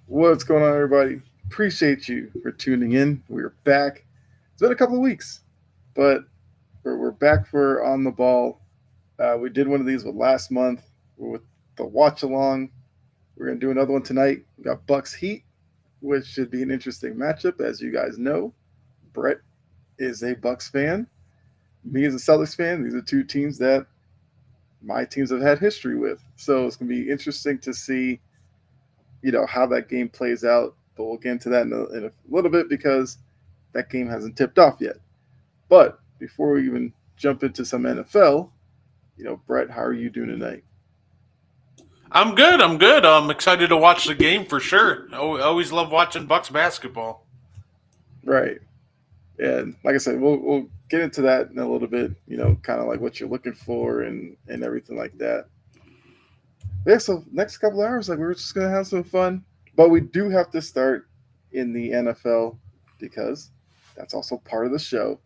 What's going on, everybody? Appreciate you for tuning in. We're back. It's been a couple of weeks, but we're back for On the Ball. We did one of these with last month with the watch along. We're going to do another one tonight. We got Bucks Heat, which should be an interesting matchup. As you guys know, Brett is a Bucks fan. Me as a Celtics fan. These are two teams that my teams have had history with. So it's going to be interesting to see how that game plays out. But we'll get into that in a little bit because that game hasn't tipped off yet. But before we even jump into some NFL, Brett, how are you doing tonight? I'm good. I'm good. I'm excited to watch the game for sure. I always love watching Bucks basketball. Right. And like I said, we'll get into that in a little bit. Kind of like what you're looking for and everything like that. Yeah. So next couple of hours, like we're just gonna have some fun, but we do have to start in the NFL because that's also part of the show.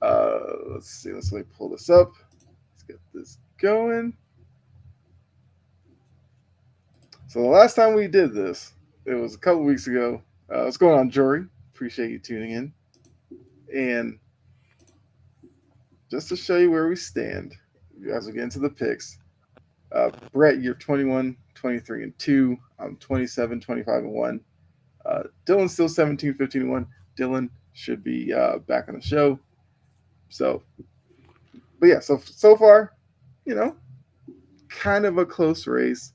Let's see. Let's let me pull this up. Let's get this going. So the last time we did this, it was a couple weeks ago. What's going on, Jory? Appreciate you tuning in. And just to show you where we stand as we get into the picks, Brett, you're 21, 23, and 2. I'm 27, 25, and 1. Dylan's still 17, 15, and 1. Dylan should be back on the show. So, but yeah, so far, you know, kind of a close race.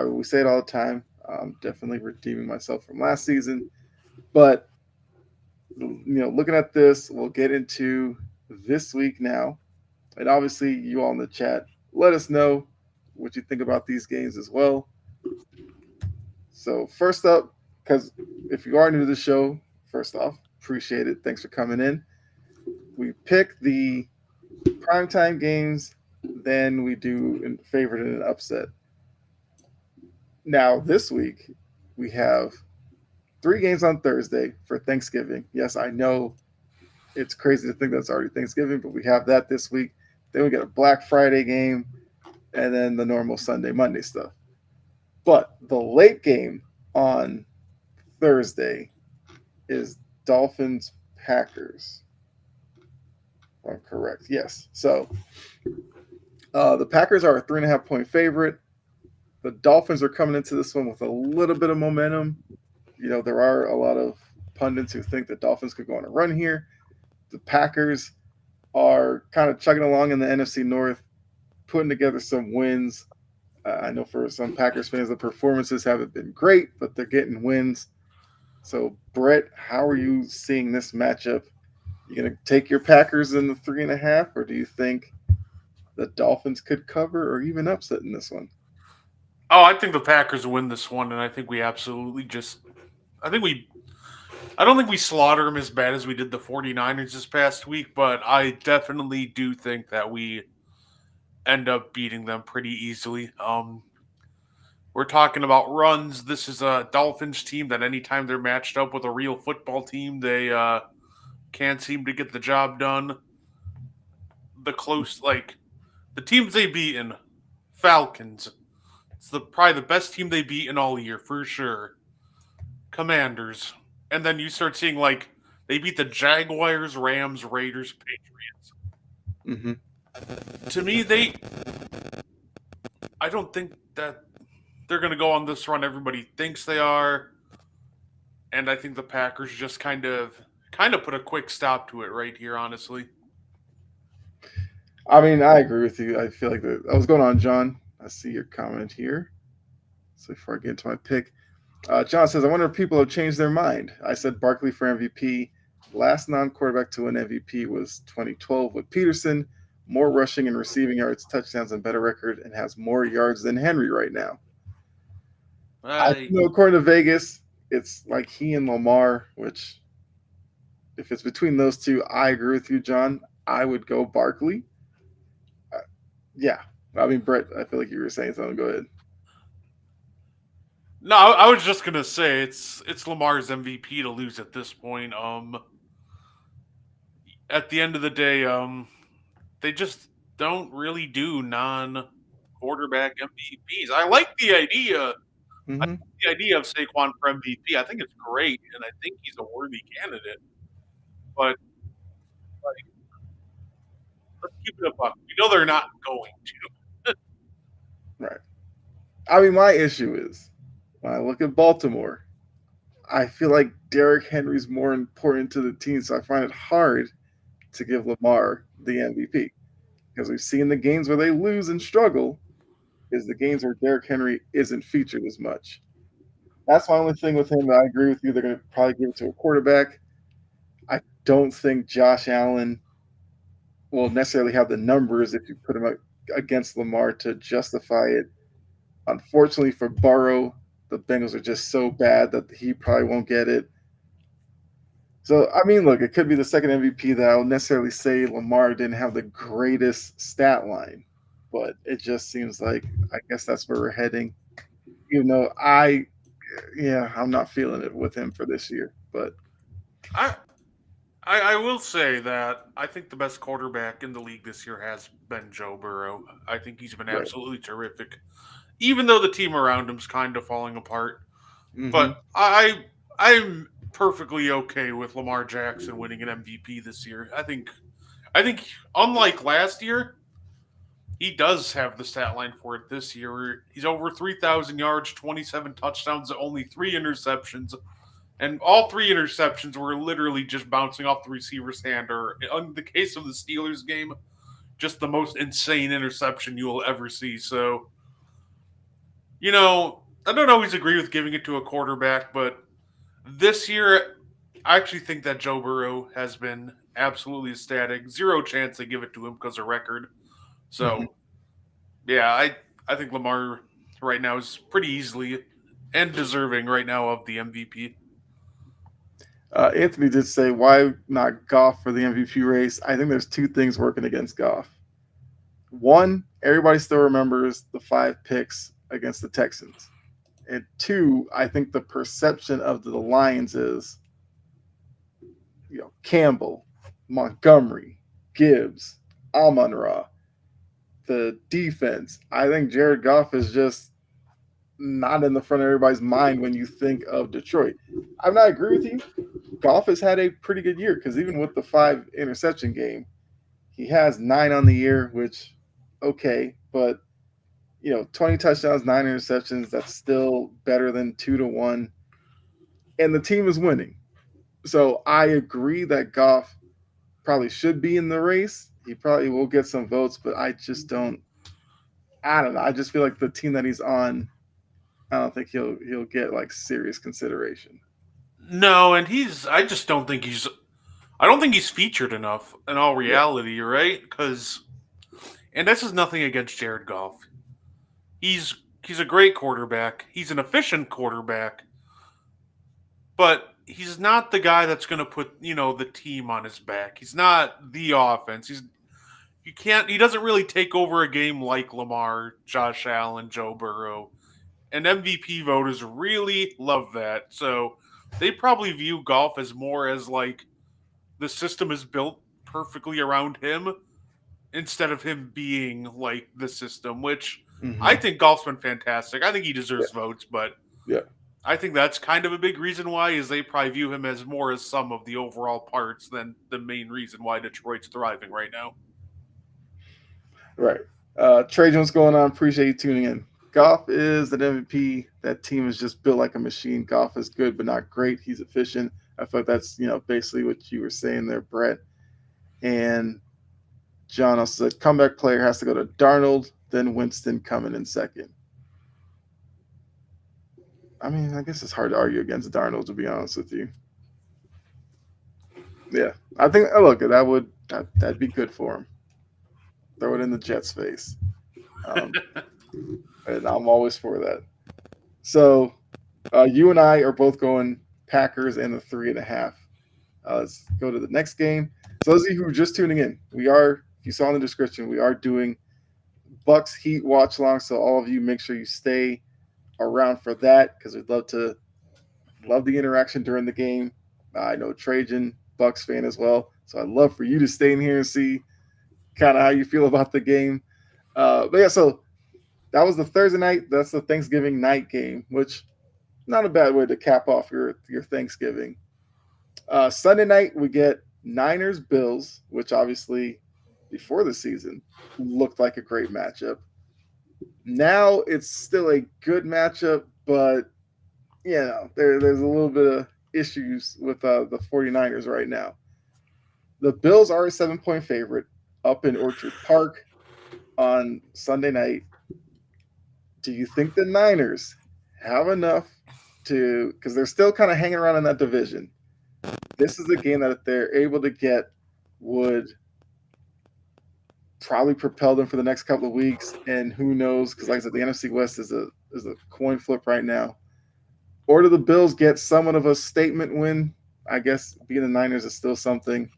We say it all the time. I'm definitely redeeming myself from last season. But looking at this, we'll get into this week now, and obviously, you all in the chat, let us know what you think about these games as well. So first up, because if you are new to the show, first off, appreciate it. Thanks for coming in. We pick the primetime games, then we do a favorite and an upset. Now this week we have three games on Thursday for Thanksgiving. Yes, I know it's crazy to think that's already Thanksgiving, but we have that this week. Then we get a Black Friday game, and then the normal Sunday, Monday stuff. But the late game on Thursday is Dolphins Packers. If I'm correct. Yes. So the Packers are a 3.5 point favorite. The Dolphins are coming into this one with a little bit of momentum. There are a lot of pundits who think the Dolphins could go on a run here. The Packers are kind of chugging along in the NFC North, putting together some wins. I know for some Packers fans, the performances haven't been great, but they're getting wins. So, Brett, how are you seeing this matchup? You going to take your Packers in the 3.5, or do you think the Dolphins could cover or even upset in this one? Oh, I think the Packers win this one, and I think we absolutely just. I think we. I don't think we slaughter them as bad as we did the 49ers this past week, but I definitely do think that we end up beating them pretty easily. We're talking about runs. This is a Dolphins team that anytime they're matched up with a real football team, they can't seem to get the job done. The teams they beaten, Falcons. It's probably the best team they beat in all year for sure. Commanders, and then you start seeing they beat the Jaguars, Rams, Raiders, Patriots. Mm-hmm. To me, I don't think that they're going to go on this run everybody thinks they are, and I think the Packers just kind of put a quick stop to it right here. Honestly, I mean, I agree with you. I feel like what's going on, John? I see your comment here. So before I get into my pick, John says, I wonder if people have changed their mind. I said Barkley for MVP. Last non quarterback to win MVP was 2012 with Peterson. More rushing and receiving yards, touchdowns, and better record, and has more yards than Henry right now. I I know, according to Vegas, it's like he and Lamar, which, if it's between those two, I agree with you, John. I would go Barkley. Uh, yeah. I mean, Brett, I feel like you were saying something. Go ahead. no, I was just gonna say it's Lamar's MVP to lose at this point. At the end of the day, they just don't really do non quarterback MVPs. I like the idea Hmm. The idea of Saquon for MVP, I think it's great, and I think he's a worthy candidate. But like, let's keep it a buck. We know they're not going to. Right. I mean, my issue is when I look at Baltimore, I feel like Derrick Henry's more important to the team, so I find it hard to give Lamar the MVP because we've seen the games where they lose and struggle is the games where Derrick Henry isn't featured as much. That's my only thing with him. I agree with you. They're going to probably give it to a quarterback. I don't think Josh Allen will necessarily have the numbers if you put him against Lamar to justify it. Unfortunately for Burrow, the Bengals are just so bad that he probably won't get it. So, I mean, look, it could be the second MVP that I'll necessarily say Lamar didn't have the greatest stat line, but it just seems like I guess that's where we're heading. Even though yeah, I'm not feeling it with him for this year, but I, I will say that I think the best quarterback in the league this year has been Joe Burrow. I think he's been right. absolutely terrific, even though the team around him's kind of falling apart. But Mm-hmm. I'm perfectly okay with Lamar Jackson winning an MVP this year. I think unlike last year, he does have the stat line for it this year. He's over 3,000 yards, 27 touchdowns, only 3 interceptions, and all 3 interceptions were literally just bouncing off the receiver's hand, or in the case of the Steelers game, just the most insane interception you will ever see. So, I don't always agree with giving it to a quarterback, but this year, I actually think that Joe Burrow has been absolutely ecstatic. Zero chance they give it to him because of record. Mm-hmm. So, yeah, I think Lamar right now is pretty easily and deserving right now of the MVP. Anthony did say, why not Goff for the MVP race? I think there's two things working against Goff. One, everybody still remembers the 5 picks against the Texans. And two, I think the perception of the Lions is, Campbell, Montgomery, Gibbs, Amon Ra, the defense. I think Jared Goff is just not in the front of everybody's mind when you think of Detroit. I'm not agree with you. Goff has had a pretty good year because even with the 5 interception game, he has 9 on the year, which okay, but 20 touchdowns, 9 interceptions. That's still better than 2-1, and the team is winning. So I agree that Goff probably should be in the race. He probably will get some votes, but I just don't. I don't know. I just feel like the team that he's on, I don't think he'll get like serious consideration. No, and I just don't think I don't think he's featured enough in all Yeah. reality, right? And this is nothing against Jared Goff. He's he's a great quarterback. He's an efficient quarterback, but he's not the guy that's going to put the team on his back. He's not the offense. He doesn't really take over a game like Lamar, Josh Allen, Joe Burrow. And MVP voters really love that. So they probably view golf as more as like the system is built perfectly around him instead of him being like the system, which I Mm-hmm. think golf's been fantastic. I think he Yeah. deserves votes, but Yeah. I think that's kind of a big reason why is they probably view him as more as some of the overall parts than the main reason why Detroit's thriving right now. Right. Trajan, what's going on? Appreciate you tuning in. Goff is an MVP. That team is just built like a machine. Goff is good, but not great. He's efficient. I feel like that's basically what you were saying there, Brett. And John also said comeback player has to go to Darnold, then Winston coming in second. I mean, I guess it's hard to argue against Darnold, to be honest with you. Yeah, I think. Oh, look, that'd be good for him. Throw it in the Jets' face, um, and I'm always for that. So, you and I are both going Packers and the 3.5. Let's go to the next game. So, those of you who are just tuning in, if you saw in the description, we are doing Bucks Heat watch along. So, all of you, make sure you stay around for that because we'd love the interaction during the game. I know Trajan, Bucks fan as well, so I'd love for you to stay in here and see kind of how you feel about the game. But yeah, so That was the Thursday night. That's the Thanksgiving night game, which not a bad way to cap off your Thanksgiving. Sunday night we get Niners Bills, which obviously before the season looked like a great matchup. Now it's still a good matchup, but there's a little bit of issues with the 49ers right now. The Bills are a 7-point favorite up in Orchard Park on Sunday night. Do you think the Niners have enough to, because they're still kind of hanging around in that division? This is a game that if they're able to get would probably propel them for the next couple of weeks, and who knows? Because like I said, the NFC West is a coin flip right now. Or do the Bills get somewhat of a statement win? I guess being the Niners is still something,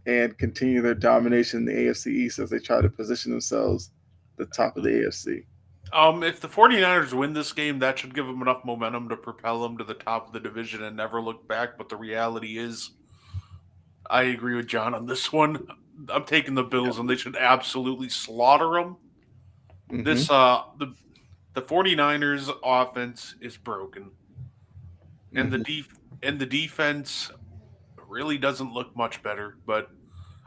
and continue their domination in the AFC East as they try to position themselves at the top of the AFC. If the 49ers win this game, that should give them enough momentum to propel them to the top of the division and never look back. But the reality is, I agree with John on this one. I'm taking the Yeah. Bills, and they should absolutely slaughter them. Mm-hmm. This the 49ers offense is broken, and Mm-hmm. the defense really doesn't look much better. But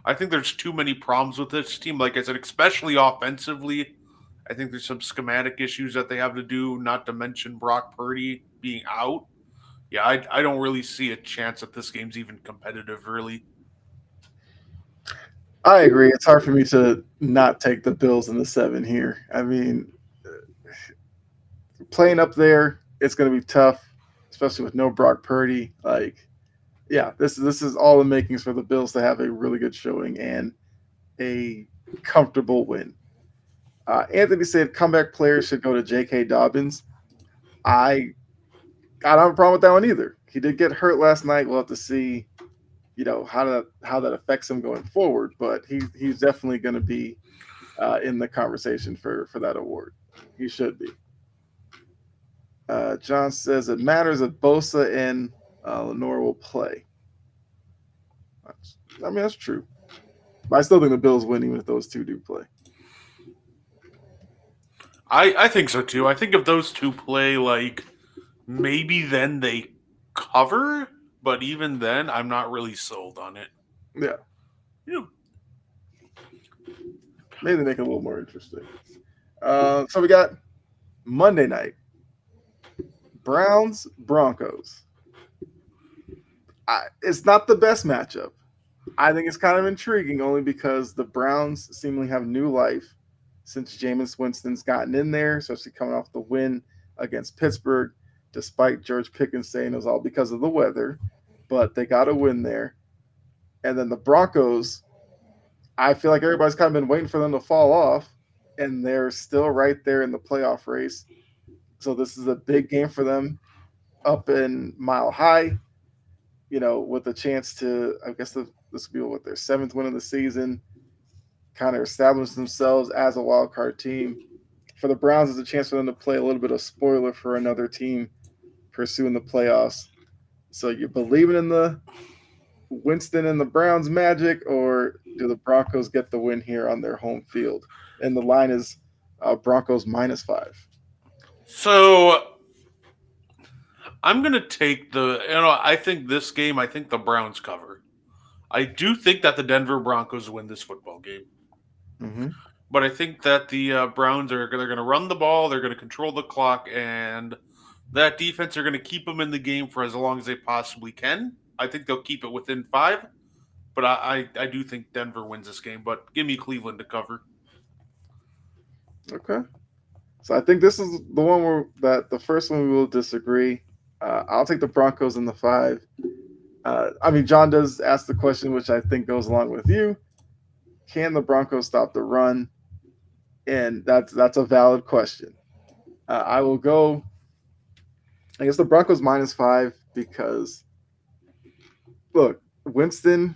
I think there's too many problems with this team. Like I said, especially offensively, I think there's some schematic issues that they have to do. Not to mention Brock Purdy being out. Yeah, I don't really see a chance that this game's even competitive. Really, I agree. It's hard for me to not take the Bills in the 7 here. I mean, playing up there, it's going to be tough, especially with no Brock Purdy. Like, yeah, this is all the makings for the Bills to have a really good showing and a comfortable win. Anthony said comeback players should go to J.K. Dobbins. I I don't have a problem with that one either. He did get hurt last night. We'll have to see, how that affects him going forward. But he's definitely going to be in the conversation for that award. He should be. John says it matters if Bosa and Lenore will play. I mean, that's true. But I still think the Bills win even if those two do play. I think so too. I think if those two play, like maybe then they cover, but even then, I'm not really sold on it. Yeah, You know, maybe make it a little more interesting. So we got Monday night Browns Broncos. It's not the best matchup. I think it's kind of intriguing only because the Browns seemingly have new life since Jameis Winston's gotten in there, especially coming off the win against Pittsburgh, despite George Pickens saying it was all because of the weather. But they got a win there. And then the Broncos, I feel like everybody's kind of been waiting for them to fall off, and they're still right there in the playoff race. So this is a big game for them up in Mile High, with a chance to, I guess this will be what their seventh win of the season, kind of establish themselves as a wild card team. For the Browns, it's a chance for them to play a little bit of spoiler for another team pursuing the playoffs. So you believing in the Winston and the Browns magic, or do the Broncos get the win here on their home field? And the line is Broncos -5. so I'm gonna take the. I think this game. I think the Browns cover. I do think that the Denver Broncos win this football game, Mm-hmm. but I think that the Browns are they're gonna run the ball. They're gonna control the clock, and that defense are gonna keep them in the game for as long as they possibly can. I think they'll keep it within five, but I do think Denver wins this game. But give me Cleveland to cover. Okay. So I think this is the one where that the first one we will disagree. I'll take the Broncos in the 5. I mean, John does ask the question, which I think goes along with you. Can the Broncos stop the run? And that's a valid question. I will go. I guess the Broncos -5 because look, Winston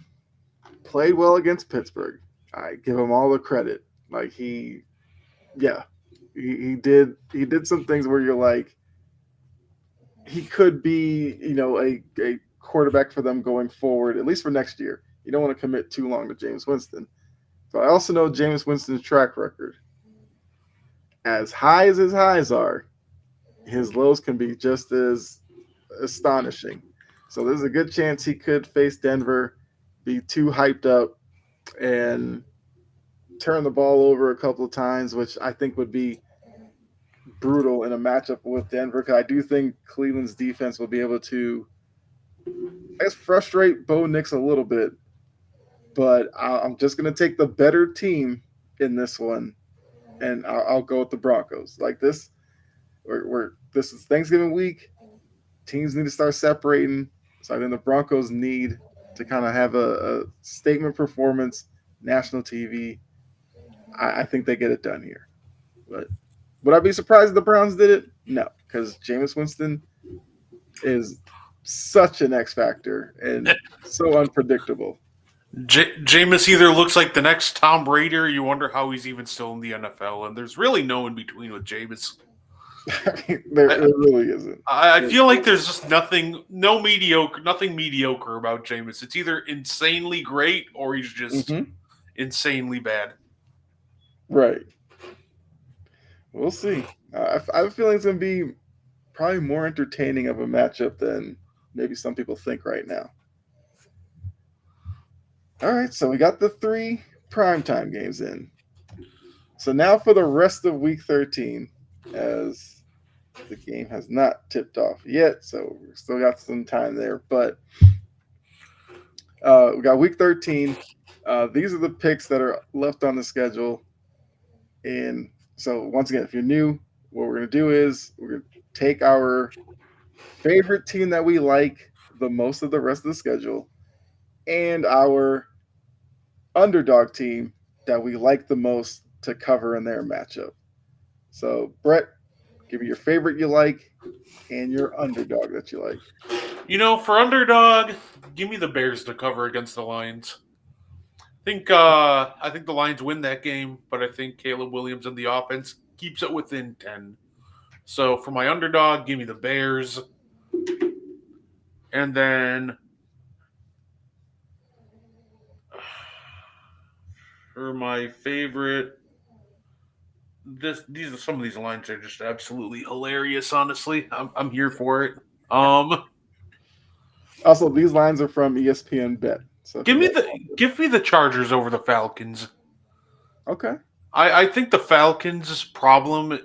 played well against Pittsburgh. I give him all the credit. Like yeah, he did some things where you're like, he could be, a quarterback for them going forward, at least for next year. You don't want to commit too long to James Winston. But I also know James Winston's track record. as high as his highs are, his lows can be just as astonishing. So there's a good chance he could face Denver, be too hyped up, and turn the ball over a couple of times, which I think would be brutal in a matchup with Denver. Because I do think Cleveland's defense will be able to, I guess, frustrate Bo Nix a little bit. But I'm just going to take the better team in this one, and I'll go with the Broncos. Like this, this is Thanksgiving week. Teams need to start separating. So I think the Broncos need to kind of have a statement performance, national TV. I think they get it done here. But would I be surprised if the Browns did it? No, because Jameis Winston is such an X factor and so unpredictable. Jameis either looks like the next Tom Brady, or you wonder how he's even still in the NFL. And there's really no in between with Jameis. There really isn't. I feel like there's just nothing mediocre about Jameis. It's either insanely great or he's just insanely bad. Right. We'll see. I have a feeling it's going to be probably more entertaining of a matchup than maybe some people think right now. All right, so we got the 3 primetime games in. So now for the rest of week 13, as the game has not tipped off yet, so we still got some time there. But we got week 13. These are the picks that are left on the schedule. And so, once again, if you're new, what we're going to do is we're going to take our favorite team that we like the most of the rest of the schedule and our underdog team that we like the most to cover in their matchup. So, Brett, give me your favorite you like and your underdog that you like. For underdog, give me the Bears to cover against the Lions. I think the Lions win that game, but I think Caleb Williams and the offense keeps it within 10. So for my underdog, give me the Bears. And then for my favorite, these are some of these lines are just absolutely hilarious. Honestly, I'm here for it. Also, these lines are from ESPN Bet. So give me the Chargers over the Falcons. Okay. I think the Falcons' problem,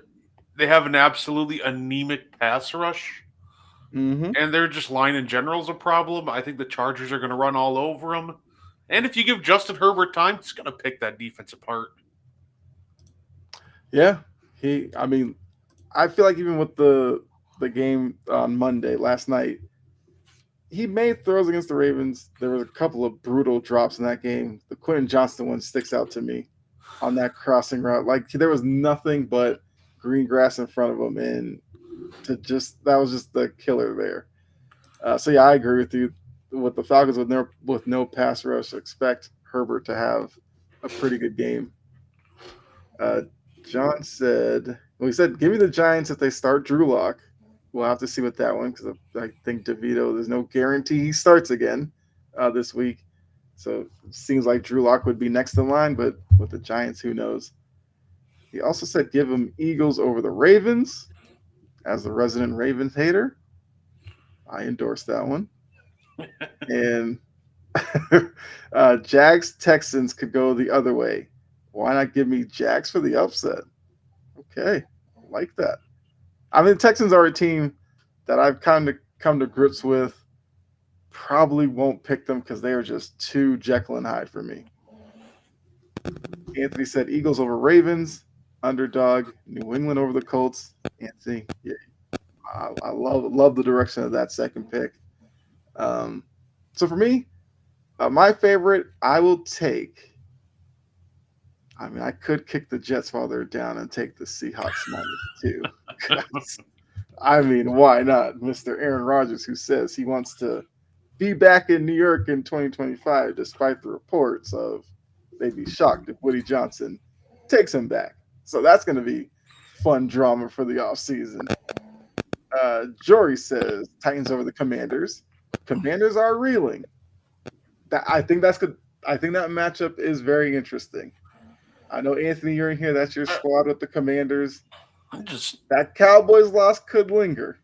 they have an absolutely anemic pass rush, Mm-hmm. and their just line in general is a problem. I think the Chargers are going to run all over them, and if you give Justin Herbert time, he's going to pick that defense apart. Yeah. I mean, I feel like even with the game on Monday last night, he made throws against the Ravens. There was a couple of brutal drops in that game. The Quentin Johnston one sticks out to me on that crossing route. Like there was nothing but green grass in front of him, and that was just the killer there. So yeah, I agree with you. With the Falcons with no pass rush, expect Herbert to have a pretty good game. Uh, John said, well, he said, give me the Giants if they start Drew Lock. We'll have to see with that one because I think DeVito, there's no guarantee he starts again this week. So it seems like Drew Lock would be next in line, but with the Giants, who knows? He also said give him Eagles over the Ravens. As the resident Ravens hater, I endorse that one. And Jags Texans could go the other way. Why not give me Jags for the upset? Okay, I like that. I mean, the Texans are a team that I've kind of come to grips with. Probably won't pick them because they are just too Jekyll and Hyde for me. Anthony said Eagles over Ravens, underdog, New England over the Colts. Anthony, yeah, I love the direction of that second pick. So for me, my favorite, I will take. I mean, I could kick the Jets while they're down and take the Seahawks -2. I mean, why not? Mr. Aaron Rodgers, who says he wants to be back in New York in 2025, despite the reports of they'd be shocked if Woody Johnson takes him back. So that's going to be fun drama for the offseason. Jory says Titans over the Commanders. Commanders are reeling. I think that's good. I think that matchup is very interesting. I know Anthony, you're in here. That's your I, squad with the Commanders. I just That Cowboys loss could linger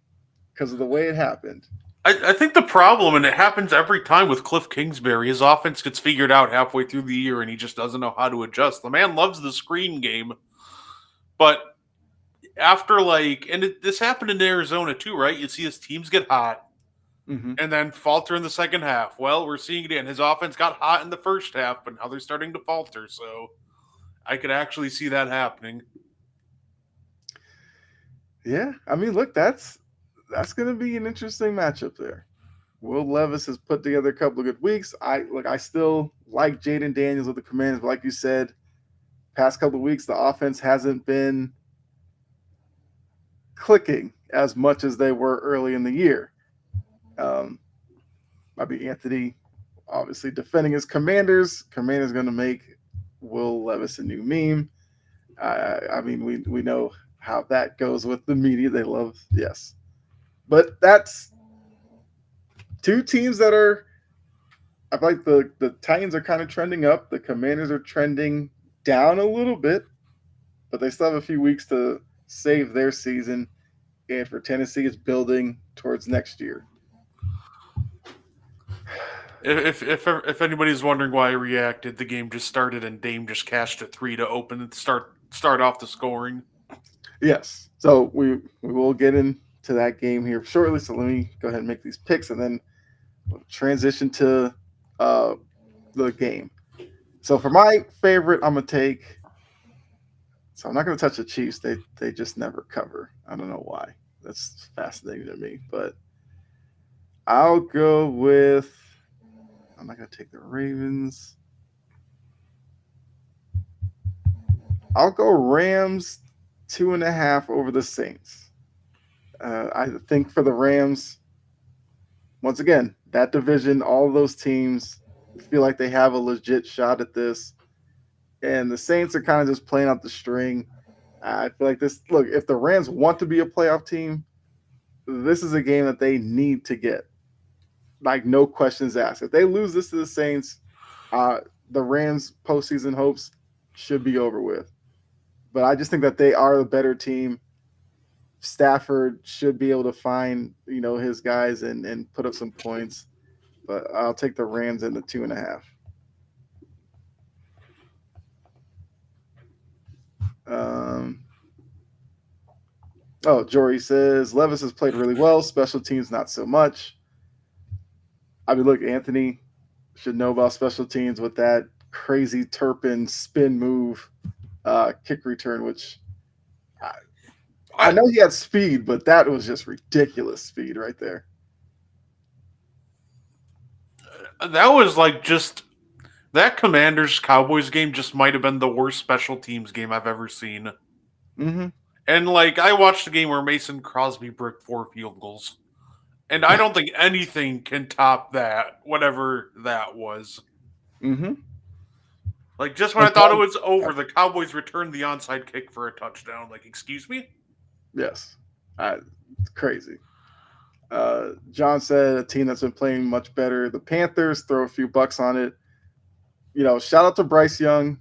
because of the way it happened. I think the problem, and it happens every time with Cliff Kingsbury, his offense gets figured out halfway through the year and he just doesn't know how to adjust. The man loves the screen game, but after this happened in Arizona too, right? You see his teams get hot Mm-hmm. and then falter in the second half. Well, we're seeing it again. His offense got hot in the first half, but now they're starting to falter. So I could actually see that happening. Yeah, I mean, look, that's going to be an interesting matchup there. Will Levis has put together a couple of good weeks. I still like Jaden Daniels with the Commanders, but like you said, past couple of weeks the offense hasn't been clicking as much as they were early in the year. Um, Might be Anthony, obviously defending his Commanders. Commanders going to make Will Levis a new meme. I mean, we know how that goes with the media. They love yes, but that's two teams that are. I feel like the Titans are kind of trending up. The Commanders are trending down a little bit, but they still have a few weeks to save their season. And for Tennessee, it's building towards next year. If anybody's wondering why I reacted, the game just started and Dame just cashed a three to open and start off the scoring. Yes, so we will get into that game here shortly. So let me go ahead and make these picks, and then we'll transition to uh, the game. So for my favorite, I'm gonna take. So I'm not gonna touch the Chiefs. They just never cover. I don't know why. That's fascinating to me. But I'll go with. I'm not gonna take the Ravens. I'll go Rams 2.5 over the Saints. I think for the Rams, once again, that division, all of those teams feel like they have a legit shot at this. And the Saints are kind of just playing out the string. I feel like this. Look, if the Rams want to be a playoff team, this is a game that they need to get. Like no questions asked. If they lose this to the Saints, uh, the Rams' postseason hopes should be over with. But I just think that they are the better team. Stafford should be able to find his guys and put up some points. But I'll take the Rams in the 2.5. Um, Jory says Levis has played really well. Special teams, not so much. I mean, look, Anthony should know about special teams with that crazy Turpin spin move kick return, which I know he had speed, but that was just ridiculous speed right there. That was like just that Commanders Cowboys game just might have been the worst special teams game I've ever seen. Mm-hmm. And I watched the game where Mason Crosby broke 4 field goals. And I don't think anything can top that, whatever that was. Mm-hmm. Just when I thought it was over, the Cowboys returned the onside kick for a touchdown. Excuse me? Yes, it's crazy. John said a team that's been playing much better. The Panthers, throw a few bucks on it. Shout out to Bryce Young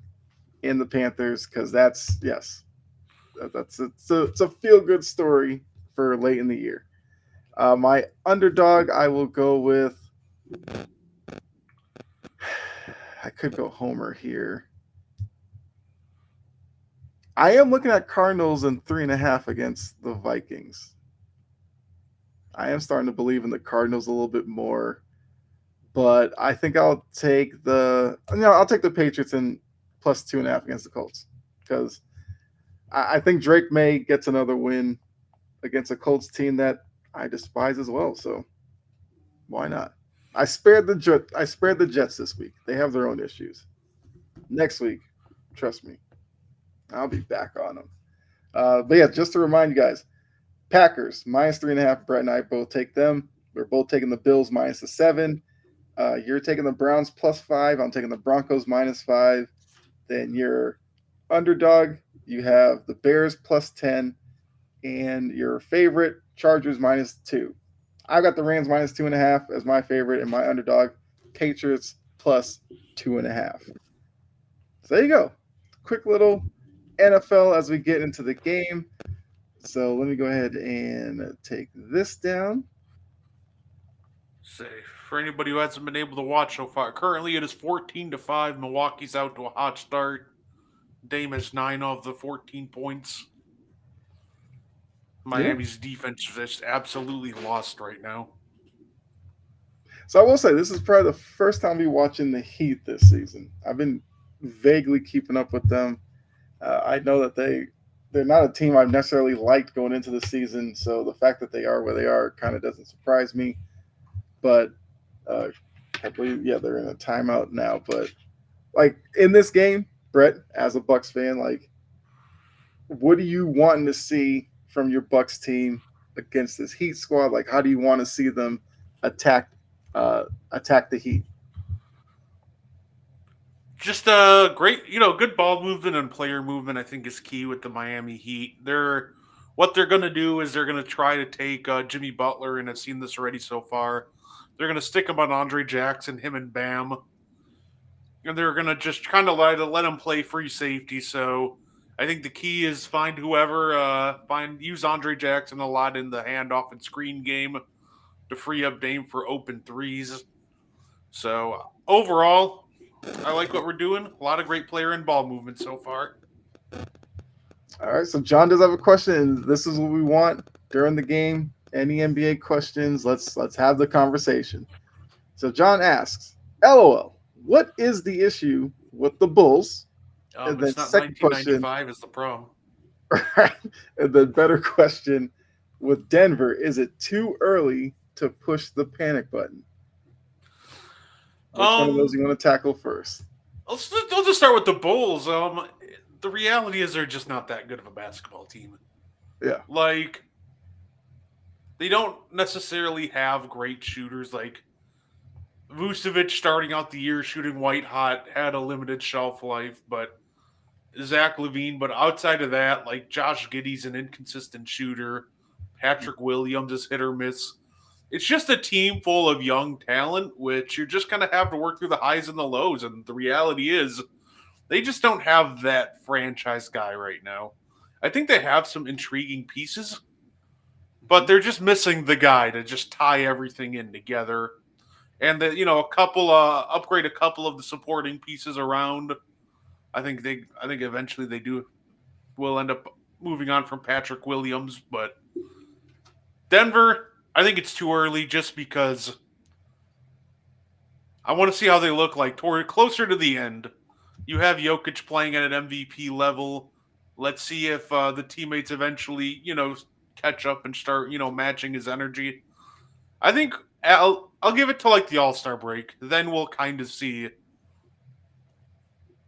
in the Panthers because that's yes, it's a feel good story for late in the year. My underdog, I will go with. I could go Homer here. I am looking at Cardinals and 3.5 against the Vikings. I am starting to believe in the Cardinals a little bit more, but I think I'll take I'll take the Patriots and plus 2.5 against the Colts because I think Drake May gets another win against a Colts team that I despise as well. So why not? I spared the Jets this week. They have their own issues. Next week, trust me, I'll be back on them. But yeah, just to remind you guys, Packers minus 3.5. Brett and I both take them. We're both taking the Bills minus the 7. You're taking the Browns plus 5. I'm taking the Broncos minus 5. Then your underdog, you have the Bears plus 10, and your favorite Chargers minus 2. I've got the Rams minus 2.5 as my favorite, and my underdog, Patriots plus 2.5. So there you go. quick little NFL as we get into the game. So let me go ahead and take this down. Say for anybody who hasn't been able to watch so far, currently it is 14-5. Milwaukee's out to a hot start. Dame has 9 of the 14 points. Yeah. Miami's defense is just absolutely lost right now. So I will say this is probably the first time we watching the Heat this season. I've been vaguely keeping up with them. I know that they're not a team I've necessarily liked going into the season, so the fact that they are where they are kind of doesn't surprise me. But uh, I believe, yeah, they're in a timeout now. But like in this game, Brett, as a Bucks fan, like what are you wanting to see from your Bucks team against this Heat squad? Like, how do you want to see them attack attack the Heat? Just a great, good ball movement and player movement. I think is key with the Miami Heat. What they're going to do is they're going to try to take Jimmy Butler, and I've seen this already so far. They're going to stick him on Andre Jackson, him and Bam, and they're going to just kind of let him play free safety. So I think the key is find whoever use Andre Jackson a lot in the handoff and screen game to free up Dame for open threes. So overall, I like what we're doing. A lot of great player and ball movement so far. All right, so John does have a question, and this is what we want during the game. Any NBA questions? Let's have the conversation. So John asks, "LOL, what is the issue with the Bulls?" And then It's not second question, 1995 is the problem. right? And then better question with Denver: is it too early to push the panic button? Which one of those Um, you want to tackle first? I'll just start with the Bulls. The reality is they're just not that good of a basketball team. Yeah, Like they don't necessarily have great shooters. Like Vucevic starting out the year shooting white hot had a limited shelf life, but Zach Levine. But outside of that, like Josh Giddey's an inconsistent shooter. Patrick Williams is hit or miss. It's just a team full of young talent, which you're just going to have to work through the highs and the lows. And the reality is, they just don't have that franchise guy right now. I think they have some intriguing pieces, but they're just missing the guy to just tie everything in together. And a couple upgrade a couple of the supporting pieces around. I think eventually they do will end up moving on from Patrick Williams, but Denver, I think it's too early just because I want to see how they look like toward closer to the end. You have Jokic playing at an MVP level. Let's see if the teammates eventually, catch up and start, matching his energy. I think I'll give it to like the All Star break. Then we'll kind of see.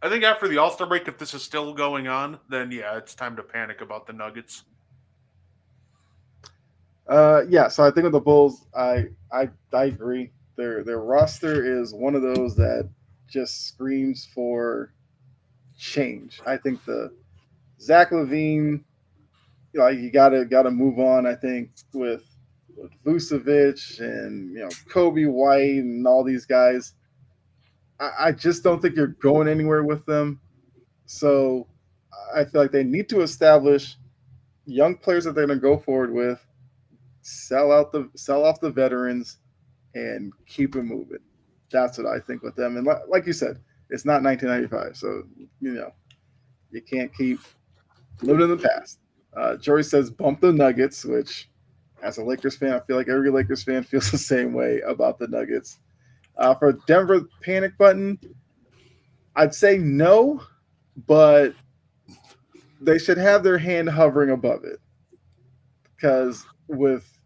I think after the All Star break, if this is still going on, then yeah, it's time to panic about the Nuggets. yeah. So I think with the Bulls, I agree. Their roster is one of those that just screams for change. I think the Zach Levine, you gotta move on. I think with Vucevic and Kobe White and all these guys, I just don't think you're going anywhere with them. So I feel like they need to establish young players that they're going to go forward with, sell off the veterans, and keep it moving. That's what I think with them. And like you said, it's not 1995, so you can't keep living in the past. Jory says bump the Nuggets, which as a Lakers fan, I feel like every Lakers fan feels the same way about the Nuggets. For Denver panic button, I'd say no, but they should have their hand hovering above it because with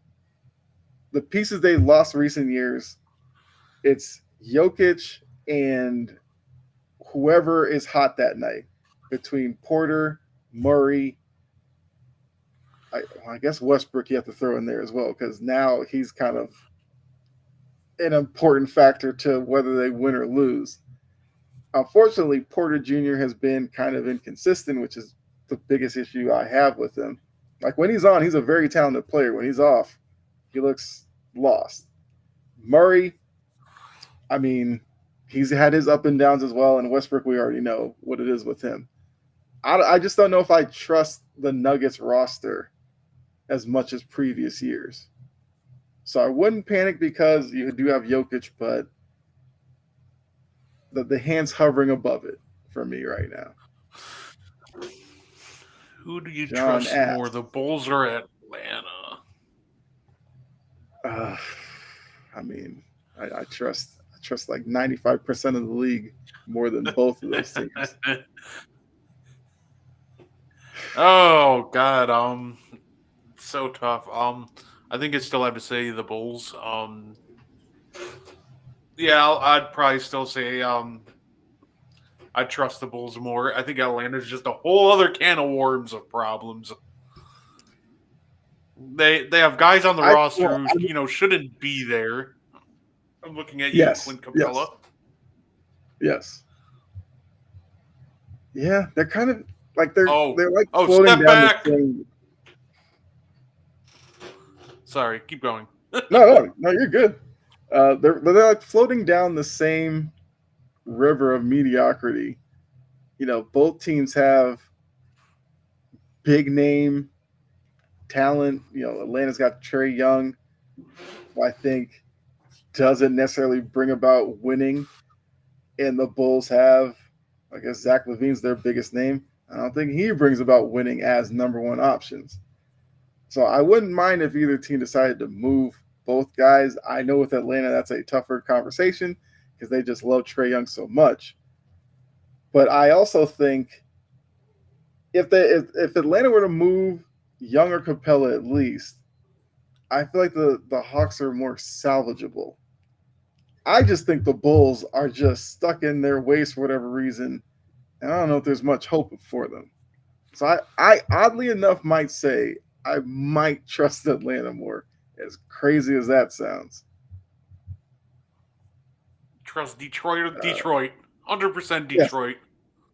the pieces they lost recent years, it's Jokic and whoever is hot that night between Porter, Murray. I guess Westbrook you have to throw in there as well because now he's kind of an important factor to whether they win or lose. Unfortunately, Porter Jr. has been kind of inconsistent, which is the biggest issue I have with him. Like when he's on, he's a very talented player. When he's off, he looks lost. Murray, I mean, he's had his up and downs as well. And Westbrook, we already know what it is with him. I just don't know if I trust the Nuggets roster as much as previous years. So I wouldn't panic because you do have Jokic, but the hands hovering above it for me right now. Who do you John trust more, asks, the Bulls or Atlanta? uh, I mean, I trust like 95% of the league more than both of those teams. Oh God, so tough. I think I still have to say the Bulls. Yeah, I'd probably still say I trust the Bulls more. I think Atlanta's just a whole other can of worms of problems. They have guys on the I roster well, who I mean, shouldn't be there. I'm looking at you, yes, Clint Capella. yes, yes, yeah. They're kind of like they're like floating Step down the back. same. Sorry, keep going. No, you're good. They're like floating down the same river of mediocrity. You know, both teams have big name talent. You know, Atlanta's got Trey Young, who I think doesn't necessarily bring about winning, and the Bulls have, I guess, Zach Levine's their biggest name. I don't think he brings about winning as number one options. So I wouldn't mind if either team decided to move both guys. I know with Atlanta that's a tougher conversation because they just love Trey Young so much. But I also think if Atlanta were to move Young or Capella at least, I feel like the Hawks are more salvageable. I just think the Bulls are just stuck in their ways for whatever reason, and I don't know if there's much hope for them. So I oddly enough might say I might trust Atlanta more, as crazy as that sounds. Trust Detroit or Uh, Detroit. 100% yes, Detroit.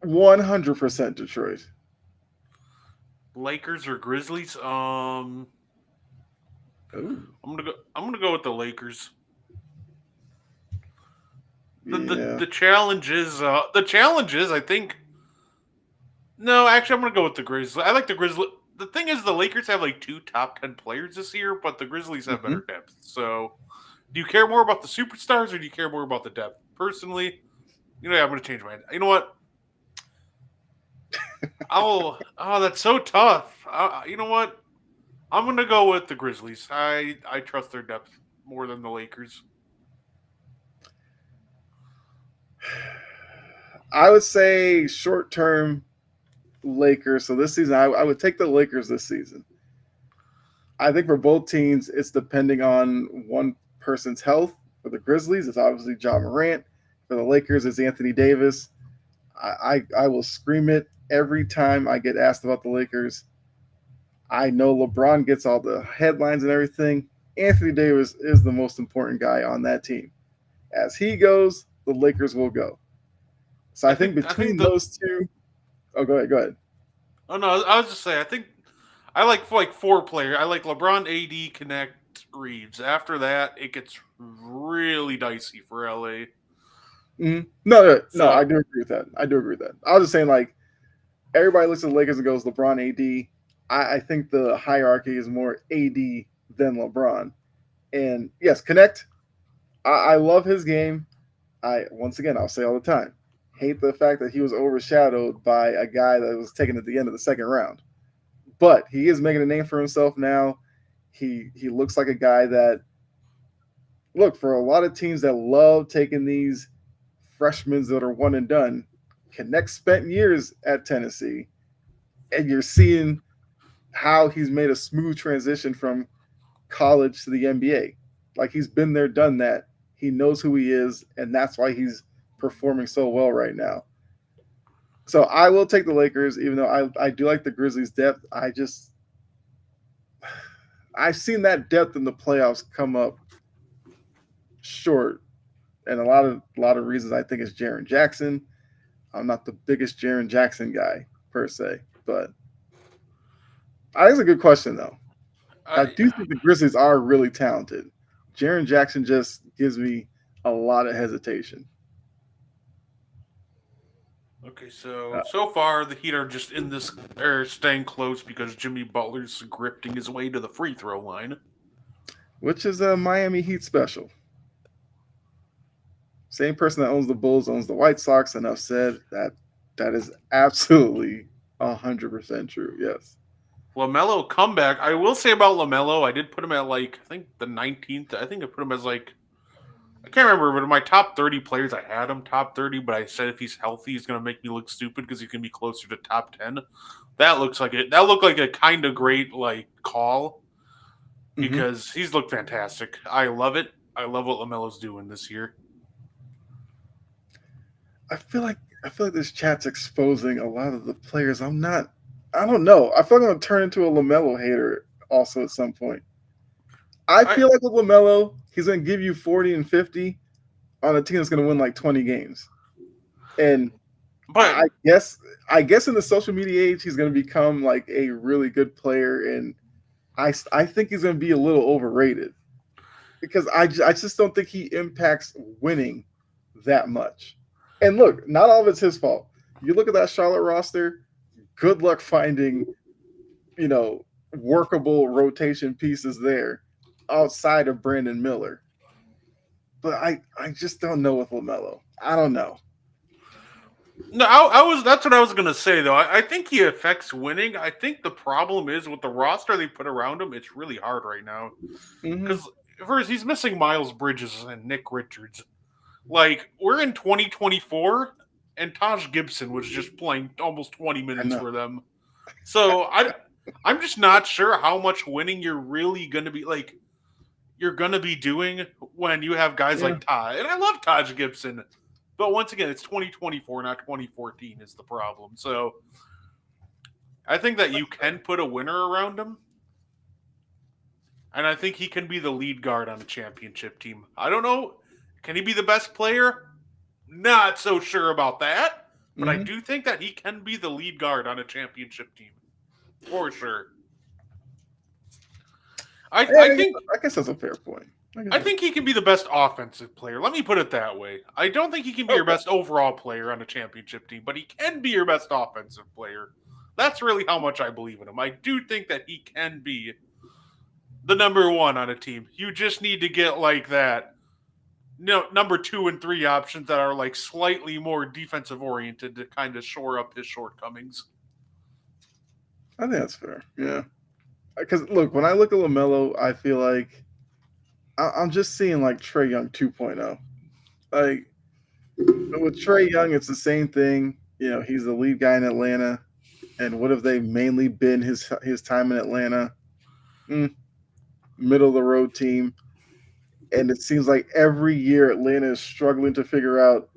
100% Detroit. Lakers or Grizzlies? Ooh, I'm gonna go with the Lakers. yeah. The challenge is I think no, actually I'm gonna go with the Grizzlies. I like the Grizzlies. The thing is the Lakers have like two top 10 players this year, but the Grizzlies have Mm-hmm. better depth. So do you care more about the superstars or do you care more about the depth? Personally, I'm gonna change my mind. You know what? That's so tough. You know what? I'm gonna go with the Grizzlies. I trust their depth more than the Lakers. I would say short term Lakers. So this season, I would take the Lakers this season. I think for both teams, it's depending on one person's health. For the Grizzlies, it's obviously John Morant. For the Lakers, it's Anthony Davis. I will scream it every time I get asked about the Lakers. I know LeBron gets all the headlines and everything. Anthony Davis is the most important guy on that team. As he goes, the Lakers will go. So I think I think between the those two, oh, go ahead, go ahead. Oh no, I was just saying. I think I like four players. I like LeBron, AD, Connect, Reeves. After that, it gets really dicey for LA. No, I So do agree with that. I do agree with that. I was just saying, like, everybody looks at the Lakers and goes LeBron, AD. I think the hierarchy is more AD than LeBron. And yes, Connect. I love his game. I once again I'll say all the time, hate the fact that he was overshadowed by a guy that was taken at the end of the second round. But he is making a name for himself now. He looks like a guy that look for a lot of teams that love taking these freshmen that are one and done. Connect spent years at Tennessee, and you're seeing how he's made a smooth transition from college to the NBA. Like he's been there, done that. He knows who he is, and that's why he's performing so well right now. So I will take the Lakers, even though I do like the Grizzlies' depth. I've seen that depth in the playoffs come up short, and a lot of reasons I think it's Jaren Jackson. I'm not the biggest Jaren Jackson guy per se, but I think it's a good question though. I I do think the Grizzlies are really talented. Jaren Jackson just gives me a lot of hesitation. Okay, so uh, so far the Heat are just in this are staying close because Jimmy Butler's grifting his way to the free throw line. which is a Miami Heat special. Same person that owns the Bulls owns the White Sox. Enough said. That is absolutely 100% true. Yes. LaMelo comeback. I will say about LaMelo, I did put him at like I think the 19th. I think I put him as like I can't remember, but in my top 30 players, I had him top 30. But I said if he's healthy, he's gonna make me look stupid because he's gonna be closer to top 10. That looks like it. That looked like a kind of great like call Hmm. because he's looked fantastic. I love it. I love what LaMelo's doing this year. I feel like I feel like this chat's exposing a lot of the players. I'm not. I don't know. I feel like I'm gonna turn into a Lamelo hater also at some point. I I feel like with Lamelo, he's gonna give you 40 and 50 on a team that's gonna win like 20 games. And but I guess I guess in the social media age, he's gonna become like a really good player, and I think he's gonna be a little overrated because I just don't think he impacts winning that much. And look, not all of it's his fault. You look at that Charlotte roster. Good luck finding you know workable rotation pieces there outside of Brandon Miller. But I just don't know with Lamelo. I don't know. no, I was. That's what I was gonna say though. I think he affects winning. I think the problem is with the roster they put around him. It's really hard right now Hmm. because first he's missing Miles Bridges and Nick Richards. Like we're in 2024, and Taj Gibson was just playing almost 20 I minutes know. for them. So I'm just not sure how much winning you're really gonna be like. You're gonna be doing when you have guys Yeah. like Taj, and I love Taj Gibson, but once again, it's 2024, not 2014, is the problem. So I think that you can put a winner around him, and I think he can be the lead guard on a championship team. I don't know, can he be the best player? Not so sure about that, but I Hmm. do think that he can be the lead guard on a championship team for sure. I Yeah, I think I guess that's a fair point. I guess I that's think he can be the best offensive player. Let me put it that way. I don't think he can be your okay. best overall player on a championship team, but he can be your best offensive player. That's really how much I believe in him. I do think that he can be the number one on a team. You just need to get like that, number two and three options that are like slightly more defensive oriented to kind of shore up his shortcomings. I think that's fair. Yeah. Because look, when I look at Lamelo, I feel like I'm just seeing like Trey Young 2.0. Like with Trey Young, it's the same thing. He's the lead guy in Atlanta, and what have they mainly been his time in Atlanta? Mm, middle of the road team, and it seems like every year Atlanta is struggling to figure out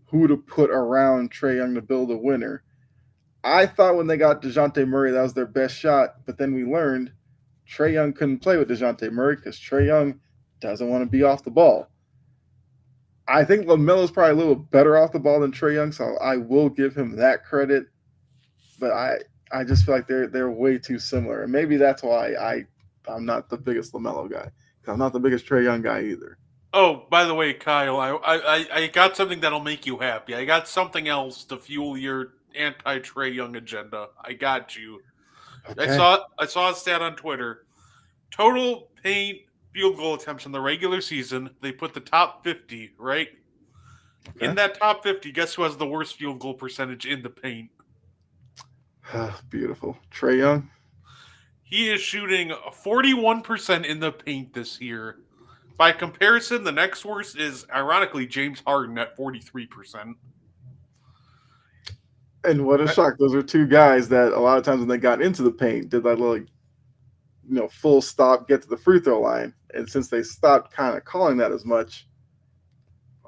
who to put around Trey Young to build a winner. I thought when they got DeJounte Murray, that was their best shot, but then we learned Trey Young couldn't play with DeJounte Murray because Trey Young doesn't want to be off the ball. I think LaMelo's probably a little better off the ball than Trey Young, so I will give him that credit. But I just feel like they're way too similar, and maybe that's why I'm not the biggest LaMelo guy. 'Cause I'm not the biggest Trey Young guy either. Oh, by the way, Kyle, I got something that'll make you happy. I got something else to fuel your anti Trey Young agenda. I got you. Okay. I saw a stat on Twitter. Total paint field goal attempts in the regular season. They put the top 50, right? In Okay. that top 50, guess who has the worst field goal percentage in the paint? Beautiful. Trey Young. He is shooting 41% in the paint this year. By comparison, the next worst is ironically James Harden at 43%. And what a shock. Those are two guys that a lot of times when they got into the paint did that little, full stop, get to the free throw line. And since they stopped kind of calling that as much,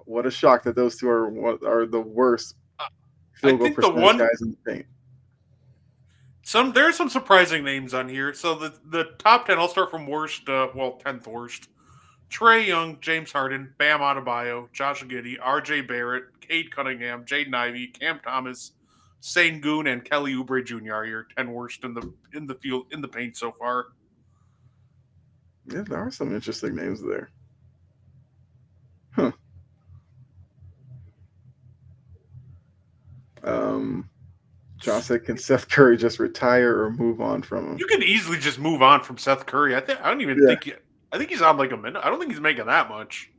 what a shock that those two are the worst I field goal think the percentage one guys in the paint. there's some surprising names on here. So the top 10, I'll start from worst, 10th worst. Trey Young, James Harden, Bam Adebayo, Josh Giddey, R.J. Barrett, Cade Cunningham, Jaden Ivey, Cam Thomas, Sengun, and Kelly Oubre Jr. are your 10 worst in the field in the paint so far. Yeah, there are some interesting names there. Huh. Um, John said, "Can Seth Curry just retire or move on from him?" You can easily just move on from Seth Curry. I don't even Yeah, think. I think he's on like a minute. I don't think he's making that much.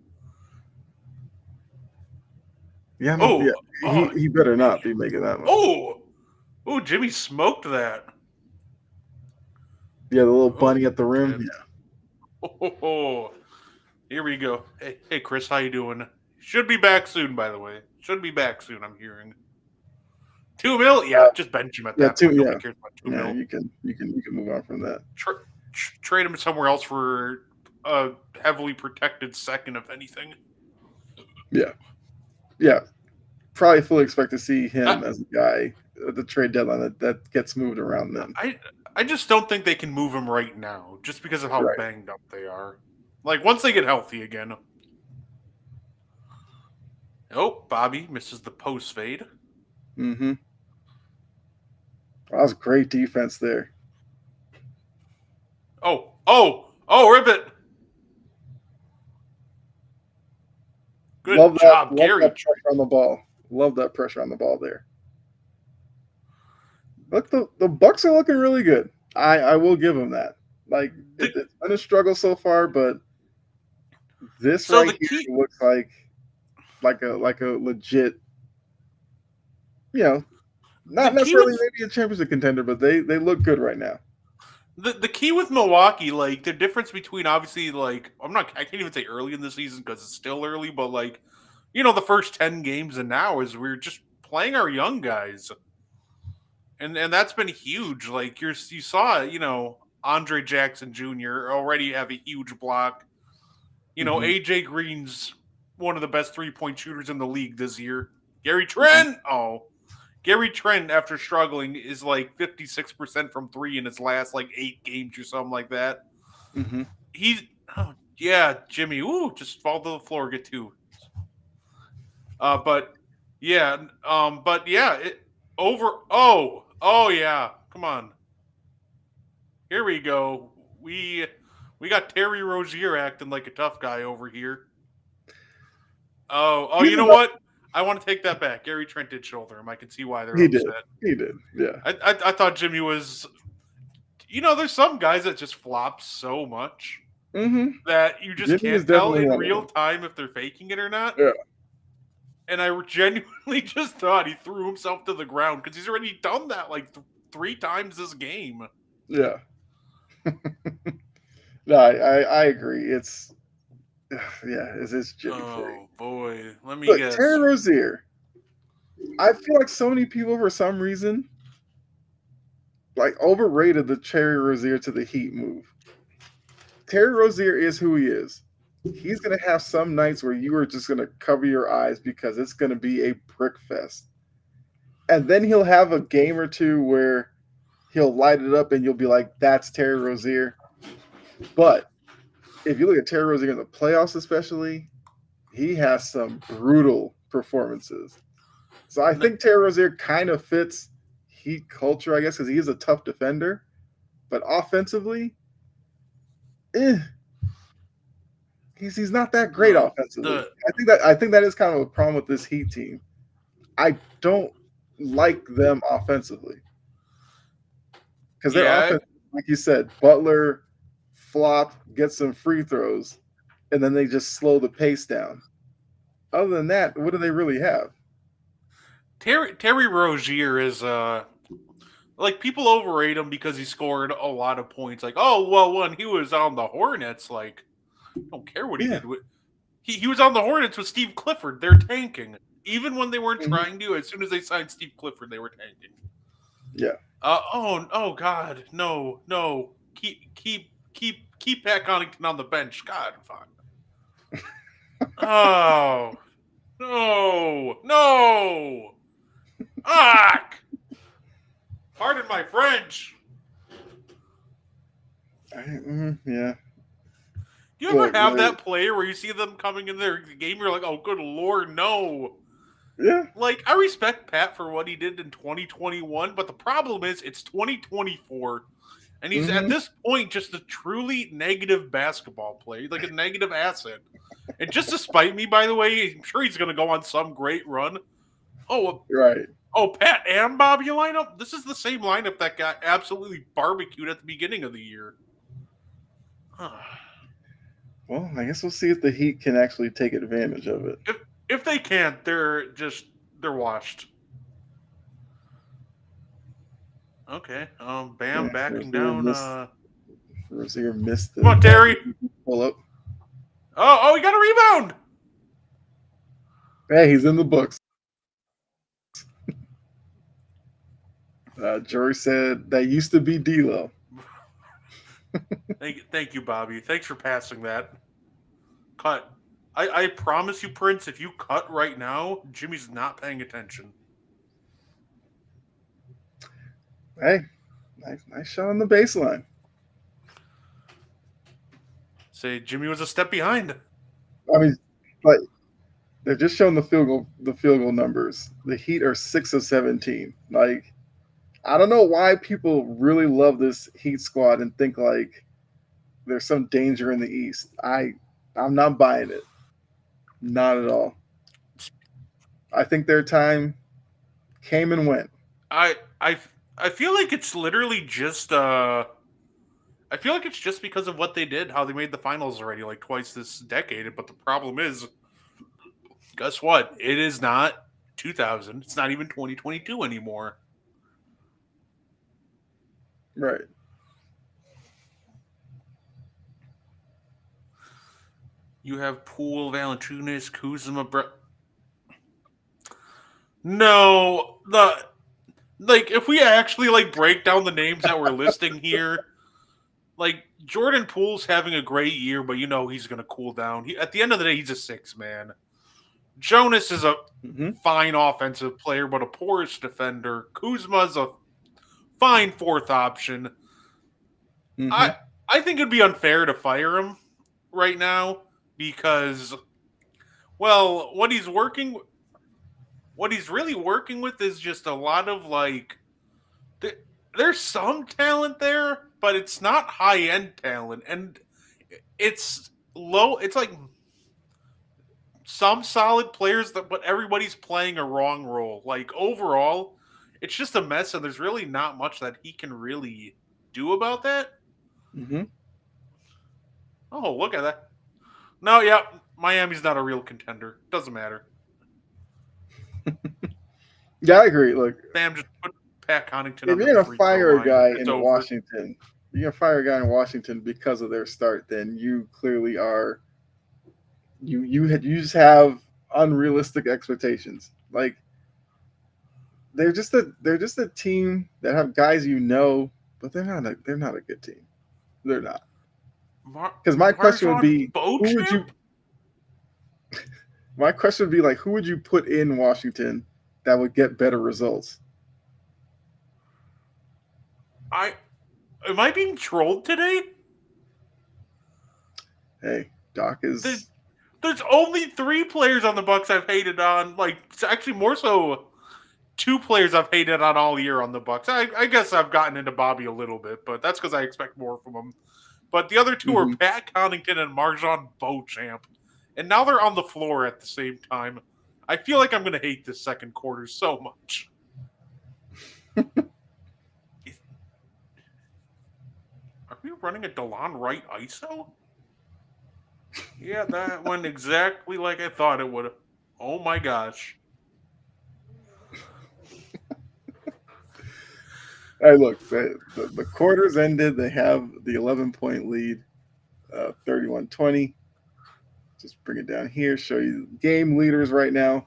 yeah, no, yeah. Oh, oh, He better not be making that much. oh, oh! Jimmy smoked that. Yeah, the little Oh, bunny at the rim. and oh, here we go. Hey, Chris, how you doing? Should be back soon, by the way. Should be back soon. I'm hearing 2 mil. Yeah, Yeah, just bench him at yeah, that point. yeah, Nobody cares about two yeah. mil. You can move on from that. Trade him somewhere else for a heavily protected second, if anything. Yeah, yeah. Probably fully expect to see I, him as a guy at the trade deadline that gets moved around then. I I just don't think they can move him right now, just because of how Right. banged up they are. Like once they get healthy again. Oh, Bobby misses the post fade. Mm-hmm. That was great defense there. Oh, Ribbit. Good Love that. job, Love Gary. that pressure on the ball. Love that pressure on the ball there. Look, the Bucks are looking really good. I will give them that. Like The, it's been a struggle so far, but this so right the here key looks like a legit, you know, the not key necessarily with maybe a championship contender, but they look good right now. the key with Milwaukee, like the difference between obviously like I can't even say early in the season because it's still early, but like the first 10 games and now is we're just playing our young guys, and that's been huge. Like you saw Andre Jackson Jr. already have a huge block. Hmm. AJ Green's one of the best 3-point shooters in the league this year. Gary Hmm. Trent, Gary Trent, after struggling, is like 56% from three in his last like 8 games or something like that. Hmm. He's, oh, yeah, Jimmy, just fall to the floor, get two. But yeah, over. Oh yeah, come on, here we go. We we got Terry Rozier acting like a tough guy over here. Oh, He's you know another. what? I want to take that back. Gary Trent did shoulder him. I can see why they're He did. upset. He did. Yeah. I thought Jimmy was. There's some guys that just flop so much Hmm. that you just Jimmy is can't tell definitely in one of real them. time if they're faking it or not. Yeah. And I genuinely just thought he threw himself to the ground because he's already done that like 3 times this game. Yeah. No, I agree. It's yeah, it's Jimmy for you. Oh boy, let me Look, Terry guess. Rozier. I feel like so many people, for some reason, like overrated the Terry Rozier to the Heat move. Terry Rozier is who he is. He's gonna have some nights where you are just gonna cover your eyes because it's gonna be a brick fest, and then he'll have a game or two where he'll light it up, and you'll be like, "That's Terry Rozier." But if you look at Terry Rozier in the playoffs, especially, he has some brutal performances. So I think Terry Rozier kind of fits Heat culture, I guess, because he is a tough defender. But offensively, eh, he's not that great No, offensively. the I think that is kind of a problem with this Heat team. I don't like them offensively because their yeah, offense, like you said, Butler flop, get some free throws, and then they just slow the pace down. Other than that, what do they really have? Terry Rozier is like people overrate him because he scored a lot of points. Like, oh well, when he was on the Hornets, like I don't care what he Yeah. did. He was on the Hornets with Steve Clifford. They're tanking. Even when they weren't Mhm. trying to, as soon as they signed Steve Clifford, they were tanking. Yeah. Oh God, no. Keep Pat Connaughton on the bench. God, fine. Oh no. Ah, pardon my French. Yeah. Do you ever Look, have that player where you see them coming in their game, you're like, oh, good lord, no. yeah. Like, I respect Pat for what he did in 2021, but the problem is it's 2024, and he's at Hmm. this point just a truly negative basketball player, like a negative asset. And just to spite me, by the way, I'm sure he's going to go on some great run. Oh, Right. Oh, Pat and Bobby lineup? This is the same lineup that got absolutely barbecued at the beginning of the year. Well, I guess we'll see if the Heat can actually take advantage of it. if they can't, they're washed. Okay. Bam Yeah, backing down. Rozier missed Come the on, Terry. pull up. Oh, he got a rebound. Hey, he's in the books. Jory said that used to be D'Lo. Thank you, Bobby. Thanks for passing that. Cut. I promise you, Prince, if you cut right now, Jimmy's not paying attention. Hey, nice shot on the baseline. Say Jimmy was a step behind. I mean, but they're just showing the field goal numbers. The Heat are 6 of 17. Like, I don't know why people really love this Heat squad and think like there's some danger in the East. I'm not buying it. Not at all. I think their time came and went. I I feel like it's literally just I feel like it's just because of what they did, how they made the finals already like twice this decade. But the problem is, guess what? It is not 2000. It's not even 2022 anymore. Right. You have Poole, Valanciunas, Kuzma. No, like if we actually like break down the names that we're listing here, like Jordan Poole's having a great year, but you know he's going to cool down. At the end of the day, he's a 6-man. Jonas is a fine offensive player, but a porous defender. Kuzma's a fine fourth option. I think it'd be unfair to fire him right now because, well, what he's really working with is just a lot of like, there's some talent there, but it's not high end talent, and it's low. It's like some solid players but everybody's playing a wrong role. Like overall, it's just a mess, and there's really not much that he can really do about that. Oh, look at that! No, yeah, Miami's not a real contender. Doesn't matter. Yeah, I agree. Look, Bam, just put Pat Connaughton if on you're the gonna fire a guy in over. Washington, you're gonna fire a guy in Washington because of their start, then you clearly are. You just have unrealistic expectations. Like they're just a team that have guys but they're not a good team. They're not. Because my question would be, who would you? My question would be like, who would you put in Washington that would get better results? Am I being trolled today? Hey, Doc is. There's only 3 players on the Bucks I've hated on. Like, actually, more so, 2 players I've hated on all year on the Bucks. I guess I've gotten into Bobby a little bit, but that's because I expect more from him. But the other 2 are Pat Connaughton and Marjon Beauchamp, and now they're on the floor at the same time. I feel like I'm going to hate this second quarter so much. Are we running a DeLon Wright ISO? Yeah, that went exactly like I thought it would. Oh my gosh. Hey, look, the quarters ended. They have the 11-point lead, 31-20. Just bring it down here, show you game leaders right now.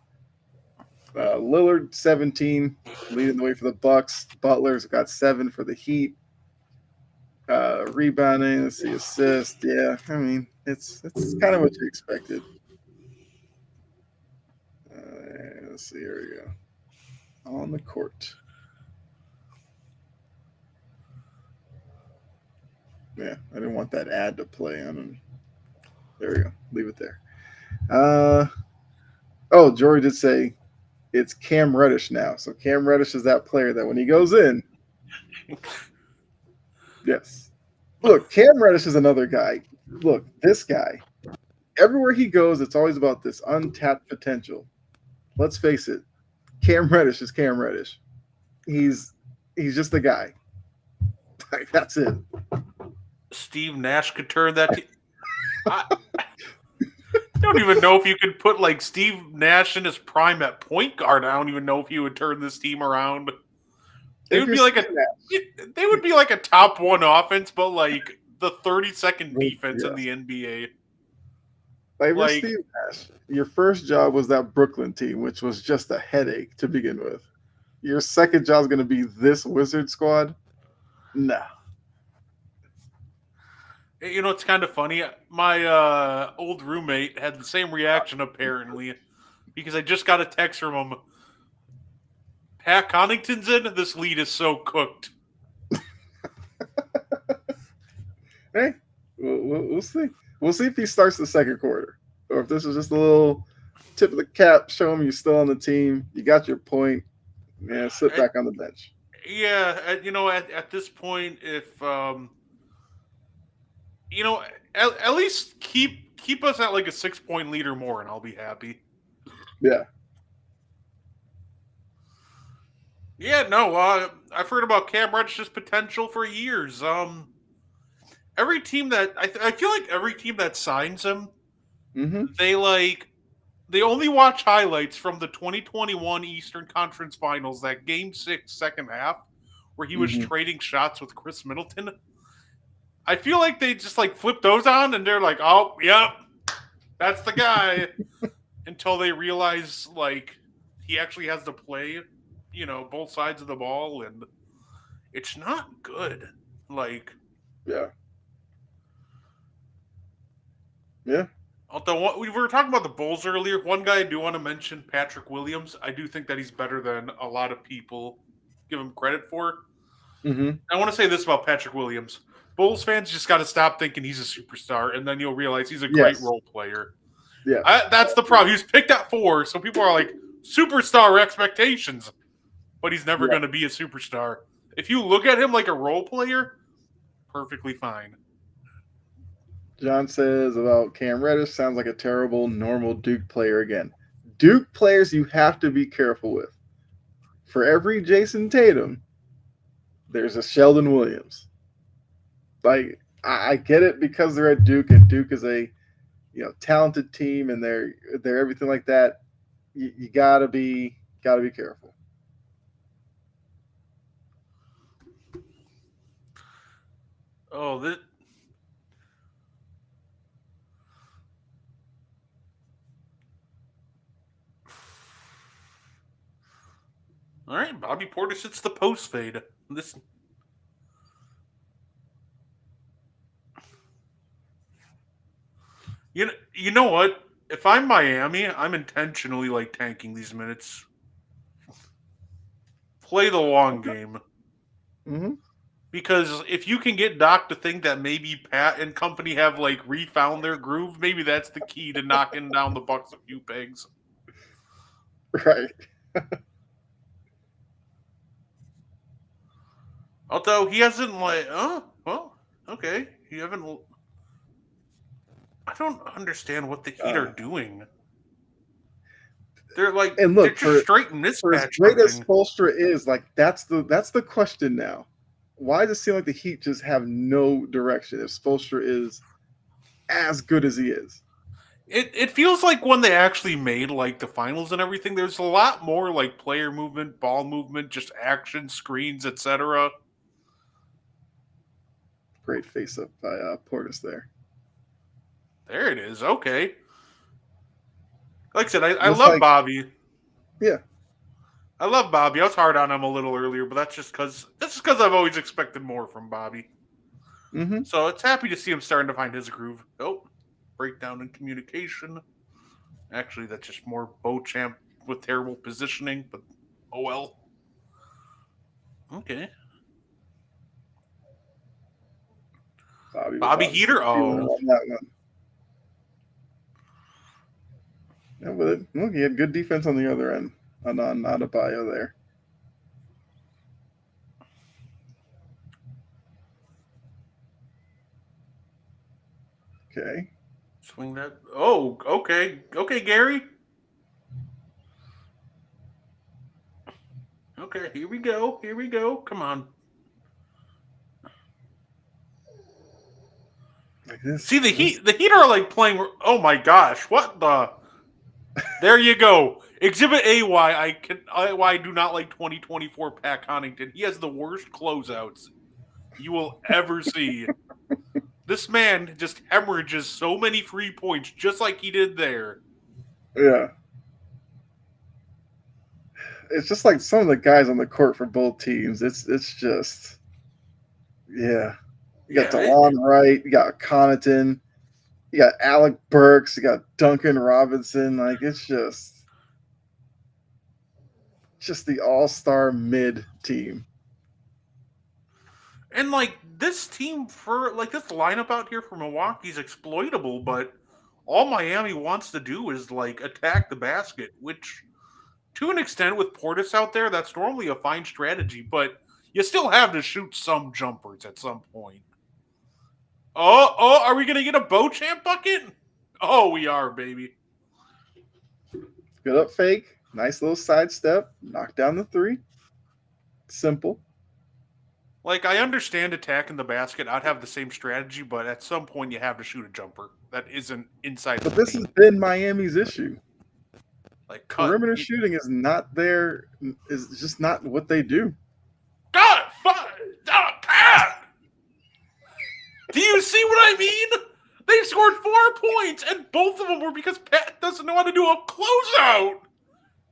Lillard, 17, leading the way for the Bucks. Butler's got 7 for the Heat. Rebounding, let's see, assist. Yeah, I mean, it's kind of what you expected. Let's see, here we go. On the court. Yeah, I didn't want that ad to play on him. There we go. Leave it there. Jory did say it's Cam Reddish now. So Cam Reddish is that player that when he goes in, yes. Look, Cam Reddish is another guy. Look, this guy, everywhere he goes, it's always about this untapped potential. Let's face it, Cam Reddish is Cam Reddish. He's he's just a guy. Like, that's it. Steve Nash could turn that. I don't even know if you could put like Steve Nash in his prime at point guard. I don't even know if he would turn this team around. They If would you're be like Steve a Nash, they would be like a top one offense, but like the 32nd defense in yeah. the NBA. Like if you're Like Steve Nash, your first job was that Brooklyn team, which was just a headache to begin with. Your second job is going to be this Wizard squad. Nah. it's kind of funny. My old roommate had the same reaction apparently because I just got a text from him. Pat Connaughton's in. This lead is so cooked. Hey, we'll see. We'll see if he starts the second quarter, or if this is just a little tip of the cap. Show him you're still on the team. You got your point. Yeah, sit At, back on the bench. yeah, at this point, if you know, at least keep us at like a 6 point lead or more, and I'll be happy. Yeah. Yeah, no, I've heard about Cam Reddish's potential for years. Every team that I feel like every team that signs him, Mm-hmm. they like they only watch highlights from the 2021 Eastern Conference Finals, that Game 6 second half, where he was Mm-hmm. trading shots with Chris Middleton. I feel like they just like flip those on and they're like, oh, yep, that's the guy. Until they realize like he actually has to play, both sides of the ball, and it's not good. Like, Yeah. Yeah. although we were talking about the Bulls earlier, one guy I do want to mention, Patrick Williams. I do think that he's better than a lot of people give him credit for. Mm-hmm. I want to say this about Patrick Williams. Bulls fans just got to stop thinking he's a superstar, and then you'll realize he's a great Yes. role player. Yes. That's the problem. He was picked at 4, so people are like, superstar expectations, but he's never Yeah. going to be a superstar. If you look at him like a role player, perfectly fine. John says about Cam Reddish sounds like a terrible normal Duke player again. Duke players you have to be careful with. For every Jason Tatum, there's a Sheldon Williams. Like I get it because they're at Duke and Duke is a talented team and they're everything like that. You gotta be careful. Oh, this. All right, Bobby Portis hits the post fade. This. You know what? If I'm Miami, I'm intentionally like tanking these minutes. Play the long game. Mm-hmm. Because if you can get Doc to think that maybe Pat and company have like refound their groove, maybe that's the key to knocking down the Bucks a few pegs. Right. Although he hasn't like, oh well, okay, you haven't. I don't understand what the Heat are Uh, doing. They're like and they're look just straight for as mismatch great as hunting. Spolstra is, like that's the question now. Why does it seem like the Heat just have no direction if Spolstra is as good as he is? It feels like when they actually made like the finals and everything, there's a lot more like player movement, ball movement, just action, screens, etc. Great face up by Portis there. There it is. Okay. Like I said, I Looks love like Bobby. yeah. I love Bobby. I was hard on him a little earlier, but that's just because I've always expected more from Bobby. Mm-hmm. So it's happy to see him starting to find his groove. Oh, breakdown in communication. Actually, that's just more Beauchamp with terrible positioning, but oh well. Okay. Bobby was Bobby obviously Heater. feeling it Oh, on that one. Yeah, but look, he had good defense on the other end. On Adebayo there. Okay. swing that. Oh, okay. Okay, Gary. Okay, here we go. Here we go. Come on. Like this, See the this. Heat. The Heat are like playing. Oh my gosh! What the? There you go. Exhibit A. Why I do not like 2024 Pat Connaughton. He has the worst closeouts you will ever see. This man just hemorrhages so many free points, just like he did there. Yeah, it's just like some of the guys on the court for both teams. It's just yeah. You got Yeah, DeLon Wright, you got Connaughton, you got Alec Burks, you got Duncan Robinson. Like it's just the all-star mid team. and like this team for like this lineup out here for Milwaukee's exploitable, but all Miami wants to do is like attack the basket, which to an extent with Portis out there, that's normally a fine strategy, but you still have to shoot some jumpers at some point. Are we gonna get a Beauchamp bucket? Oh, we are, baby. Good up fake, nice little sidestep, knock down the three. Simple. Like I understand attacking the basket, I'd have the same strategy, but at some point you have to shoot a jumper that isn't inside But the this has paint. been Miami's issue. Like cut. Perimeter shooting is not there. Is just not what they do. God, Pat! Do you see what I mean? They scored 4 points, and both of them were because Pat doesn't know how to do a closeout.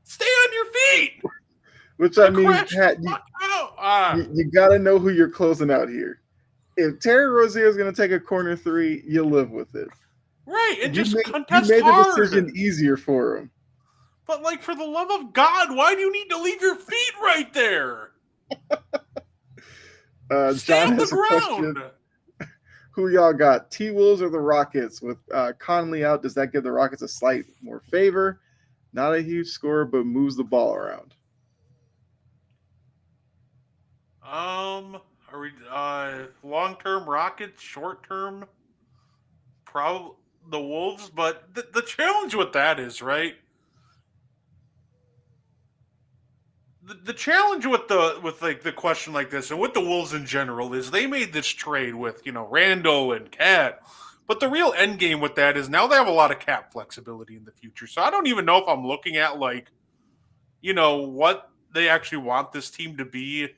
Stay on your feet. Which I mean, Crash Pat, the fuck out. you got to know who you're closing out here. If Terry Rozier is going to take a corner three, you live with it. Right, and just You contest made the hard. decision easier for him. But like, for the love of God, why do you need to leave your feet right there? Stay John on the has a question. ground. Who y'all got? T Wolves or the Rockets? With Conley out, does that give the Rockets a slight more favor? Not a huge score, but moves the ball around. Are we long term Rockets, short term probably the Wolves? But the challenge with that is right. The challenge with like the question like this and with the Wolves in general is they made this trade with Randall and Cat, but the real end game with that is now they have a lot of cap flexibility in the future. So I don't even know if I'm looking at like what they actually want this team to be.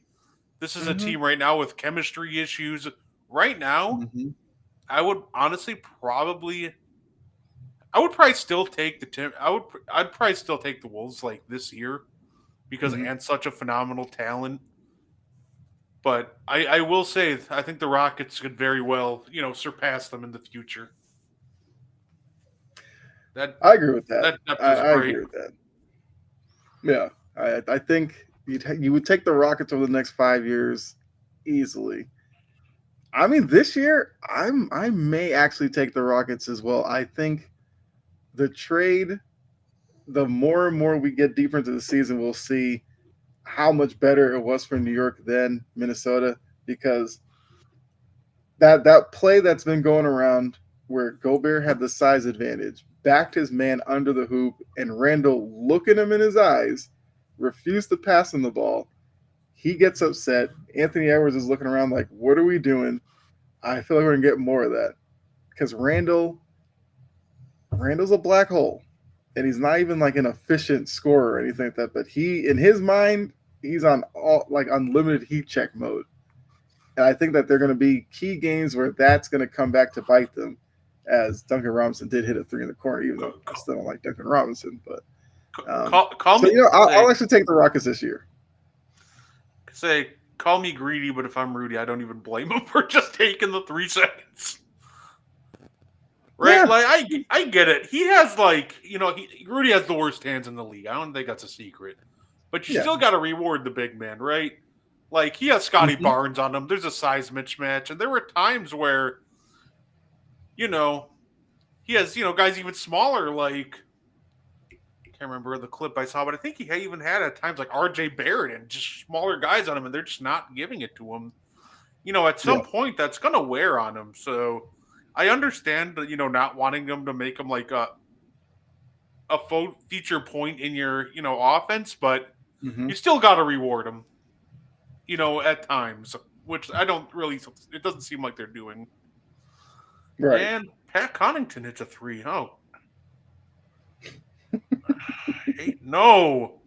This is a Mm-hmm. team right now with chemistry issues. Right now, Mm-hmm. I would honestly probably still take the team. I'd probably still take the Wolves like this year because Mm-hmm. Ant's such a phenomenal talent. But I will say I think the Rockets could very well surpass them in the future. That I agree with that. that depth is I great. agree with that. Yeah, I think you would take the Rockets over the next 5 years easily. I mean, this year I may actually take the Rockets as well. I think the trade, the more and more we get deeper into the season, we'll see how much better it was for New York than Minnesota because that play that's been going around where Gobert had the size advantage, backed his man under the hoop, and Randall looking him in his eyes, refused to pass him the ball. He gets upset. Anthony Edwards is looking around like, "What are we doing?" I feel like we're gonna get more of that because Randall's a black hole, and he's not even like an efficient scorer or anything like that. But he, in his mind, he's on all like unlimited heat check mode. And I think that they're going to be key games where that's going to come back to bite them, as Duncan Robinson did hit a three in the corner, even though I still don't like Duncan Robinson. But Call so me I'll actually take the Rockets this year. call me greedy, but if I'm Rudy, I don't even blame him for just taking the 3 seconds. Right? Yeah, Like I get it. He has like Rudy has the worst hands in the league. I don't think that's a secret. But you yeah. still got to reward the big man, right? Like he has Scotty Mm-hmm. Barnes on him. There's a size mismatch, and there were times where you know he has guys even smaller. Like I can't remember the clip I saw, but I think he even had at times like R.J. Barrett and just smaller guys on him, and they're just not giving it to him. At Yeah. some point that's gonna wear on him. So I understand that not wanting them to make him like a feature point in your offense, but Mm-hmm. You still got to reward them, at times, which I don't really. It doesn't seem like they're doing. Right. And Pat Connington hits a three. Oh, no.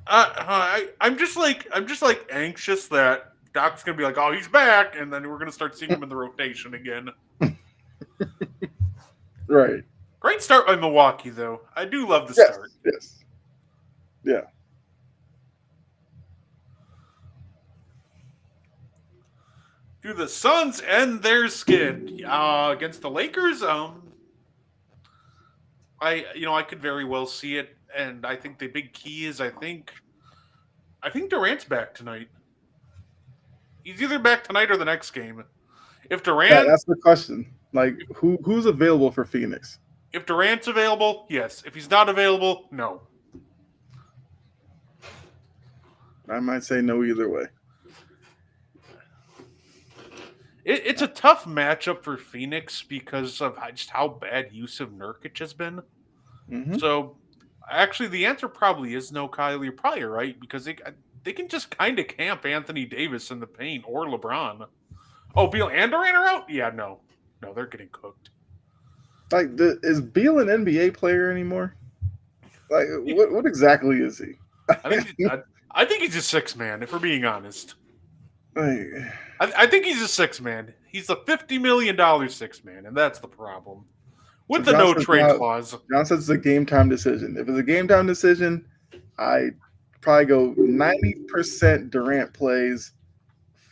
I'm just like anxious that Doc's gonna be like, oh, he's back, and then we're gonna start seeing him in the rotation again. Right. Great start by Milwaukee, though. I do love the Yes. start. Yes. Yeah. Do the Suns end their skid against the Lakers? I could very well see it, and I think the big key is I think Durant's back tonight. He's either back tonight or the next game. If That, Durant that's the question. Like, who's available for Phoenix? if Durant's available, yes. If he's not available, no. I might say no either way. It's a tough matchup for Phoenix because of just how bad Yusuf Nurkic has been. Mm-hmm. So, actually, the answer probably is no, Kyle. You're probably right because they can just kind of camp Anthony Davis in the paint or LeBron. Oh, Beal and Durant are out? Yeah, no. No, they're getting cooked. Like, is Beal an NBA player anymore? Like, what exactly is he? I think I think he's a six man, if we're being honest. Like, I think he's a six man. He's a $50 million six man, and that's the problem. so With the no trade clause. John says it's a game time decision. If it's a game time decision, I probably go 90% Durant plays,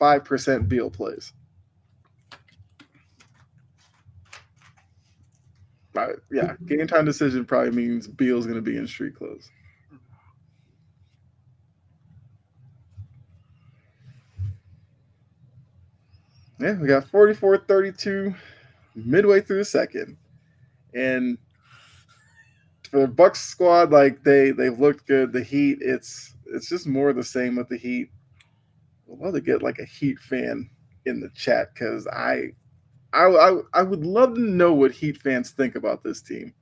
5% Beal plays. Yeah, game time decision probably means Beal's going to be in street clothes. Yeah, we got 44-32 midway through the second. And for the Bucks squad, like they've looked good. The Heat, it's just more of the same with the Heat. I'd love to get like a Heat fan in the chat because I would love to know what Heat fans think about this team.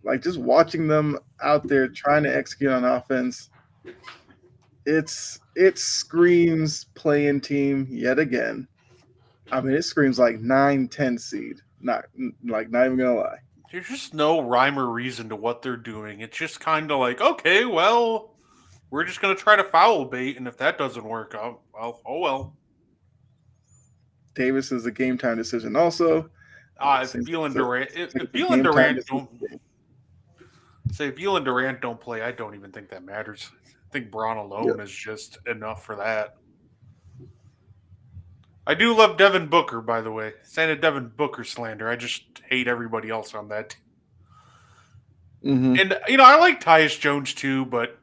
Like just watching them out there trying to execute on offense, it screams playing team yet again. I mean, it screams like 9-10 seed. Not even gonna lie. There's just no rhyme or reason to what they're doing. It's just kind of like, okay, well, we're just going to try to foul bait, and if that doesn't work out, well, oh well. Davis is a game time decision also. If Beal and Durant, if Beal and Game time Durant decision. if Beal and Durant don't play, I don't even think that matters. I think Braun alone Yep. is just enough for that. I do love Devin Booker, by the way. Saying a Devin Booker slander. I just hate everybody else on that. Mm-hmm. And I like Tyus Jones too, but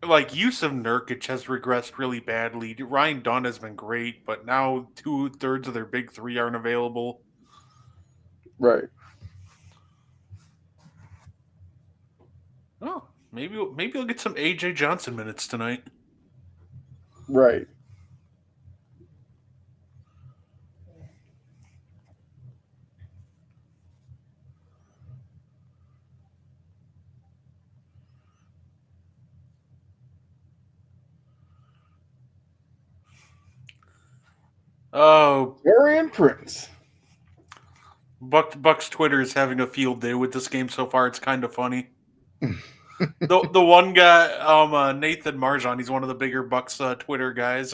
like Yusuf Nurkic has regressed really badly. Ryan Dunn has been great, but now 2/3 of their big three aren't available. Right. Oh, maybe we'll get some AJ Johnson minutes tonight. Right. Oh, Dorian Prince. Buck's Twitter is having a field day with this game so far. It's kind of funny. The one guy, Nathan Marjan, he's one of the bigger Bucks Twitter guys,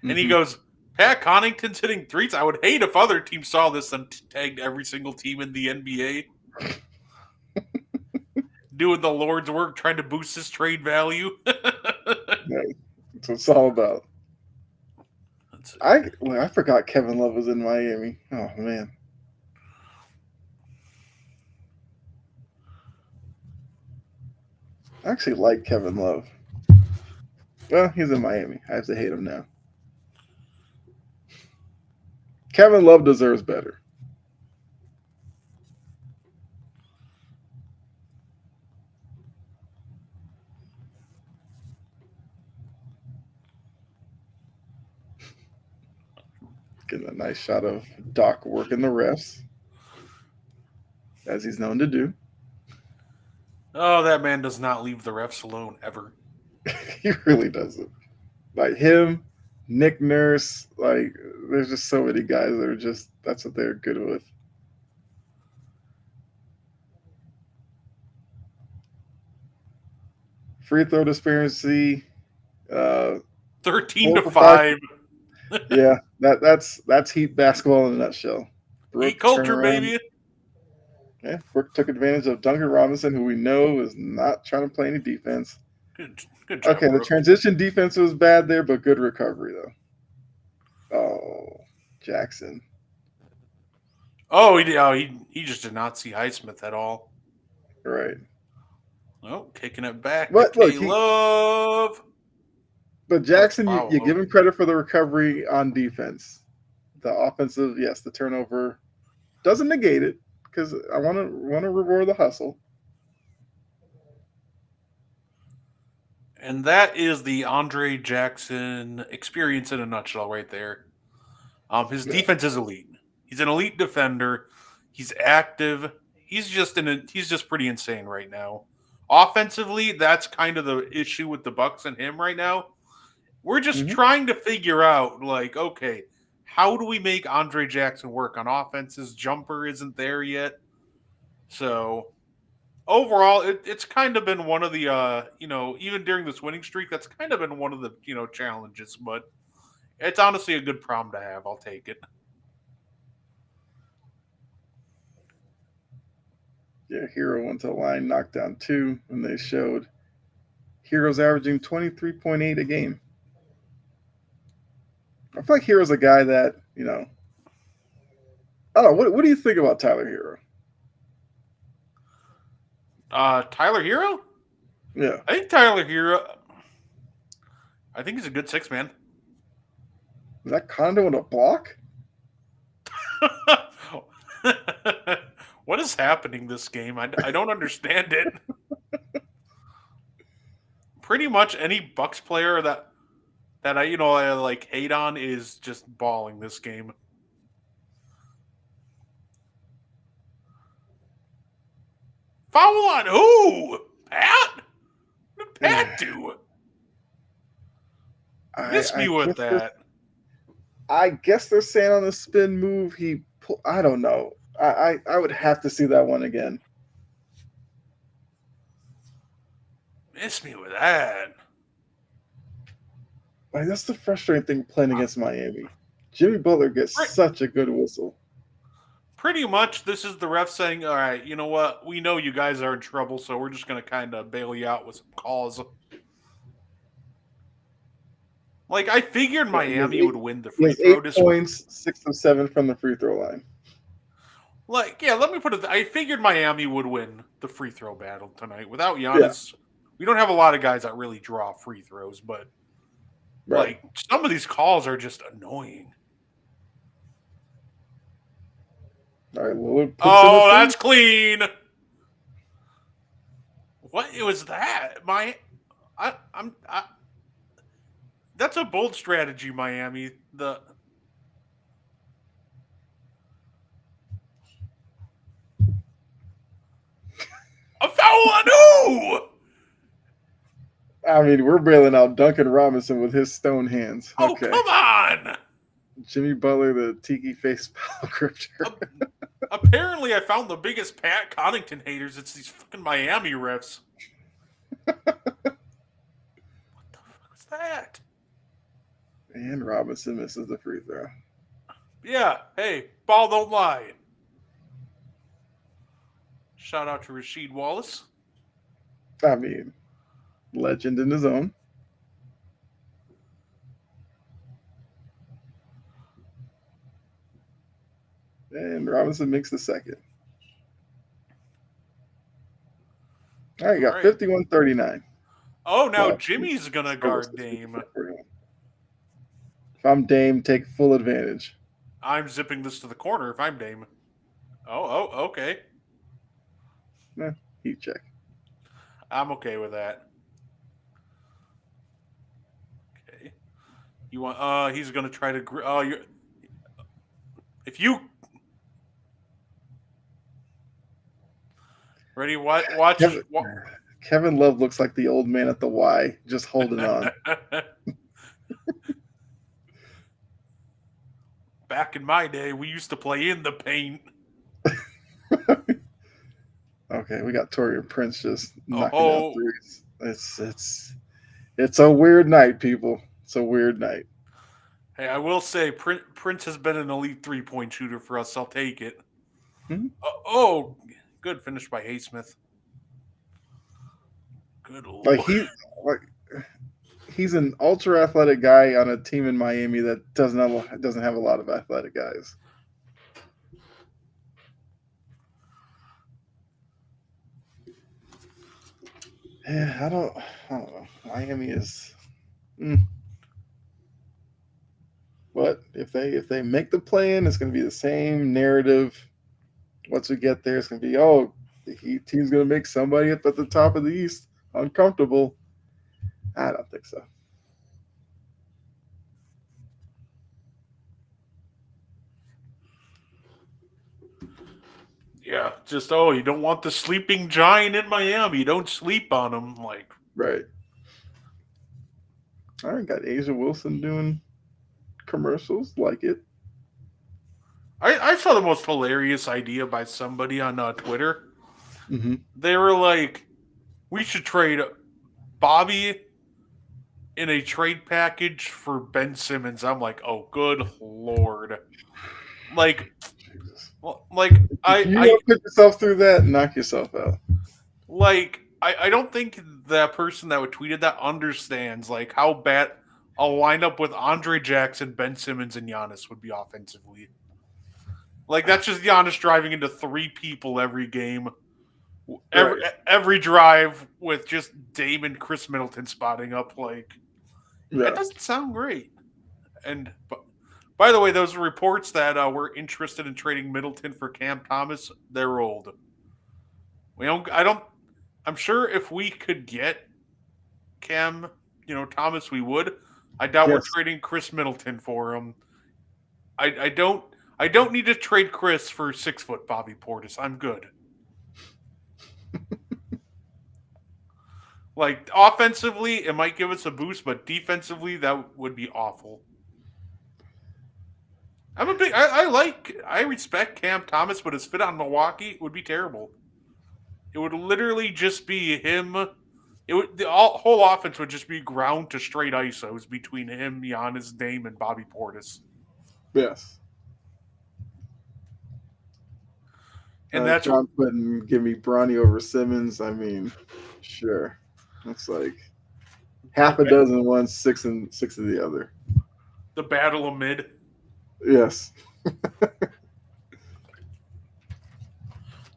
and he Mm-hmm. goes, "Pat Connaughton's hitting threes. I would hate if other teams saw this and tagged every single team in the NBA." Doing the Lord's work, trying to boost his trade value. That's what it's all about. I forgot Kevin Love was in Miami. Oh man. I actually like Kevin Love. Well, he's in Miami. I have to hate him now. Kevin Love deserves better. Getting a nice shot of Doc working the refs, as he's known to do. Oh, that man does not leave the refs alone ever. He really doesn't. Like him, Nick Nurse, like there's just so many guys that are just that's what they're good with. Free throw disparity, uh, 13 4 to for 5. 5. Yeah, that's Heat basketball in a nutshell. Heat Brooke culture, turnaround. baby. Yeah, Brooke took advantage of Duncan Robinson, who we know is not trying to play any defense. Good job, Okay, the Brooke. transition defense was bad there, but good recovery though. Oh, Jackson. Oh, he just did not see Highsmith at all. Right. Oh, kicking it back to But look, K Love. but That's Jackson, you foul. give him credit for the recovery on defense. The offensive, yes, the turnover doesn't negate it because I want to reward the hustle. And that is the Andre Jackson experience in a nutshell, right there. His Yeah. defense is elite. He's an elite defender. He's active. He's just pretty insane right now. Offensively, that's kind of the issue with the Bucks and him right now. We're just Hmm. trying to figure out, like, okay, how do we make Andre Jackson work on offense? His jumper isn't there yet. So overall, it's kind of been one of the even during this winning streak, that's kind of been one of the challenges. But it's honestly a good problem to have. I'll take it. Yeah, Hero went to the line, knocked down two, and they showed Hero's averaging 23.8 a game. I feel like Hero's a guy that, I don't know. What do you think about Tyler Hero? Tyler Hero. Yeah. I think Tyler Hero. I think he's a good six man. Is that Condo in a block? What is happening this game? I don't understand it. Pretty much any Bucks player that I like hate on is just balling this game. Foul on who? Pat? What did Pat do? I Miss I me with guess they're that. I guess they're saying on the spin move I don't know. I would have to see that one again. Miss me with that. Like that's the frustrating thing playing against Miami. Jimmy Butler gets such a good whistle. Pretty much, this is the ref saying, all right, you know what? We know you guys are in trouble, so we're just going to kind of bail you out with some calls. Like, I figured Yeah, he has Miami eight. would win the He free has throw 8 points, 6 of 7 from the free throw line. Like, yeah, let me put it. I figured Miami would win the free throw battle tonight. Without Yeah, Giannis, we don't have a lot of guys that really draw free throws, but right. like some of these calls are just annoying. All right, Lillard puts in a Oh, three. that's clean. What was that? I'm that's a bold strategy, Miami. The a foul on who? I mean, we're bailing out Duncan Robinson with his stone hands. Oh, Okay, come on. Jimmy Butler, the tiki face power grifter. A- Apparently, I found the biggest Pat Connington haters. It's these fucking Miami refs. What the fuck was that? And Robinson misses the free throw. Yeah, hey, ball don't lie. Shout out to Rasheed Wallace. I mean, legend in his own. And Robinson makes the second. All right, you All got right. 51-39. Oh, now Well, Jimmy's gonna almost guard Dame. 41. If I'm Dame, take full advantage. I'm zipping this to the corner if I'm Dame. Oh, okay. Heat check. I'm okay with that. Okay. You want? He's gonna try to. Oh, you. If you. Ready? What? Watch. Kevin, Kevin Love looks like the old man at the Y, just holding on. Back in my day, we used to play in the paint. Okay, we got Torian Prince just knocking down Oh, threes. It's a weird night, people. It's a weird night. hey, I will say Prince has been an elite 3-point shooter for us. I'll take it. Hmm? Oh, good finish by Haysmith. Good Like lord. like he's an ultra athletic guy on a team in Miami that doesn't have a lot of athletic guys. Yeah, I don't know. Miami is, mm. But if they make the play in, it's going to be the same narrative. Once we get there, it's going to be the Heat team's going to make somebody up at the top of the East uncomfortable. I don't think so. Yeah, just you don't want the sleeping giant in Miami. Don't sleep on him. Like Right. All right, got Asia Wilson doing commercials. Like it. I saw the most hilarious idea by somebody on Twitter. Mm-hmm. They were like, "We should trade Bobby in a trade package for Ben Simmons." I'm like, "Oh, good lord!" Like, Jesus. like If you don't put yourself through that, knock yourself out. I don't think that person that would tweeted that understands like how bad a lineup with Andre Jackson, Ben Simmons, and Giannis would be offensively. Like that's just Giannis driving into three people every game, every Right. every drive with just Dame and Chris Middleton spotting up. Like that Yeah. doesn't sound great. And by the way, those reports that we're interested in trading Middleton for Cam Thomas, they're old. We don't. I don't. I'm sure if we could get Cam, Thomas, we would. I doubt we're Yes. trading Chris Middleton for him. I don't. I don't need to trade Chris for 6 foot Bobby Portis. I'm good. Like offensively, it might give us a boost, but defensively, that would be awful. I'm a big. I respect Cam Thomas, but his fit on Milwaukee would be terrible. It would literally just be him. The whole offense would just be ground to straight isos between him, Giannis, Dame, and Bobby Portis, Yes. and that's John putting give me Bronny over Simmons. I mean, sure. That's like the half a dozen one, six of the other. the battle of mid. Yes.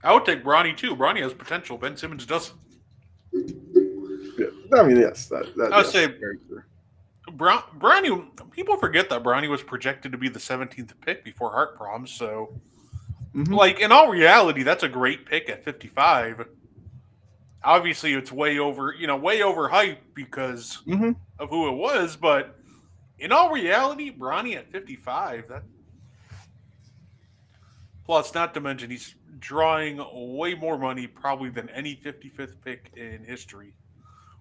I would take Bronny too. Bronny has potential. Ben Simmons doesn't. Yeah. I mean, yes. That I would yes. say Bronny. People forget that Bronny was projected to be the 17th pick before heart problems. So, Mm-hmm. like in all reality, that's a great pick at 55. Obviously, it's way over hype because Mm-hmm. of who it was. But in all reality, Bronny at 55. That plus, not to mention, he's drawing way more money probably than any 55th pick in history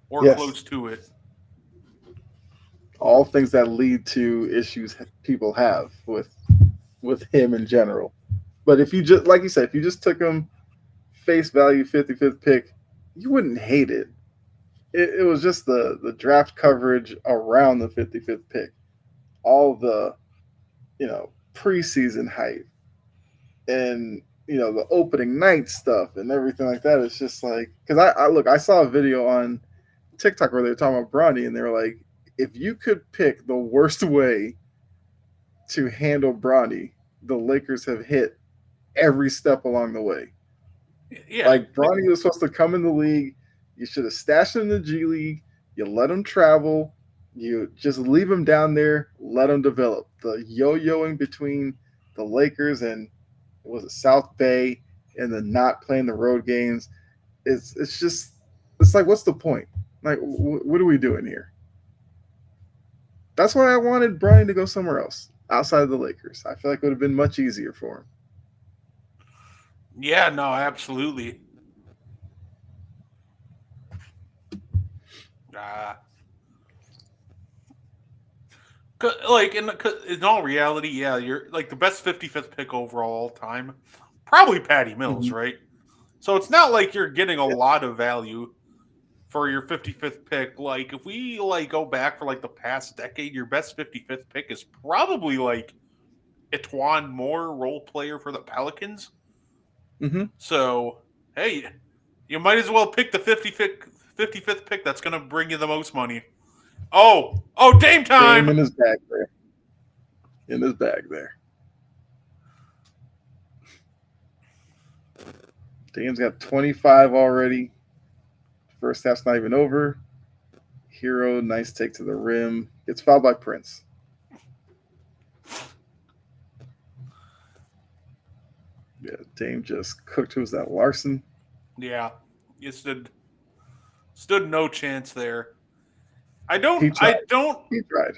or Yes. close to it. All things that lead to issues people have with him in general. But if you just like you said, if you just took him face value 55th pick, you wouldn't hate it. It was just the draft coverage around the 55th pick, all the preseason hype, and the opening night stuff and everything like that. It's just like because I saw a video on TikTok where they were talking about Bronny and they were like, if you could pick the worst way to handle Bronny, the Lakers have hit every step along the way. Yeah, Like Bronny was supposed to come in the league. You should have stashed him in the G League. You let him travel. You just leave him down there. Let him develop. The yo-yoing between the Lakers and was it South Bay and then not playing the road games. It's just it's like what's the point? Like what are we doing here? That's why I wanted Bronny to go somewhere else outside of the Lakers. I feel like it would have been much easier for him. yeah, no, absolutely. Ah, like in all reality, yeah, you're like the best 55th pick overall all time. Probably Patty Mills, Hmm. right? So it's not like you're getting a Yeah. lot of value for your 55th pick. Like if we like go back for like the past decade, your best 55th pick is probably like Etwan Moore, role player for the Pelicans. Hmm. So hey, you might as well pick the 55th pick. That's going to bring you the most money. Oh, Dame Dame time. in his bag there. In his bag there. Dame's got 25 already. First half's not even over. Hero, nice take to the rim. Gets fouled by Prince. Yeah, Dame just cooked. Who's that? Larson. Yeah, you stood no chance there. I don't He I tried. don't He tried.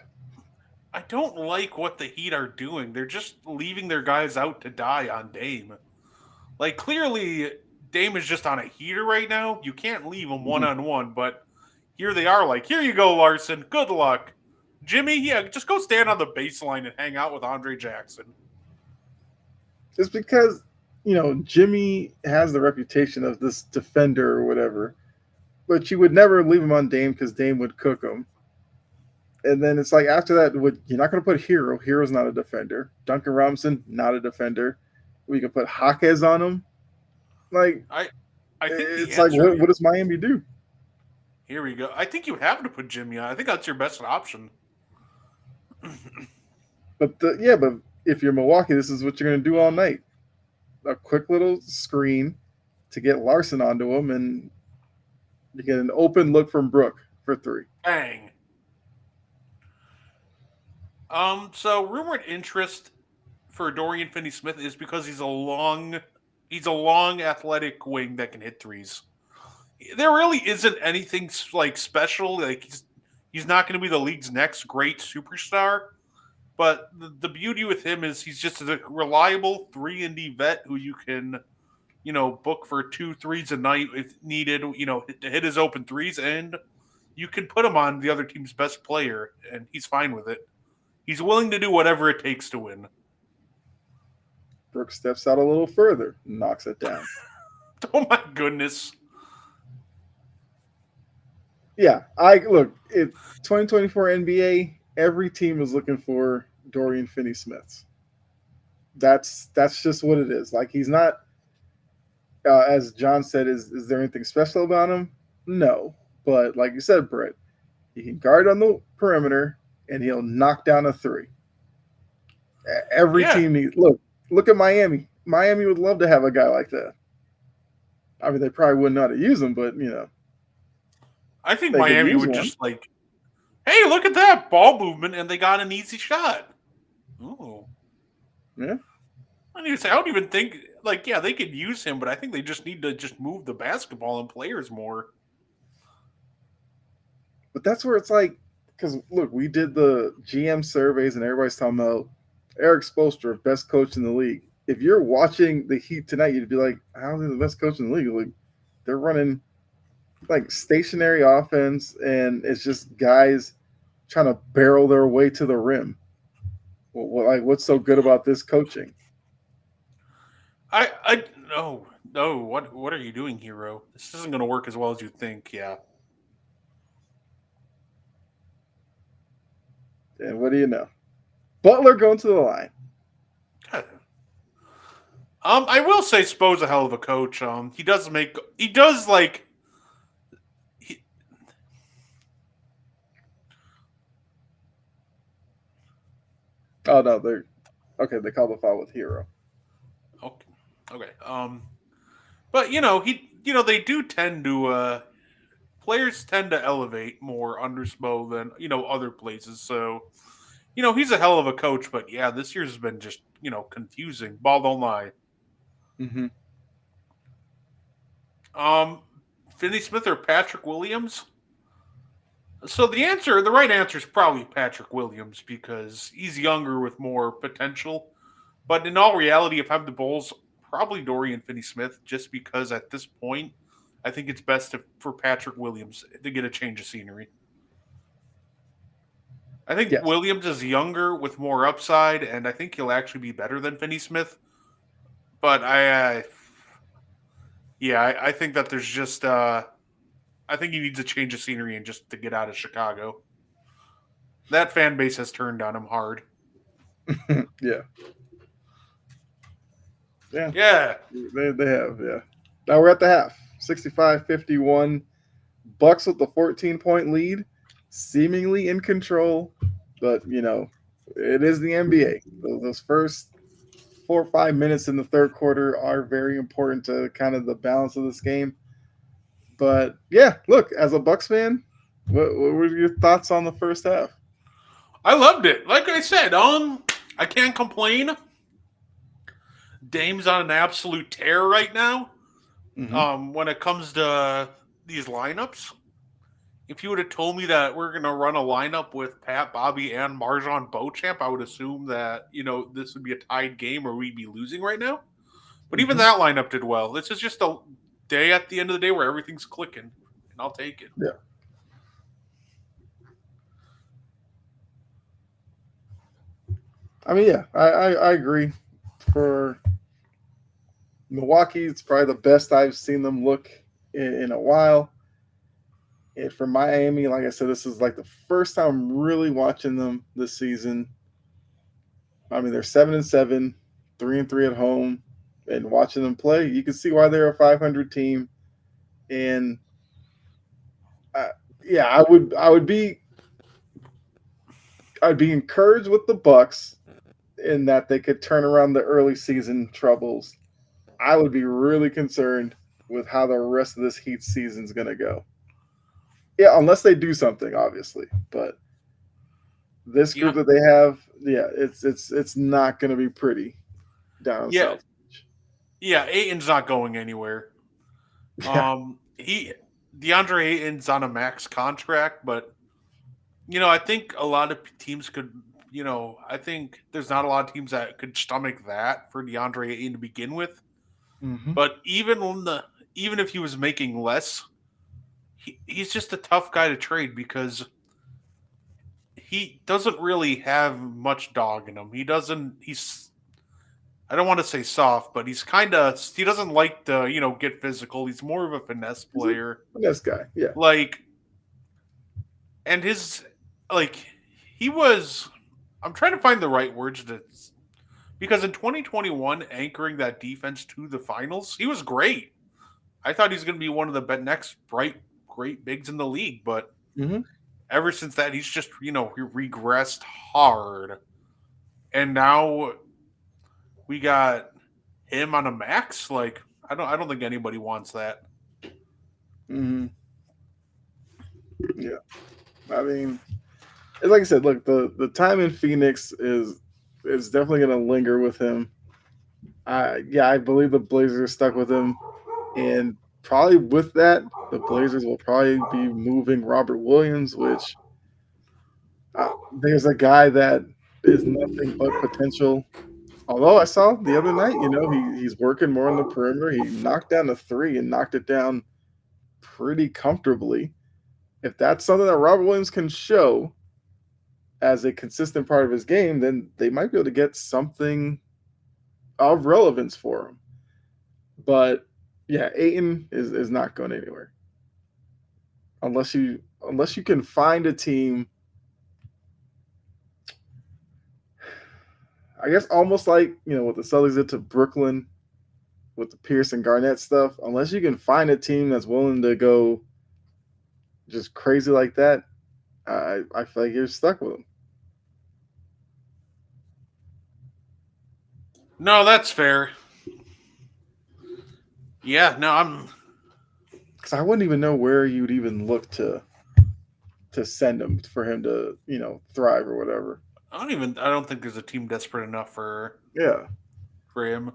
I don't like what the Heat are doing. They're just leaving their guys out to die on Dame. Like clearly Dame is just on a heater right now. You can't leave him one Mhm. on one, but here they are like, here you go, Larson. Good luck. Jimmy, yeah, just go stand on the baseline and hang out with Andre Jackson. It's because Jimmy has the reputation of this defender or whatever, but you would never leave him on Dame because Dame would cook him. And then it's like after that, you're not going to put Hero. Hero's not a defender. Duncan Robinson, not a defender. We can put Jaquez on him. Like I I think the it's like answer what does Miami do? here we go. I think you have to put Jimmy on. I think that's your best option. But if you're Milwaukee, this is what you're going to do all night. A quick little screen to get Larson onto him, and you get an open look from Brook for three. Bang. So rumored interest for Dorian Finney-Smith is because he's a long athletic wing that can hit threes. There really isn't anything like special. Like he's not going to be the league's next great superstar. But the beauty with him is he's just a reliable 3 and D vet who you can book for 2 threes a night if needed. To hit his open threes, and you can put him on the other team's best player, and he's fine with it. He's willing to do whatever it takes to win. Brook steps out a little further, knocks it down. Oh my goodness. Yeah, I look. It 2024 NBA. Every team is looking for Dorian Finney-Smiths. That's just what it is. Like he's not, as John said. Is there anything special about him? No, but like you said, Brett, he can guard on the perimeter and he'll knock down a three. Every Yeah, team needs look at Miami. Miami would love to have a guy like that. I mean, they probably wouldn't know how to use him, but I think they could Miami use would one. just like, hey, look at that ball movement, and they got an easy shot. Ooh. Yeah, I don't even think like yeah they could use him, but I think they just need to just move the basketball and players more. but that's where it's like, because look, we did the GM surveys and everybody's talking about Eric Spoelstra, best coach in the league. If you're watching the Heat tonight, you'd be like, "How's he the best coach in the league?" Like they're running like stationary offense, and it's just guys trying to barrel their way to the rim. Like, what's so good about this coaching? I no. What are you doing, hero? This isn't going to work as well as you think. Yeah. And what do you know? Butler going to the line. I will say Spo's a hell of a coach. He does like he, Oh no, they're okay. They call the foul with Hero. okay. Okay. But they do tend to players tend to elevate more under Spo than other places. So he's a hell of a coach. But yeah, this year's been just confusing. Ball don't lie. Mm-hmm. Um, Finney Smith or Patrick Williams? So the right answer is probably Patrick Williams because he's younger with more potential. But in all reality, if I'm the Bulls, probably Dorian Finney-Smith, just because at this point, I think it's best for Patrick Williams to get a change of scenery. I think Yes. Williams is younger with more upside, and I think he'll actually be better than Finney Smith. But yeah, I think that there's just, I think he needs a change of scenery and just to get out of Chicago. That fan base has turned on him hard. Yeah. Yeah. Yeah, They have, yeah. Now we're at the half. 65-51. Bucks with the 14-point lead, seemingly in control, but it is the NBA. Those first 4 or 5 minutes in the third quarter are very important to kind of the balance of this game. But yeah, look, as a Bucks fan, what were your thoughts on the first half? I loved it. Like I said, I can't complain. Dame's on an absolute tear right now. Mm-hmm. When it comes to these lineups, if you would have told me that we're gonna run a lineup with Pat, Bobby, and Marjan Beauchamp, I would assume that this would be a tied game or we'd be losing right now. But even Mm-hmm. that lineup did well. This is just a day at the end of the day where everything's clicking, and I'll take it. Yeah. I mean, yeah, I agree. For Milwaukee, it's probably the best I've seen them look in a while. And for Miami, like I said, this is like the first time I'm really watching them this season. I mean, they're 7-7, 3-3 at home, and watching them play, you can see why they're a 500 team. And uh, yeah, I'd be encouraged with the Bucks in that they could turn around the early season troubles. I would be really concerned with how the rest of this Heat season is going to go. Yeah, unless they do something, obviously. But this Yeah, group that they have, yeah, it's not going to be pretty down yeah, south. yeah. Aiton's not going anywhere. Yeah. He DeAndre Ayton's on a max contract, but I think a lot of teams could. I think there's not a lot of teams that could stomach that for DeAndre Ayton to begin with. Mm-hmm. But even if he was making less, he's just a tough guy to trade because he doesn't really have much dog in him. He doesn't. He's I don't want to say soft, but he doesn't like to get physical. He's more of a finesse He's a player. finesse guy. Yeah. Like and his like he was. I'm trying to find the right words to because in 2021, anchoring that defense to the finals, he was great. I thought he was going to be one of the next great bigs in the league, but Mm-hmm. ever since that, he's just he regressed hard, and now we got him on a max. Like I don't think anybody wants that. Mm-hmm. Yeah. I mean, it's like I said, look, the time in Phoenix is definitely going to linger with him. Yeah, I believe the Blazers are stuck with him, and probably with that, the Blazers will probably be moving Robert Williams, which there's a guy that is nothing but potential. Although I saw the other night, he's working more on the perimeter. He knocked down a three and knocked it down pretty comfortably. If that's something that Robert Williams can show as a consistent part of his game, then they might be able to get something of relevance for him. But yeah, Aiton is not going anywhere unless you can find a team. I guess almost like what the Celtics did to Brooklyn with the Pierce and Garnett stuff. Unless you can find a team that's willing to go just crazy like that, I feel like you're stuck with them. No, that's fair. Yeah, no, I'm. Because I wouldn't even know where you'd even look to send him for him to thrive or whatever. I don't think there's a team desperate enough Yeah, for him.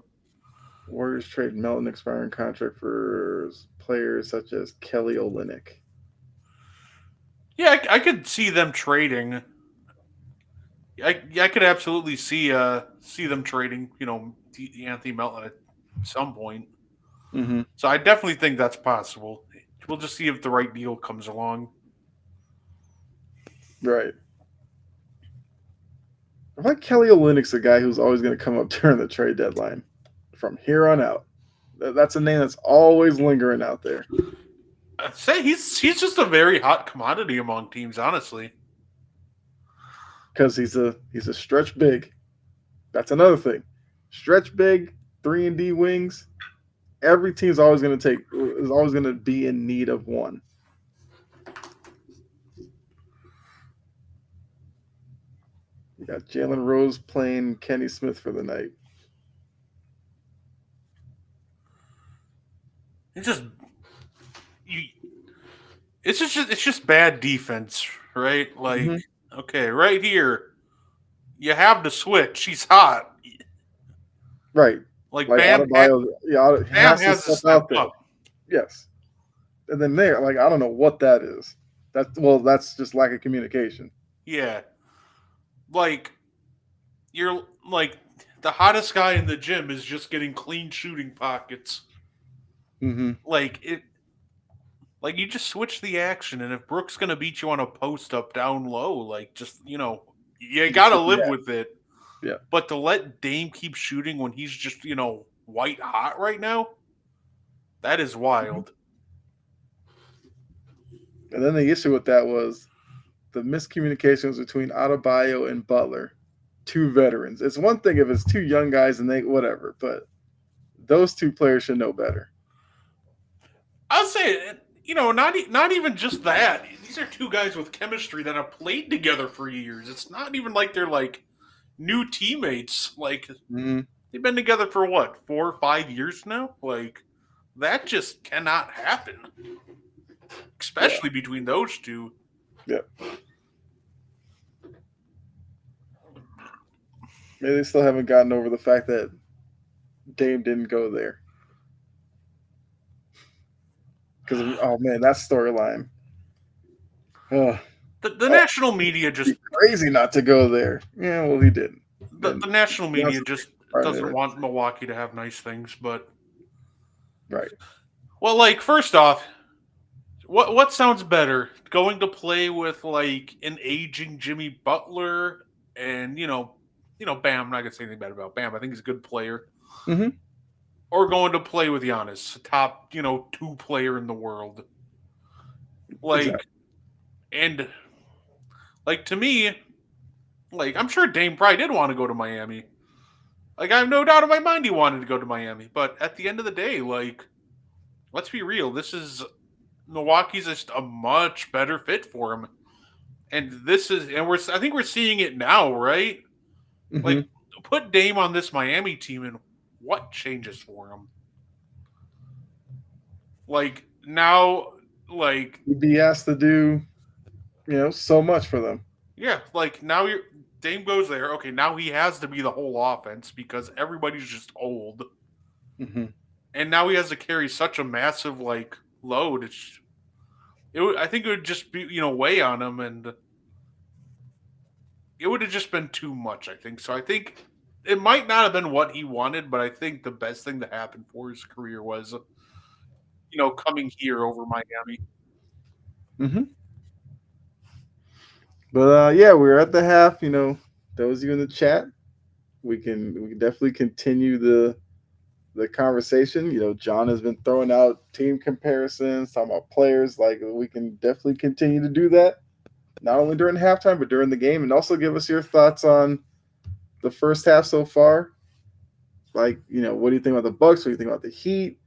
Warriors trade Melton expiring contract for players such as Kelly Olynyk. Yeah, I could see them trading. I could absolutely see them trading. Anthony Melton at some point. Hmm. So I definitely think that's possible. We'll just see if the right deal comes along. Right. I like Kelly Olynyk's a guy who's always going to come up during the trade deadline from here on out. That's a name that's always lingering out there I'd say he's just a very hot commodity among teams, honestly. because he's a stretch big. That's another thing. Stretch big, 3-and-D wings. Every team's always going to take is always going to be in need of one. You got Jalen Rose playing Kenny Smith for the night. It's just you. It's just bad defense, right? Like, Hmm. okay, right here, you have the switch. He's hot. Right. Like Like Adebayo, yeah, Bam has his has to stuff step out there. up. Yes. And then there, like I don't know what that is. That's just lack of communication. Yeah, like you're like the hottest guy in the gym is just getting clean shooting pockets. Hmm. Like it, like you just switch the action, and if Brooks gonna beat you on a post up down low, like just you You just gotta hit the live ad. with it. Yeah. But to let Dame keep shooting when he's just white hot right now, that is Mhm. wild. And then the issue with that was the miscommunications between Adebayo and Butler, two veterans. It's one thing if it's two young guys and they whatever, but those two players should know better. I'll say, not even just that. These are two guys with chemistry that have played together for years. It's not even like they're like new teammates. Like Hmm. they've been together for what, 4 or 5 years now. Like that just cannot happen, Yeah. especially between those two. Yeah. Maybe they still haven't gotten over the fact that Dame didn't go there. Because oh man, that storyline. Oh, The oh, national media be just crazy not to go there. Yeah, well he didn't. the And national that's media just part of doesn't it. want Milwaukee to have nice things. But Right. well, like first off, what sounds better? Going to play with like an aging Jimmy Butler and Bam. I'm not gonna say anything bad about Bam. I think he's a good player. Hmm. Or going to play with Giannis, a top two player in the world. Like Exactly. and like to me, like I'm sure Dame probably did want to go to Miami. Like I have no doubt in my mind he wanted to go to Miami. But at the end of the day, like let's be real, this is Milwaukee's just a much better fit for him. And I think we're seeing it now, right? Like Hmm. put Dame on this Miami team and what changes for him? Like now, like He'd be asked to do, so much for them. yeah, like now you're Dame goes there. Okay, now he has to be the whole offense because everybody's just old, Hmm. and now he has to carry such a massive like load. I think it would just be weigh on him, and it would have just been too much. I think so. I think it might not have been what he wanted, but I think the best thing that happened for his career was coming here over Miami. Hmm. But yeah, we're at the half. Those of you in the chat, we can definitely continue the conversation. John has been throwing out team comparisons, talking about players. Like we can definitely continue to do that, not only during halftime but during the game, and also give us your thoughts on the first half so far. Like, what do you think about the Bucks? What do you think about the Heat?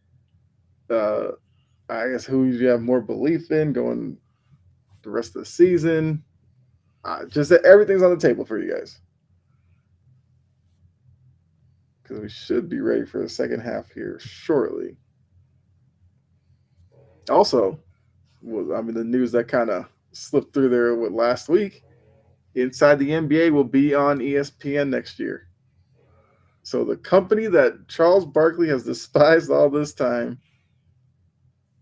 Uh, I guess who you have more belief in going the rest of the season? Just that everything's on the table for you guys because we should be ready for the second half here shortly. Also, I mean, the news that kind of slipped through there with last week. Inside the NBA will be on ESPN next year. So the company that Charles Barkley has despised all this time,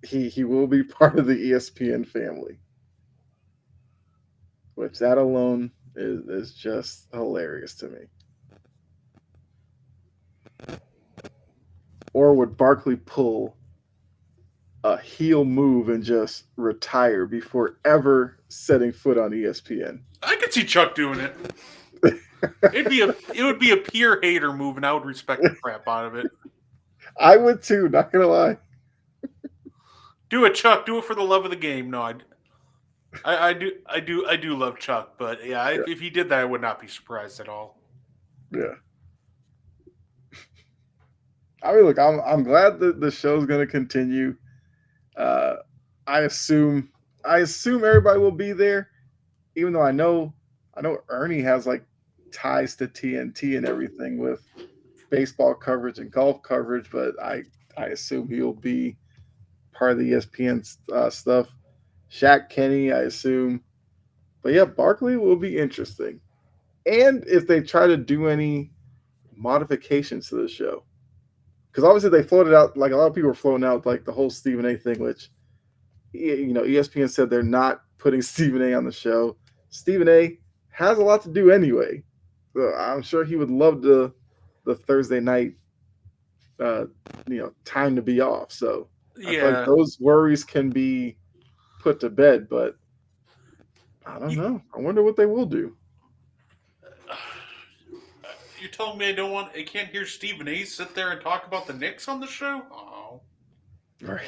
he will be part of the ESPN family. Which that alone is just hilarious to me. or would Barkley pull a heel move and just retire before ever setting foot on ESPN? I could see Chuck doing it. It would be a pure hater move, and I would respect the crap out of it. I would too. Not gonna lie. Do it, Chuck. Do it for the love of the game. No, I do love Chuck, but yeah, Yeah, if he did that, I would not be surprised at all. yeah. I mean, look, I'm glad that the show's gonna continue. Uh, I assume I assume everybody will be there, even though I know Ernie has like ties to TNT and everything with baseball coverage and golf coverage, but I assume he'll be part of the ESPN stuff. Shaq Kenny, I assume, but yeah, Barkley will be interesting. And if they try to do any modifications to the show, because obviously they floated out like a lot of people were floating out like the whole Stephen A. thing, which ESPN said they're not putting Stephen A. on the show. Stephen A. has a lot to do anyway, so I'm sure he would love the Thursday night time to be off. So I feel like Yeah, those worries can be put to bed, but I don't you know. I wonder what they will do. you're telling me I can't hear Stephen A. sit there and talk about the Knicks on the show? Oh, Right.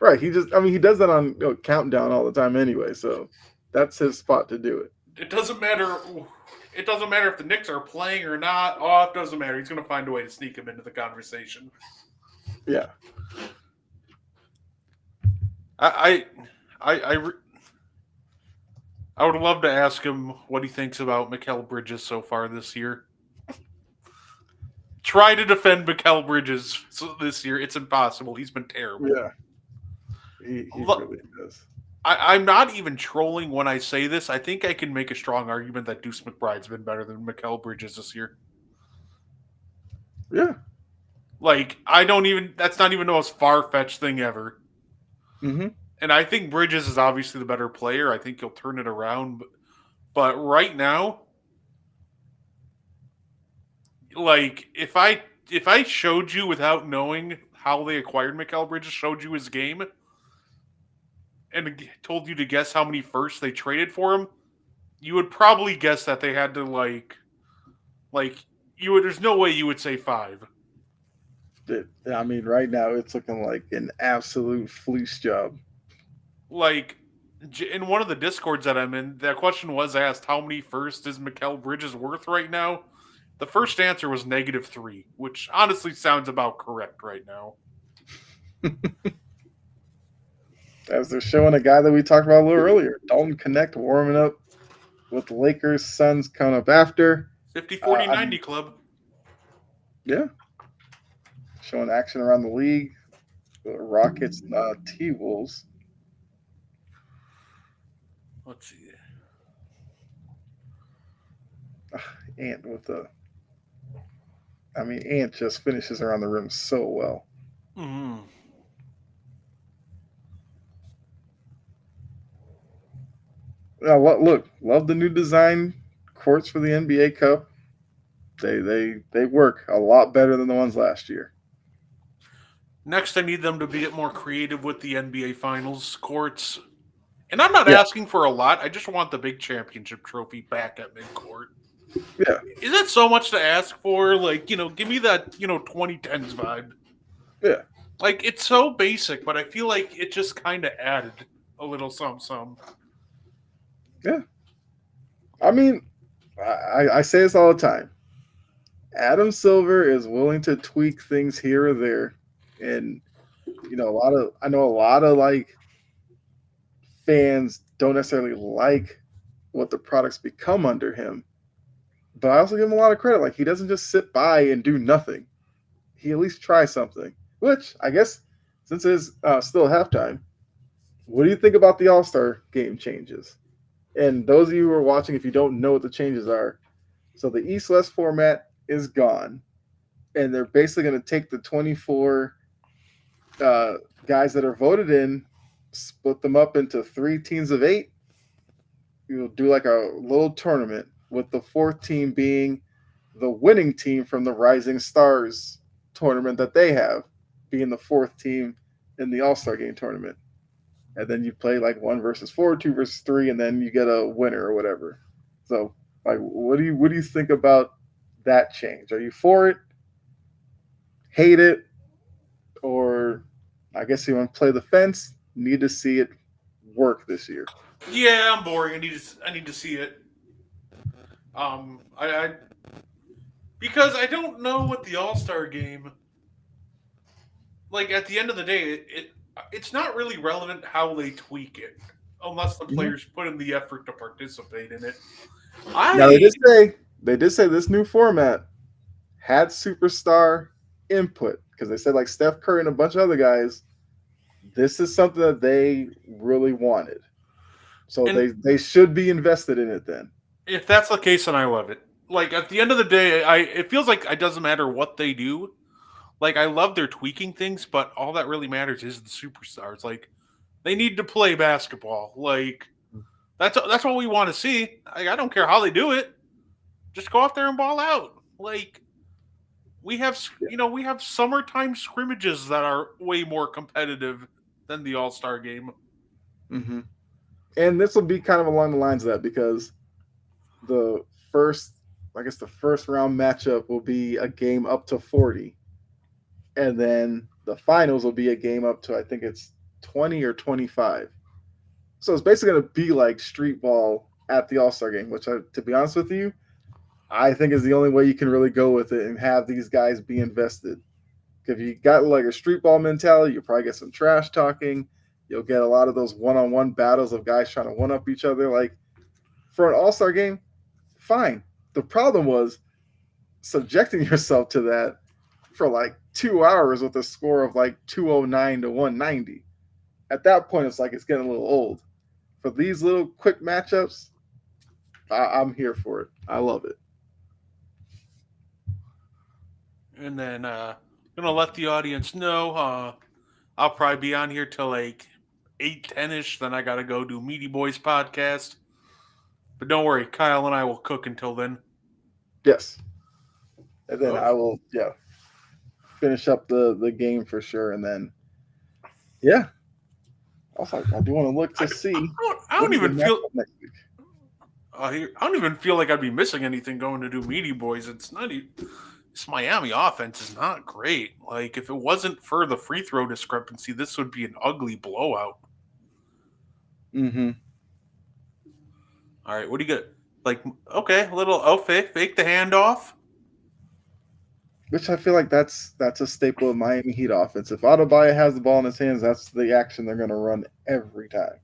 Right. He does that on Countdown all the time anyway. So that's his spot to do it. it doesn't matter. It doesn't matter if the Knicks are playing or not. Oh, it doesn't matter. He's going to find a way to sneak him into the conversation. Yeah. I, I, I, I, I would love to ask him what he thinks about Mikal Bridges so far this year. Try to defend Mikal Bridges this year. It's impossible. He's been terrible. Yeah. He really does. I'm not even trolling when I say this. I think I can make a strong argument that Deuce McBride's been better than Mikal Bridges this year. Yeah. Like, I don't even, that's not even the most far fetched thing ever. Mm-hmm. And I think Bridges is obviously the better player. I think he'll turn it around. But right now, like, if I showed you without knowing how they acquired Mikal Bridges, showed you his game, and told you to guess how many firsts they traded for him, you would probably guess that they had to like you would. There's no way you would say five. I mean, right now it's looking like an absolute fleece job. Like in one of the discords that I'm in, that question was asked: how many firsts is Mikal Bridges worth right now? The first answer was -3, which honestly sounds about correct right now. As they're showing a guy that we talked about a little earlier, Dalton Connect warming up with the Lakers, Suns coming up after. 50, 40, I mean, 90 club. yeah, showing action around the league. The Rockets, T Wolves. Let's see. Ant with the. I mean, Ant just finishes around the rim so well. Mm-hmm. Now, look, love the new design courts for the NBA Cup. They work a lot better than the ones last year. Next, I need them to get more creative with the NBA Finals courts. And I'm not Yeah, asking for a lot. I just want the big championship trophy back at midcourt. yeah, Is that so much to ask for? Like, give me that, 2010s vibe. yeah, Like, it's so basic, but I feel like it just kind of added a little some. yeah. I mean, I say this all the time. Adam Silver is willing to tweak things here or there, and I know a lot of like fans don't necessarily like what the products become under him, but I also give him a lot of credit. Like he doesn't just sit by and do nothing. He at least tries something. Which I guess since it's still halftime, what do you think about the All Star game changes? And those of you who are watching, if you don't know what the changes are, so the East West format is gone, and they're basically going to take the 24 uh, guys that are voted in, split them up into 3 teams of 8. You'll do like a little tournament with the fourth team being the winning team from the Rising Stars tournament that they have, being the fourth team in the All Star Game tournament. And then you play like 1 versus 4, 2 versus 3, and then you get a winner or whatever. So, like, what do you think about that change? Are you for it? Hate it? Or I guess you want to play the fence? Need to see it work this year. Yeah, I'm boring. I need to see it. I because I don't know what the All Star game, like, at the end of the day, it's not really relevant how they tweak it, unless the Mhm. players put in the effort to participate in it. Now I they did say this new format had superstar input because they said like Steph Curry and a bunch of other guys. This is something that they really wanted, so and they should be invested in it. Then, if that's the case, then I love it. Like, at the end of the day, I it feels like it doesn't matter what they do. Like, I love their tweaking things, but all that really matters is the superstars. Like, they need to play basketball. Like, that's what we want to see. I don't care how they do it. Just go out there and ball out. Like, we have yeah. we have summertime scrimmages that are way more competitive than the All Star game. Hmm. And this will be kind of along the lines of that because the first, I guess, the first round matchup will be a game up to 40, and then the finals will be a game up to I think it's 20 or 25. So it's basically going to be like street ball at the All Star game, which, to be honest with you, I think is the only way you can really go with it and have these guys be invested. If you got like a street ball mentality, you'll probably get some trash talking. You'll get a lot of those one-on-one battles of guys trying to one up each other. Like for an All Star game, fine. The problem was subjecting yourself to that for like 2 hours with a score of like 209 to 190. At that point, it's like it's getting a little old. For these little quick matchups, I'm here for it. I love it. And then gonna let the audience know I'll probably be on here till like 8:10ish. Then I gotta go do Meaty Boys podcast. But don't worry, Kyle and I will cook until then. Yes. And then Oh, I will, yeah, finish up the game for sure. And then, yeah, also, I do want to look to see I what don't is the even feel. matchup next week. I don't even feel like I'd be missing anything going to do Meaty Boys. It's not. This Miami offense is not great. Like, if it wasn't for the free throw discrepancy, this would be an ugly blowout. Mm-hmm. All right, what do you get? Like, okay, a little fake the handoff. Which I feel like that's a staple of Miami Heat offense. If Adebayo has the ball in his hands, that's the action they're going to run every time.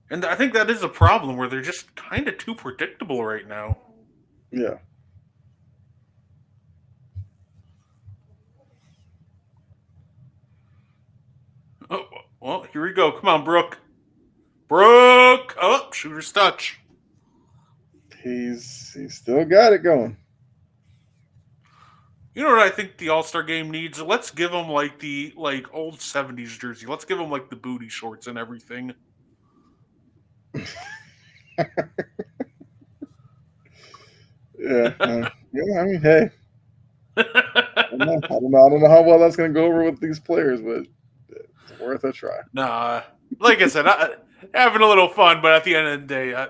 And I think that is a problem where they're just kind of too predictable right now. Yeah. Oh, well, here we go. Come on, Brooke. Brooke. Oh, shooter's touch. He's still got it going. You know what I think the All Star game needs? Let's give them like the old '70s jersey. Let's give them like the booty shorts and everything. Yeah. Yeah. I mean, hey, I don't know how well that's going to go over with these players, but it's worth a try. Nah, like I said, having a little fun, but at the end of the day,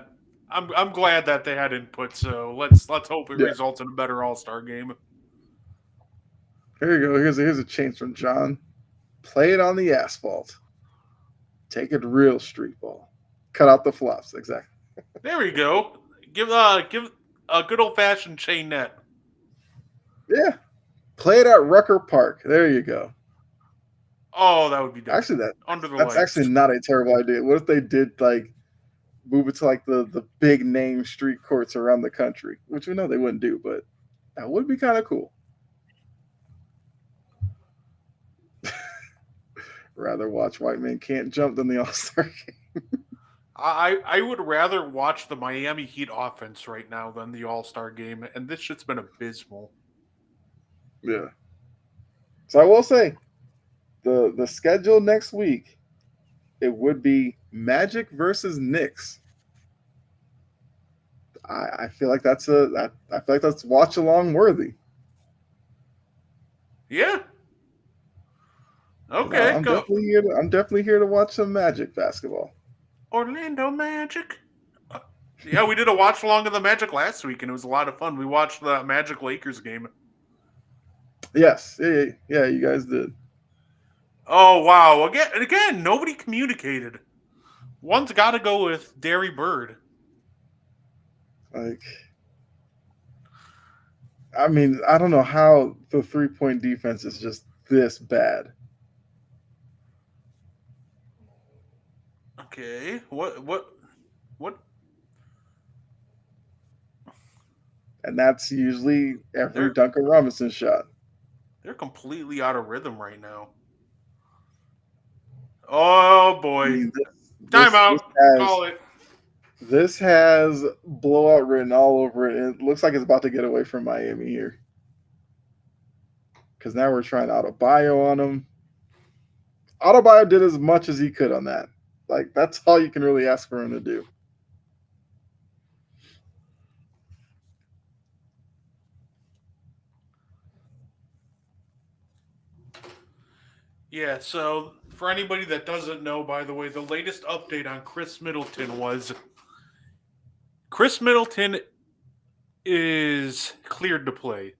I'm glad that they had input. So let's hope it Yeah. results in a better All Star game. Here you go. Here's a change from John. Play it on the asphalt. Take it real street ball. Cut out the flops. Exactly. There we go. Give a good old fashioned chain net. Yeah. Play it at Rucker Park. There you go. Oh, that would be dope. Actually, Under the that's actually lights. not a terrible idea. What if they did like move it to like the big name street courts around the country, which we know they wouldn't do, but that would be kind of cool. Rather watch white men can't jump than the All Star game. I would rather watch the Miami Heat offense right now than the All Star game, and this shit's been abysmal. Yeah. So I will say the schedule next week it would be Magic versus Knicks. I feel like I feel like that's watch along worthy. Yeah. Because Okay. I'm Go definitely here. I'm definitely here to watch some Magic basketball. Orlando Magic. Uh, Yeah, we did a watch along of the Magic last week, and it was a lot of fun. We watched the Magic Lakers game. Yes, yeah. You guys did. Oh wow! Again and again, nobody communicated. One's got to go with Derry Bird. Like, I mean, I don't know how the 3-point defense is just this bad, Okay, what? and that's usually every They're Duncan Robinson shot. they're completely out of rhythm right now. Oh I boy! mean, Timeout. has Call it. this has blowout written all over it. And it looks like it's about to get away from Miami here because now we're trying Autobio on him. Autobio did as much as he could on that. Like that's all you can really ask for him to do. Yeah. So for anybody that doesn't know, by the way, the latest update on Chris Middleton was Chris Middleton is cleared to play,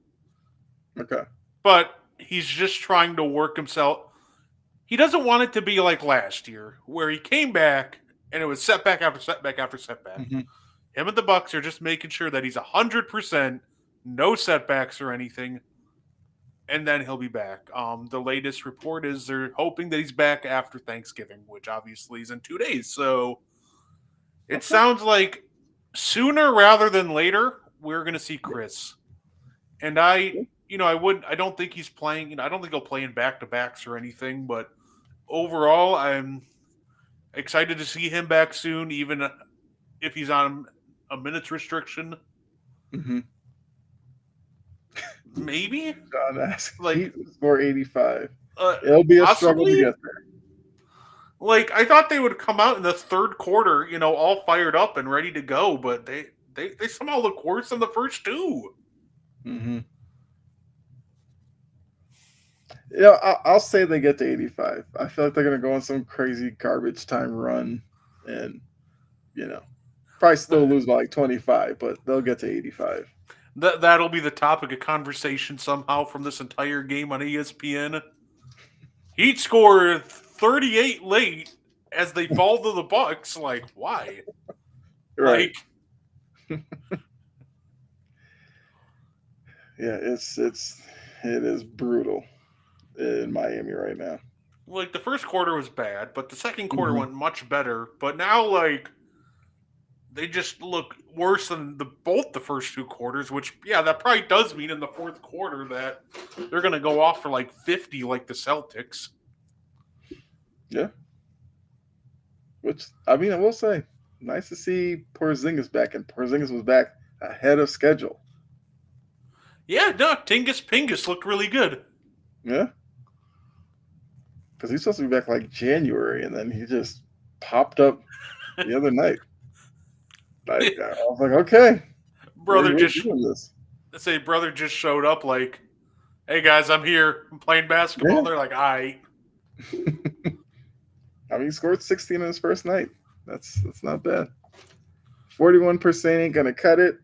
Okay. but he's just trying to work himself. He doesn't want it to be like last year, where he came back and it was setback after setback after setback. Mm-hmm. Him and the Bucks are just making sure that he's 100%, no setbacks or anything, and then he'll be back. The latest report is they're hoping that he's back after Thanksgiving, which obviously is in 2 days. So it Okay. sounds like sooner rather than later we're going to see Chris. And I don't think he's playing. I don't think he'll play in back to backs or anything. But overall, I'm excited to see him back soon, even if he's on a minutes restriction. Mm-hmm. Maybe John asked like Heat will score 85. uh, It'll be a struggle to possibly. get there. Like I thought they would come out in the third quarter, all fired up and ready to go, but they somehow look worse than the first two. Mm-hmm. I'll say they get to 85. I feel like they're going to go on some crazy garbage time run and, you know, probably still lose by like 25, but they'll get to 85. That'll be the topic of conversation somehow from this entire game on ESPN. He'd score 38 late as they fall to the Bucks. Like, why? Right. Like, Yeah, it is brutal in Miami right now. like the first quarter was bad, but the second quarter Mm-hmm. went much better. But now, like, they just look worse than both the first two quarters. Which, yeah, that probably does mean in the fourth quarter that they're going to go off for like 50, like the Celtics. Yeah. Which I mean, I will say, nice to see Porzingis back, and Porzingis was back ahead of schedule. Yeah, no, Tingus Pingus looked really good. Yeah, because he's supposed to be back like January, and then he just popped up the other night. Like I was like, okay, brother we're just doing this. say brother just showed up like, hey guys, I'm here. I'm playing basketball. Yeah. They're like, I. I mean, he scored 16 in his first night. That's not bad. 41% ain't gonna cut it.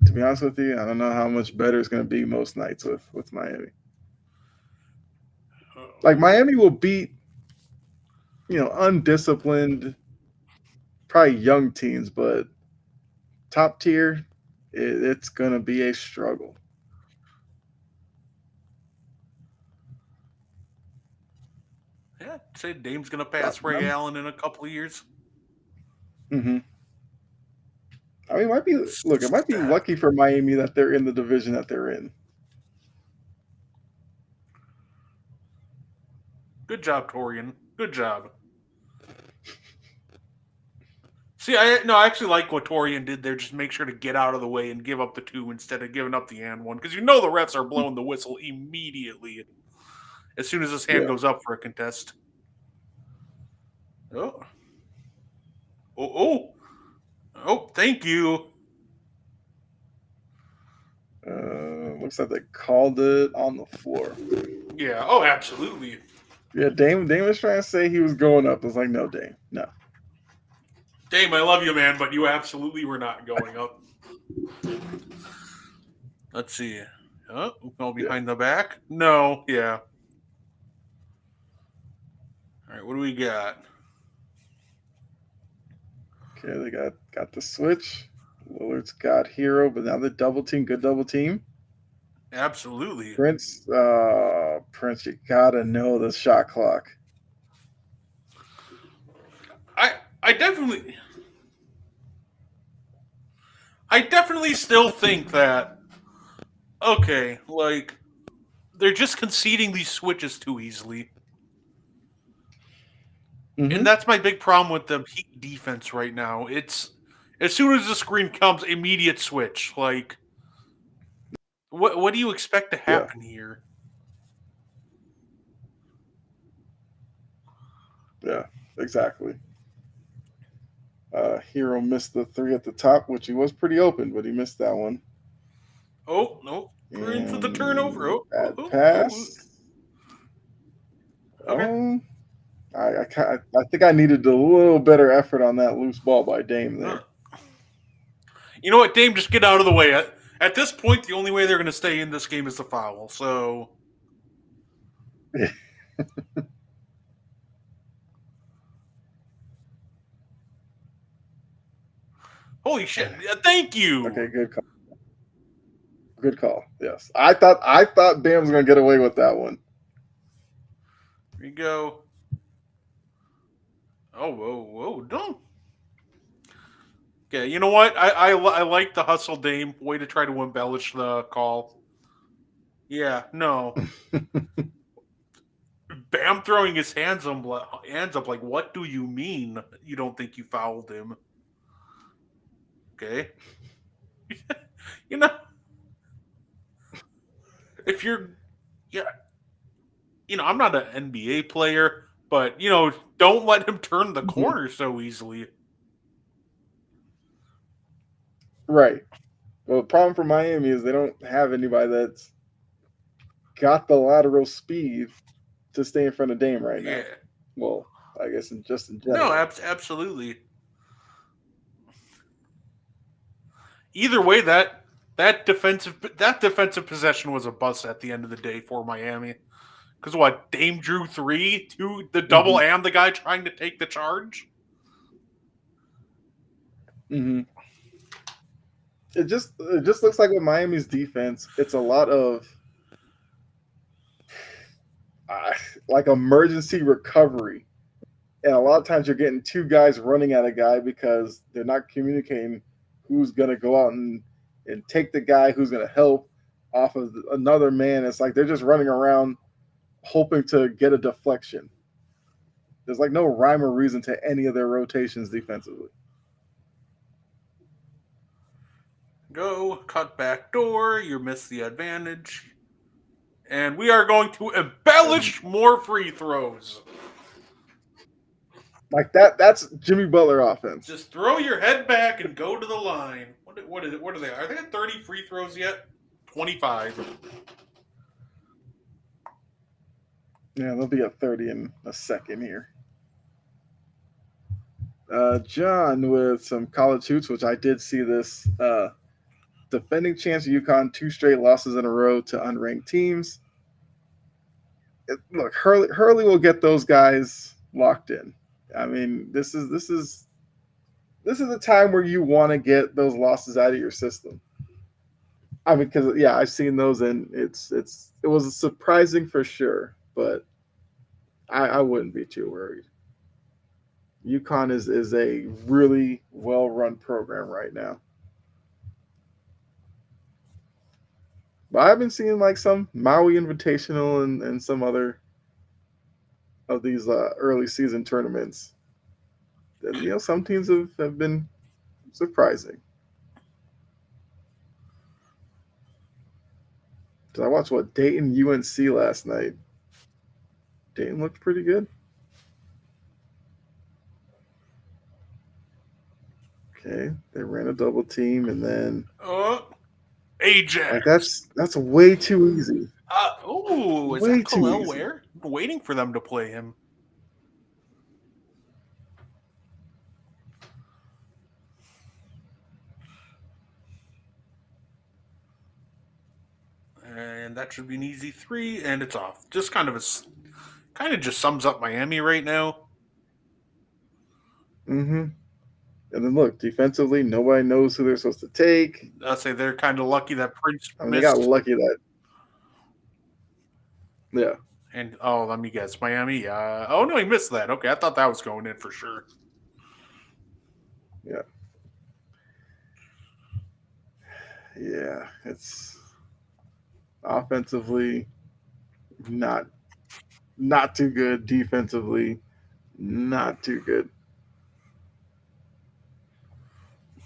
To be honest with you, I don't know how much better it's gonna be most nights with Miami. Like Miami will beat undisciplined, probably young teams, but top tier, it's gonna be a struggle. Yeah, say Dame's gonna pass Ray Allen in a couple of years. Mm-hmm. I mean, it might be Stat. lucky for Miami that they're in the division that they're in. Good job, Torian. Good job. See, I actually like what Torian did there. Just make sure to get out of the way and give up the two instead of giving up the and one, because the refs are blowing the whistle immediately as soon as his hand Yeah. goes up for a contest. Oh, oh, oh, oh! Thank you. Looks like they called it on the floor. Yeah. Oh, absolutely. Yeah, Dame was trying to say he was going up. I was like, no, Dame, no. Dame, I love you, man, but you absolutely were not going up. Let's see. Fell Yeah. behind the back? No. Yeah. All right. What do we got? Okay, they got the switch. Lillard's got hero, but now the double team, good double team. Absolutely. Prince, you gotta know the shot clock. I I definitely I definitely still think that okay, like they're just conceding these switches too easily. And Mm-hmm. that's my big problem with the Heat defense right now. It's as soon as the screen comes, immediate switch. Like what do you expect to Yeah, happen here? yeah, exactly. Hero missed the three at the top, which he was pretty open, but he missed that one. Oh, no. We're in for the turnover. And bad Oh. pass. Okay. Um, I think I needed a little better effort on that loose ball by Dame Uh, there. you know what, Dame, just get out of the way. At this point, the only way they're going to stay in this game is the foul. So, holy shit. Yeah, thank Okay, you. good call. Good call. Yes, I thought Bam was gonna get away with that one. Here you go. Oh, whoa. Don't. Okay, you know what? I like the hustle, Dame. Way to try to embellish the call. Yeah, no. Bam throwing his hands up like, what do you mean you don't think you fouled him? Okay. You know, if you're, yeah, I'm not an NBA player, but, don't let him turn the Mhm. corner so easily. Right. Well, the problem for Miami is they don't have anybody that's got the lateral speed to stay in front of Dame right Yeah. now. Well, I guess just in No, general. absolutely. Either way, that defensive possession was a bust at the end of the day for Miami. Because what, Dame drew three, two, the double, Hmm. and the guy trying to take the charge. Hmm. It just looks like with Miami's defense, it's a lot of uh, like emergency recovery, and a lot of times you're getting two guys running at a guy because they're not communicating who's gonna go out and take the guy who's gonna help off of another man. It's like they're just running around hoping to get a deflection. There's like no rhyme or reason to any of their rotations defensively. Go, cut back door, you miss the advantage. And we are going to And embellish more free throws. like that's Jimmy Butler offense. Just throw your head back and go to the line. What is it? What are they? Are they at 30 free throws yet? 25. Yeah, they'll be at 30 in a second here. John with some college hoops, which I did see this. Defending champs UConn, two straight losses in a row to unranked teams. Look, Hurley will get those guys locked in. I mean, this is a time where you want to get those losses out of your system. I mean, because yeah, I've seen those, and it was surprising for sure, but I wouldn't be too worried. UConn is a really well run program right now. But I've been seeing like some Maui Invitational and some other of these early season tournaments. That, some teams have been surprising. Did I watch what Dayton UNC last night? Dayton looked pretty good. Okay, they ran a double team and then Uh, Like Ajax. that's way too easy. Is that Way too Kalel easy. Ware? I'm waiting for them to play him. And that should be an easy 3, and it's off. Just kind of just sums up Miami right now. Mm-hmm. And then look, defensively, nobody knows who they're supposed to take. I'll say they're kind of lucky that Prince I mean, they got missed. lucky that, yeah, And let me guess, Miami. Oh no, he missed that. Okay, I thought that was going in for sure. yeah, yeah. It's offensively not not too good. Defensively, not too good.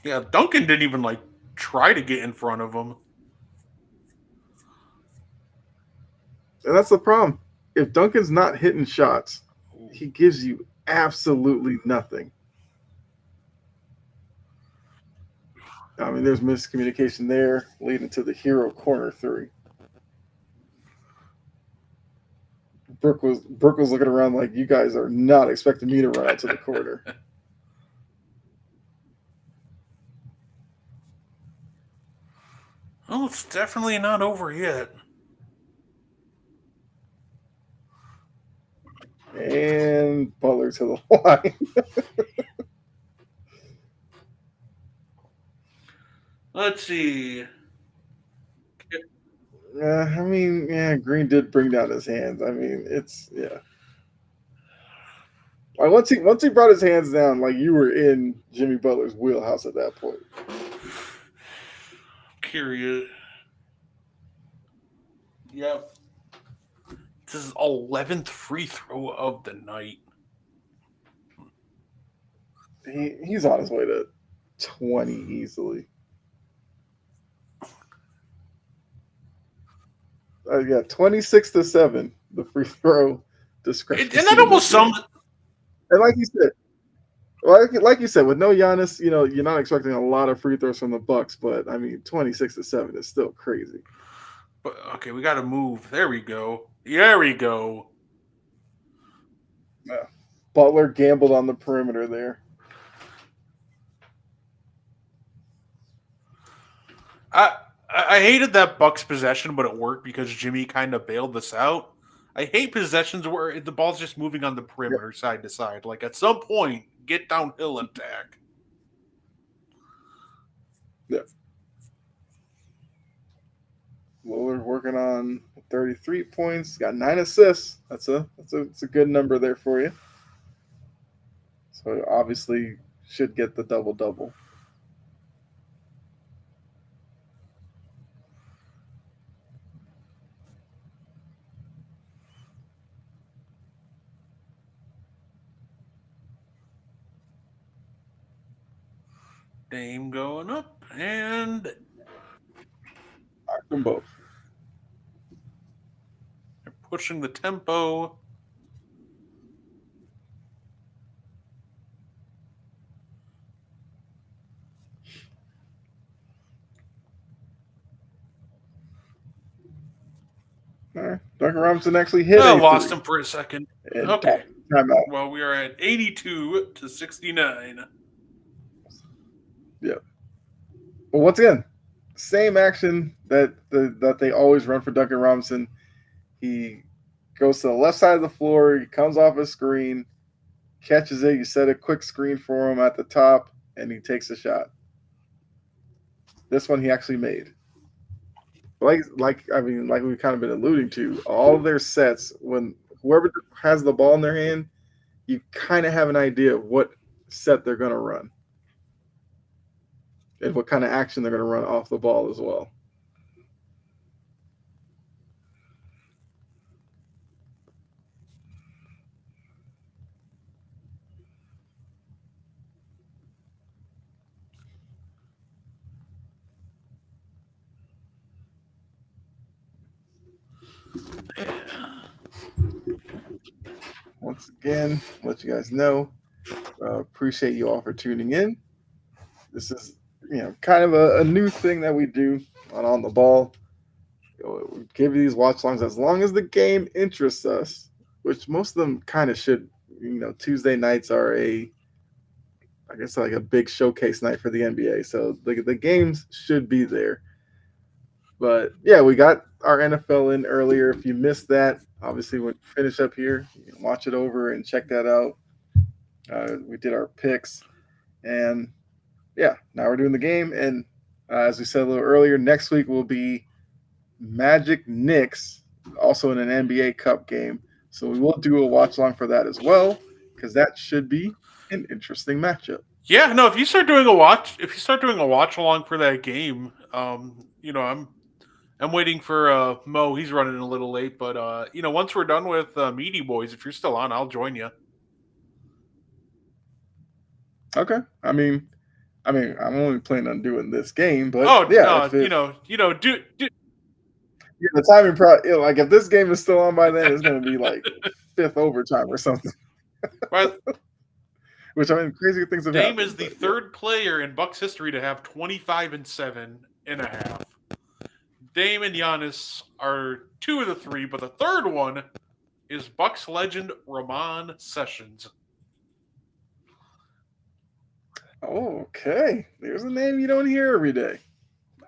Yeah, Duncan didn't even try to get in front of him. And that's the problem. If Duncan's not hitting shots, he gives you absolutely nothing. I mean, there's miscommunication there, leading to the hero corner 3. Brooke was looking around like, you guys are not expecting me to run out to the corner. Oh, it's definitely not over yet. And Butler to the line. Let's see. I mean, yeah, Green did bring down his hands. I mean, it's yeah. Like once he brought his hands down, like you were in Jimmy Butler's wheelhouse at that point. Curious. Yep. This is 11th free throw of the night. He's on his way to 20 easily. Yeah, 26-7. The free throw discrepancy. And that almost sums. And like you said, with no Giannis, you're not expecting a lot of free throws from the Bucks, but I mean, 26-7 is still crazy. But okay, we got to move. There we go. There we go. Yeah. Butler gambled on the perimeter there. I hated that Bucks possession, but it worked because Jimmy kind of bailed this out. I hate possessions where the ball's just moving on the perimeter side to side. Like at some point, get downhill and attack. Yeah. Lillard working on 33 points, got 9 assists. That's a good number there for you. So obviously should get the double double. Dame going up and Knock them both. they're pushing the tempo. All right. Duncan Robinson actually hit I a lost three. him for a second. And Okay. timeout. Well, we are at 82-69. Yeah. But once again, same action that they always run for Duncan Robinson. He goes to the left side of the floor. He comes off his screen, catches it. You set a quick screen for him at the top, and he takes a shot. This one he actually made. Like we've kind of been alluding to, all of their sets, when whoever has the ball in their hand, you kind of have an idea of what set they're going to run and what kind of action they're going to run off the ball as well. Once again, let you guys know, appreciate you all for tuning in. This is kind of a new thing that we do on the ball. We give you these watch longs as long as the game interests us, which most of them kind of should. Tuesday nights are I guess like a big showcase night for the NBA, so the games should be there. But yeah, we got our NFL in earlier. If you missed that, obviously when you finish up here, you can watch it over and check that out. We did our picks, and yeah, now we're doing the game. And as we said a little earlier, next week will be Magic Knicks, also in an NBA Cup game. So we will do a watch along for that as well, because that should be an interesting matchup. Yeah, no. If you start doing a watch along for that game, I'm waiting for Mo. He's running a little late, but once we're done with Meaty Boys, if you're still on, I'll join you. Okay. I'm only planning on doing this game, but Oh yeah, no, if do yeah, the timing like if this game is still on by then, it's gonna be like fifth overtime or something. but Which crazy things have Dame is happened, the but yeah. third player in Bucks history to have 25 and 7.5. Dame and Giannis are two of the three, but the third one is Bucks legend Ramon Sessions. Okay, there's a name you don't hear every day.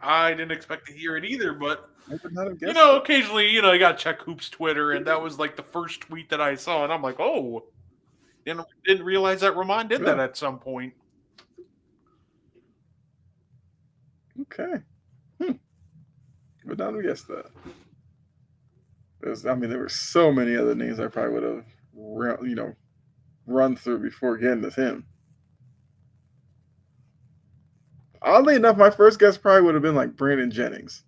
I didn't expect to hear it either, but I would not have guessed it. occasionally, I got to check Hoops Twitter, and that was like the first tweet that I saw, and I'm like, oh, didn't realize that Ramon did that Yeah. at some point. Okay. Would not have guessed that. There were so many other names I probably would have, run through before getting to him. Oddly enough, my first guess probably would have been like Brandon Jennings,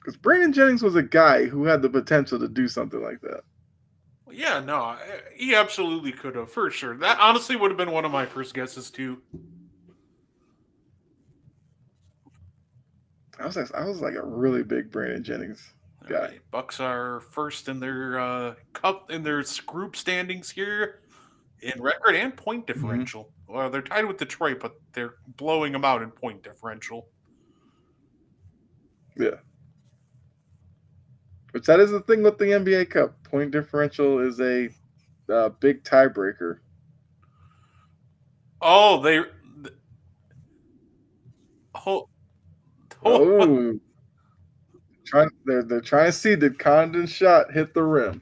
because Brandon Jennings was a guy who had the potential to do something like that. Well, yeah, no, he absolutely could have, for sure. That honestly would have been one of my first guesses, too. I was like a really big Brandon Jennings All guy. right, Bucks are first in their cup in their group standings here in record and point Mm-hmm. differential. Well, they're tied with Detroit, but they're blowing them out in point differential. Yeah. Which that is the thing with the NBA Cup. Point differential is a big tiebreaker. Oh, oh, oh, Oh, they're trying to see, did Condon's shot hit the rim?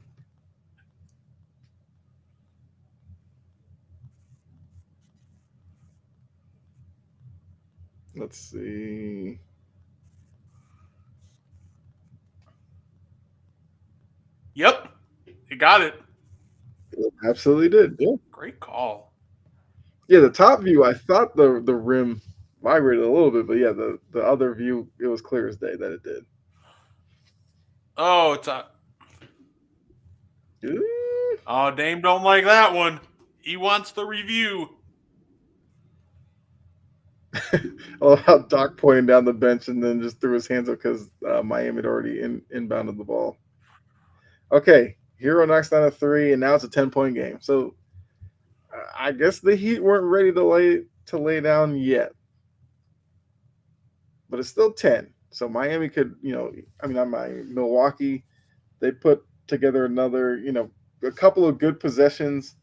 Let's see. yep, you got it. It absolutely did. Yeah. Great call. Yeah, the top view, I thought the rim vibrated a little bit, but yeah, the other view, it was clear as day that it did. Oh, it's a. Oh, Dame don't like that one. He wants the review. Oh, how Doc pointing down the bench and then just threw his hands up because Miami had already inbounded the ball. Okay, Hero knocks down a three, and now it's a 10-point game. So I guess the Heat weren't ready to lay down yet, but it's still 10. So Miami could, not Miami, Milwaukee, they put together another, a couple of good possessions.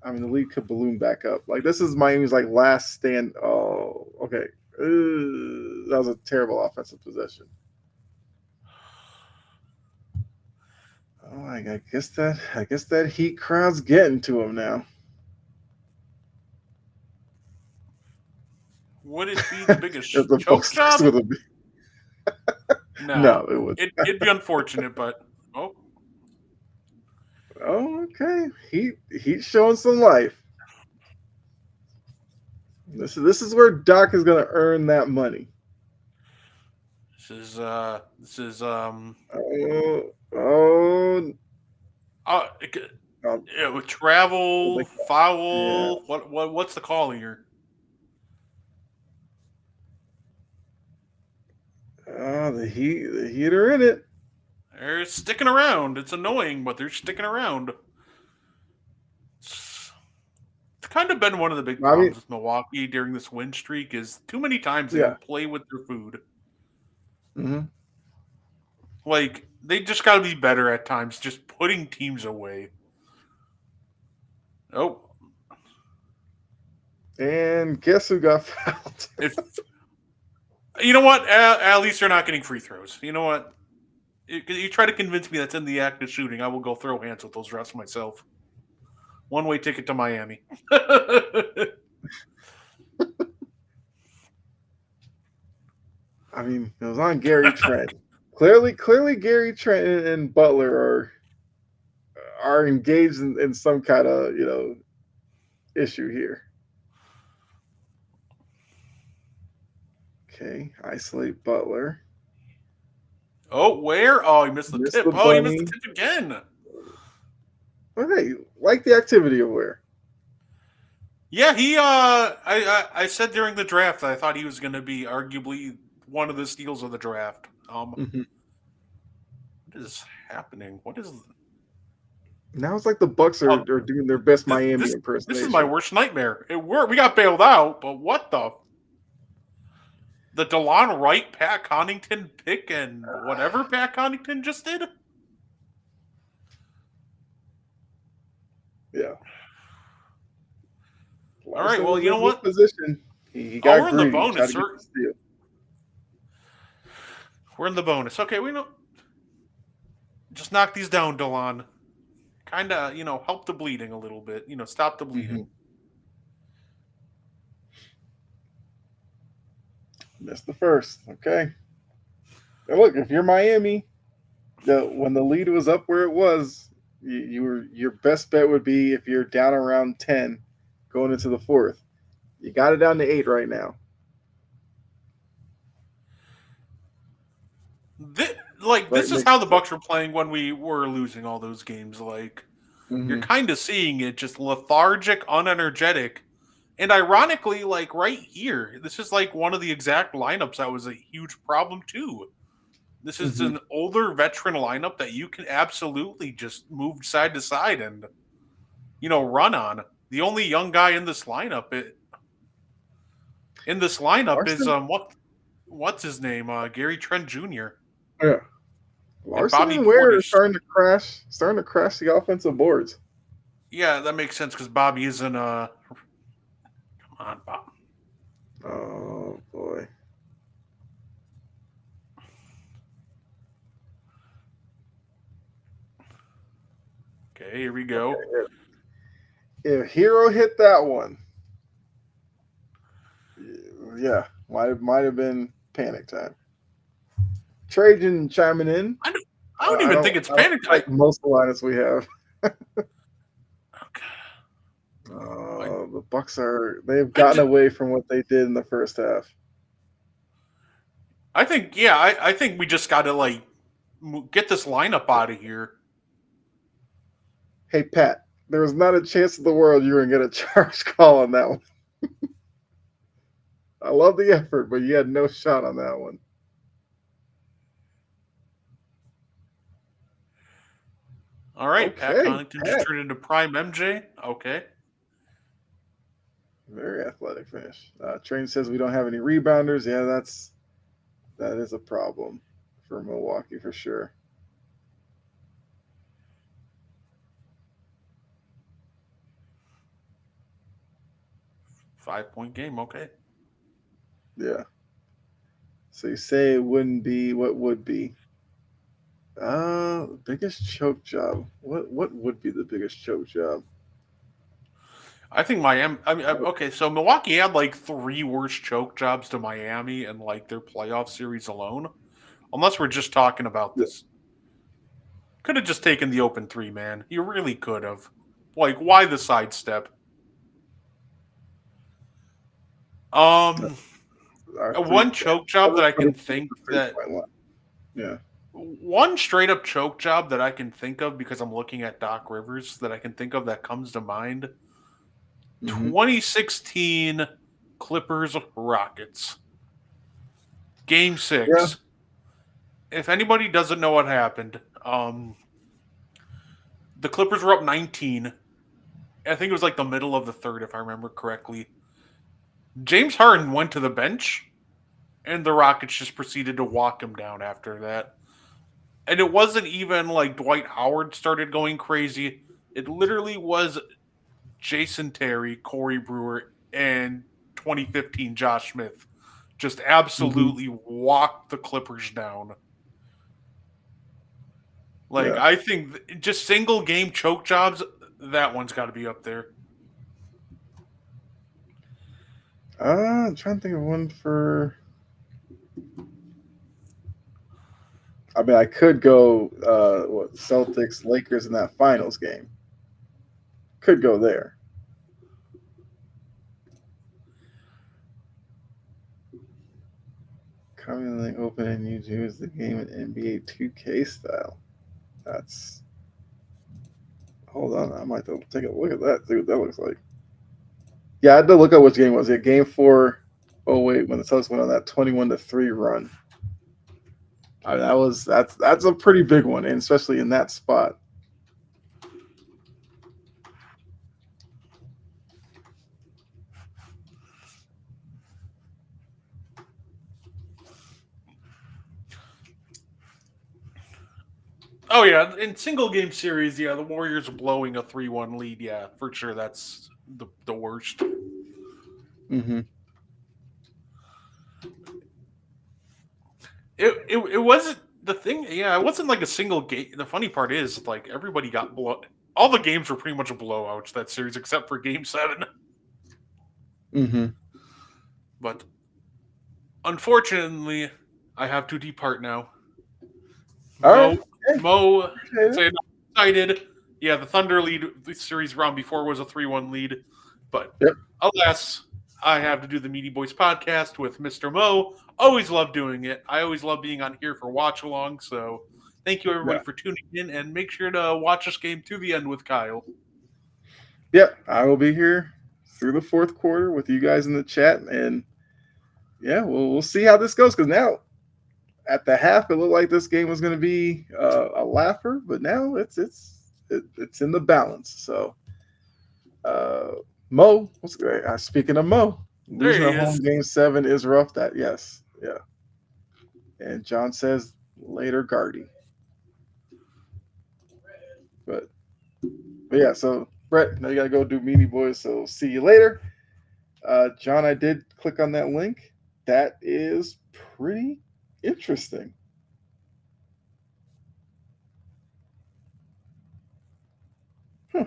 The lead could balloon back up. Like this is Miami's like last stand. Oh, okay. That was a terrible offensive possession. Oh, I guess that Heat crowd's getting to him now. Would it be the If biggest the choke Bucks lose job? with a No, no, it would. it'd be unfortunate, but oh, Oh, okay. He's showing some life. This is where Doc is going to earn that money. this is Oh, oh, uh, oh, travel yeah. foul. What's the call here? Oh, the Heat are in it. They're sticking around. It's annoying, but they're sticking around. It's kind of been one of the big I mean, problems with Milwaukee during this win streak is too many times they yeah. don't play with their food. Hmm. Like, they just got to be better at times, just putting teams away. Oh, And guess who got fouled? if you know what, at least they're not getting free throws. You know what? You try to convince me that's in the act of shooting, I will go throw hands with those refs myself. One way ticket to Miami. I mean, it was on Gary Trent. Clearly, Gary Trent and Butler are engaged in some kind of issue here. Okay, isolate Butler. Oh, where? Oh, he missed the Miss the tip. Oh, he missed the bunny. tip again. But hey, like the activity of where? Yeah, I said during the draft that I thought he was going to be arguably one of the steals of the draft. Mm-hmm. What is happening? What is Now it's like the Bucks are, oh, are doing their best this Miami this this is my impersonation. worst nightmare. It worked. We got bailed out, but what the DeLon Wright Pat Connaughton pick and whatever Pat Connaughton just did? Yeah. All right, Larson well, was you in know this what? position. He Oh, got we're in the greedy, tried bonus. to get the steal. We're in the bonus. Okay, we know. Just knock these down, DeLon. Kind of, help the bleeding a little bit. Stop the Mm-hmm. bleeding. Missed the first. Okay. Now look, if you're Miami, when the lead was up where it was, your best bet would be if you're down around 10 going into the fourth. You got it down to 8 right now. Right This is makes how it the so. Bucks were playing when we were losing all those games. Like, you're Mm-hmm. kind of seeing it, just lethargic, unenergetic. And ironically, like right here, this is like one of the exact lineups that was a huge problem too. This is Mm-hmm. an older veteran lineup that you can absolutely just move side to side and run on. The only young guy in this lineup is Larson, what's his name? Gary Trent Jr. yeah. and Larson Bobby and Ware are Portis. starting to crash the offensive boards. Yeah, that makes sense because Bobby isn't. Come on, Bob. Oh boy. Okay, here we go. Okay. If Hero hit that one, yeah, might have been panic time. Trajan chiming in. I don't I even don't think it's I don't panic. like most of the lineups we have. Okay, I, The Bucks they've I, gotten just, away from what they did in the first half. I think yeah, I think we just got to get this lineup out of here. Hey Pat, there was not a chance in the world you were gonna get a charge call on that one. I love the effort, but you had no shot on that one. All right, Pat Okay, Connaughton just Pat, turned into prime MJ. Okay, very athletic finish. Train says we don't have any rebounders. Yeah, that is a problem for Milwaukee for sure. 5 point game. Okay, Yeah. So you say it wouldn't be what would be? Biggest choke job. What would be the biggest choke job? I think Miami. I mean, okay, so Milwaukee had like three worst choke jobs to Miami in like their playoff series alone. Unless we're just talking about Yeah. this, could have just taken the open three, man. You really could have. Like, why the sidestep? Um, Our three one choke job that I can think three that point line. Yeah. one straight up choke job that I can think of because I'm looking at Doc Rivers that I can think of that comes to mind. Mm-hmm. 2016 Clippers Rockets Game Yeah. 6. If anybody doesn't know what happened, the Clippers were up 19. I think it was like the middle of the third, if I remember correctly. James Harden went to the bench and the Rockets just proceeded to walk him down after that. And it wasn't even like Dwight Howard started going crazy. It literally was Jason Terry, Corey Brewer, and 2015 Josh Smith just Hmm. absolutely walked the Clippers down. Like, Yeah. I think just single game choke jobs, that one's got to be up there. I'm trying to think of one for. I mean, I could go what Celtics Lakers in that finals game. Could go there. Commonly open and you use the game in NBA 2K style. That's hold on. I might have to take a look at that. See what that looks like. Yeah, I had to look up which game it was. It game four. Oh wait, when the Celtics went on that 21-3 run. I mean, that's a pretty big one, and especially in that spot. Oh, yeah. In single game series, yeah, the Warriors blowing a 3-1 lead. Yeah, for sure. That's the worst. Mm-hmm. It wasn't the thing. Yeah, it wasn't like a single game. The funny part is, like, everybody got blow. All the games were pretty much blowouts that series, except for Game 7. Mm-hmm. But unfortunately, I have to depart now. All right. Mo, Hey, Mo, appreciate it. saying I'm excited. Yeah, the Thunder lead the series round before was a 3-1 lead, but Yep. alas, I have to do the Meaty Boys podcast with Mr. Mo. Always love doing it. I always love being on here for watch along. So thank you everybody Yeah. for tuning in, and make sure to watch this game to the end with Kyle. Yep. I will be here through the fourth quarter with you guys in the chat, and yeah, we'll see how this goes. Because now at the half, it looked like this game was going to be a laugher, but now it's in the balance. So, uh, Mo, what's great? Speaking of Mo, There losing he a is. home game seven is rough. That yes, yeah. And John says later, Guardy. But, but yeah, so Brett, now you gotta go do Meanie Boys. So see you later. John, I did click on that link. That is pretty interesting. Huh.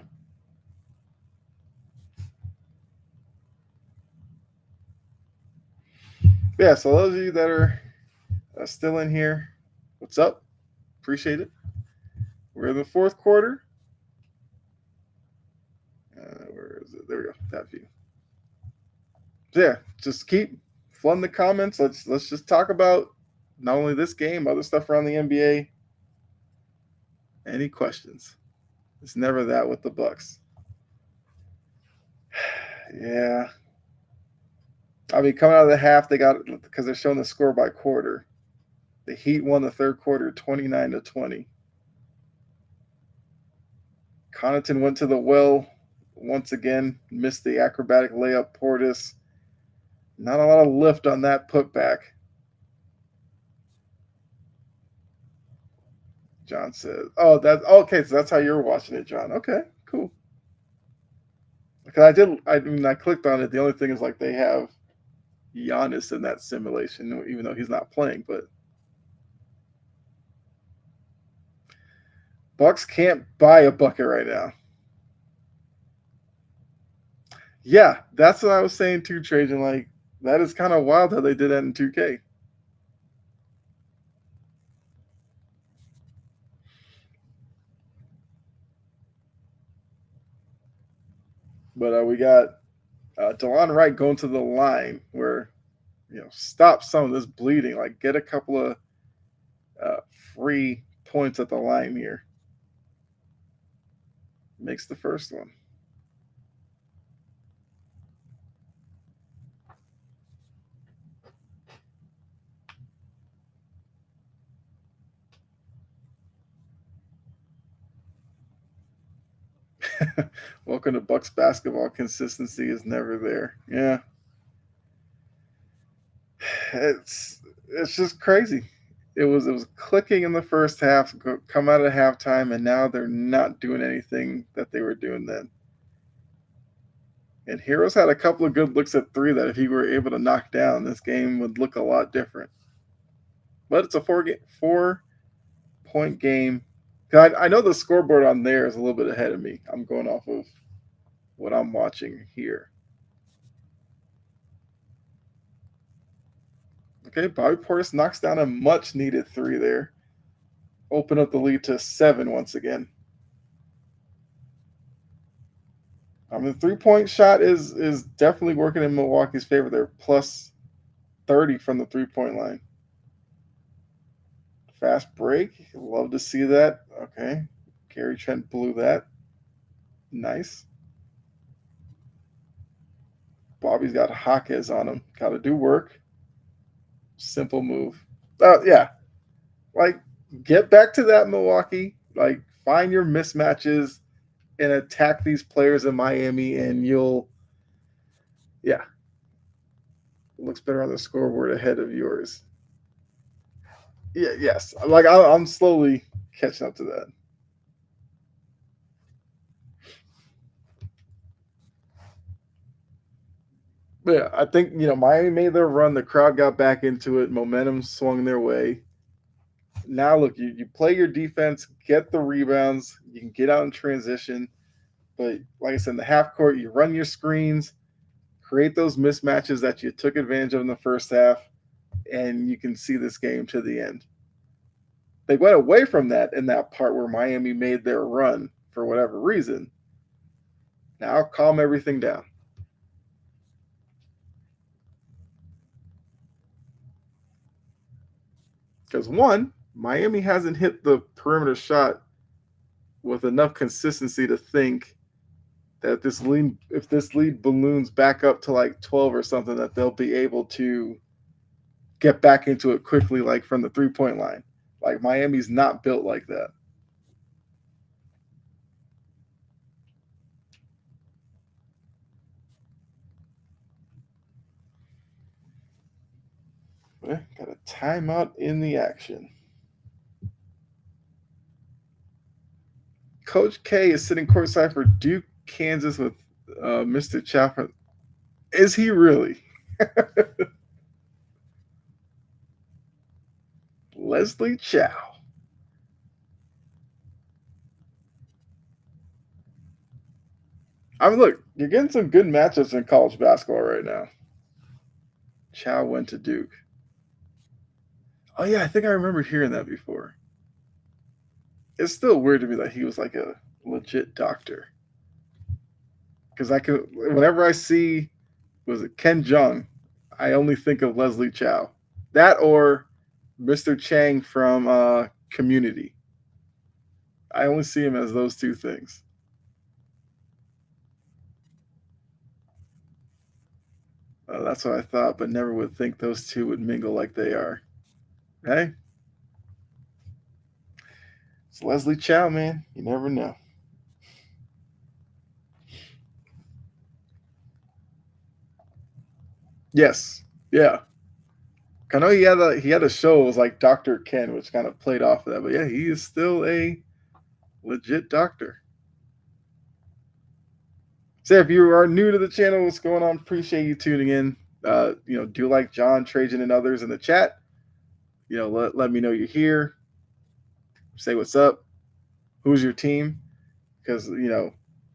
Yeah, so those of you that are still in here, what's up? Appreciate it. We're in the fourth quarter. Where is it? There we go. That view. So yeah, just keep flooding the comments. Let's just talk about not only this game, other stuff around the NBA. Any questions? It's never that with the Bucks. Yeah, I mean, coming out of the half, they got because they're showing the score by quarter. The Heat won the third quarter, 29-20. Connaughton went to the well once again, missed the acrobatic layup. Portis, not a lot of lift on that putback. John says, "Oh, that's okay. So that's how you're watching it, John. Okay, cool." Because I did, I mean, I clicked on it. The only thing is like they have Giannis in that simulation, even though he's not playing. But Bucks can't buy a bucket right now. Yeah, that's what I was saying too, Trajan. Like that is kind of wild how they did that in 2K. But we got Delon Wright going to the line where stop some of this bleeding. Like get a couple of uh, free points at the line here. Makes the first one. Welcome to Bucks basketball. Consistency is never there. Yeah. it's just crazy. It was clicking in the first half, come out of halftime, and now they're not doing anything that they were doing then. And Heroes had a couple of good looks at three that if he were able to knock down, this game would look a lot different. But it's a 4 point game. I know the scoreboard on there is a little bit ahead of me. I'm going off of what I'm watching here. Okay, Bobby Portis knocks down a much needed three there. Open up the lead to 7 once again. The 3 point shot is definitely working in Milwaukee's favor. They're plus 30 from the 3 point line. Fast break. Love to see that. Okay. Gary Trent blew that. Nice. Bobby's got Hawkes on him. Got to do work. Simple move. Yeah. Like, get back to that, Milwaukee. Like, find your mismatches and attack these players in Miami, and yeah. Looks better on the scoreboard ahead of yours. Yeah, yes. Like, I'm slowly catching up to that. But yeah, I think Miami made their run. The crowd got back into it. Momentum swung their way. Now look, you play your defense, get the rebounds. You can get out in transition. But like I said, in the half court, you run your screens, create those mismatches that you took advantage of in the first half, and you can see this game to the end. They went away from that in that part where Miami made their run for whatever reason. Now calm everything down. Because one, Miami hasn't hit the perimeter shot with enough consistency to think that if this lead balloons back up to like 12 or something, that they'll be able to get back into it quickly, like from the 3 point line. Like Miami's not built like that. Got a timeout in the action. Coach K is sitting courtside for Duke, Kansas with Mr. Chaffin. Is he really? Leslie Chow. I mean, look, you're getting some good matchups in college basketball right now. Chow went to Duke. Oh, yeah, I think I remember hearing that before. It's still weird to me that he was like a legit doctor. Because whenever I see, was it Ken Jung, I only think of Leslie Chow. That or Mr. Chang from Community. I only see him as those two things. That's what I thought, but never would think those two would mingle like they are. Hey, it's Leslie Chow, man. You never know. Yes, yeah. I know he had a show. It was like Dr. Ken, which kind of played off of that. But yeah, he is still a legit doctor. So if you are new to the channel, what's going on? Appreciate you tuning in. Do like John, Trajan, and others in the chat. Let me know you're here. Say what's up. Who's your team? Because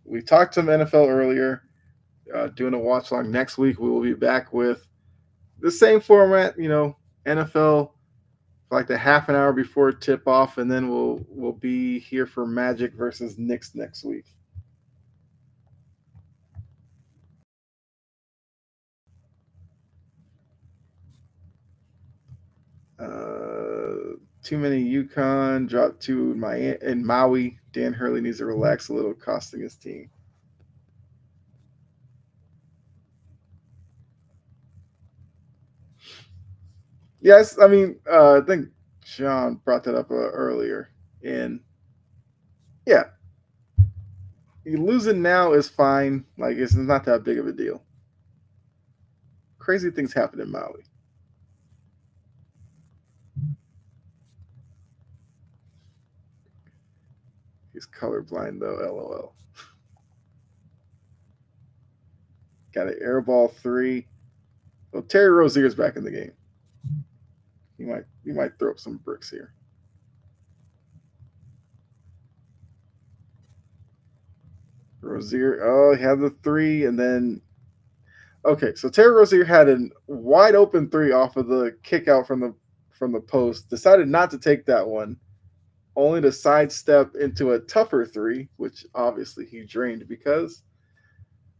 we talked some NFL earlier. Doing a watch along next week. We will be back with the same format. NFL for like the half an hour before tip off, and then we'll be here for Magic versus Knicks next week. Too many UConn, dropped 2 in Maui. Dan Hurley needs to relax a little, costing his team. Yes, I mean, I think John brought that up earlier. And yeah, losing now is fine. Like, it's not that big of a deal. Crazy things happen in Maui. He's colorblind though. LOL. Got an air ball 3. Well, Terry Rozier's back in the game. He might throw up some bricks here. Rozier, oh, he had the 3, and then okay, so Terry Rozier had a wide open 3 off of the kick out from the post. Decided not to take that one, only to sidestep into a tougher 3, which obviously he drained because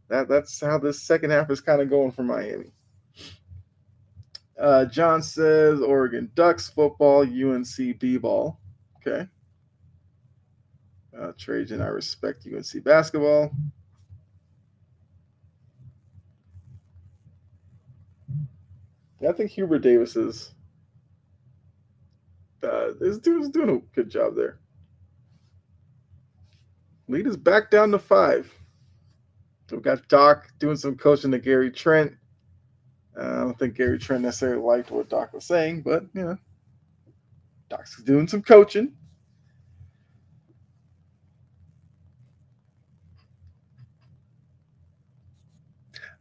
that's how this second half is kind of going for Miami. John says Oregon Ducks football, UNC b-ball. Okay. Trajan, I respect UNC basketball. Yeah, I think Hubert Davis is this dude's doing a good job there. Lead is back down to 5. So we got Doc doing some coaching to Gary Trent. I don't think Gary Trent necessarily liked what Doc was saying, but Doc's doing some coaching.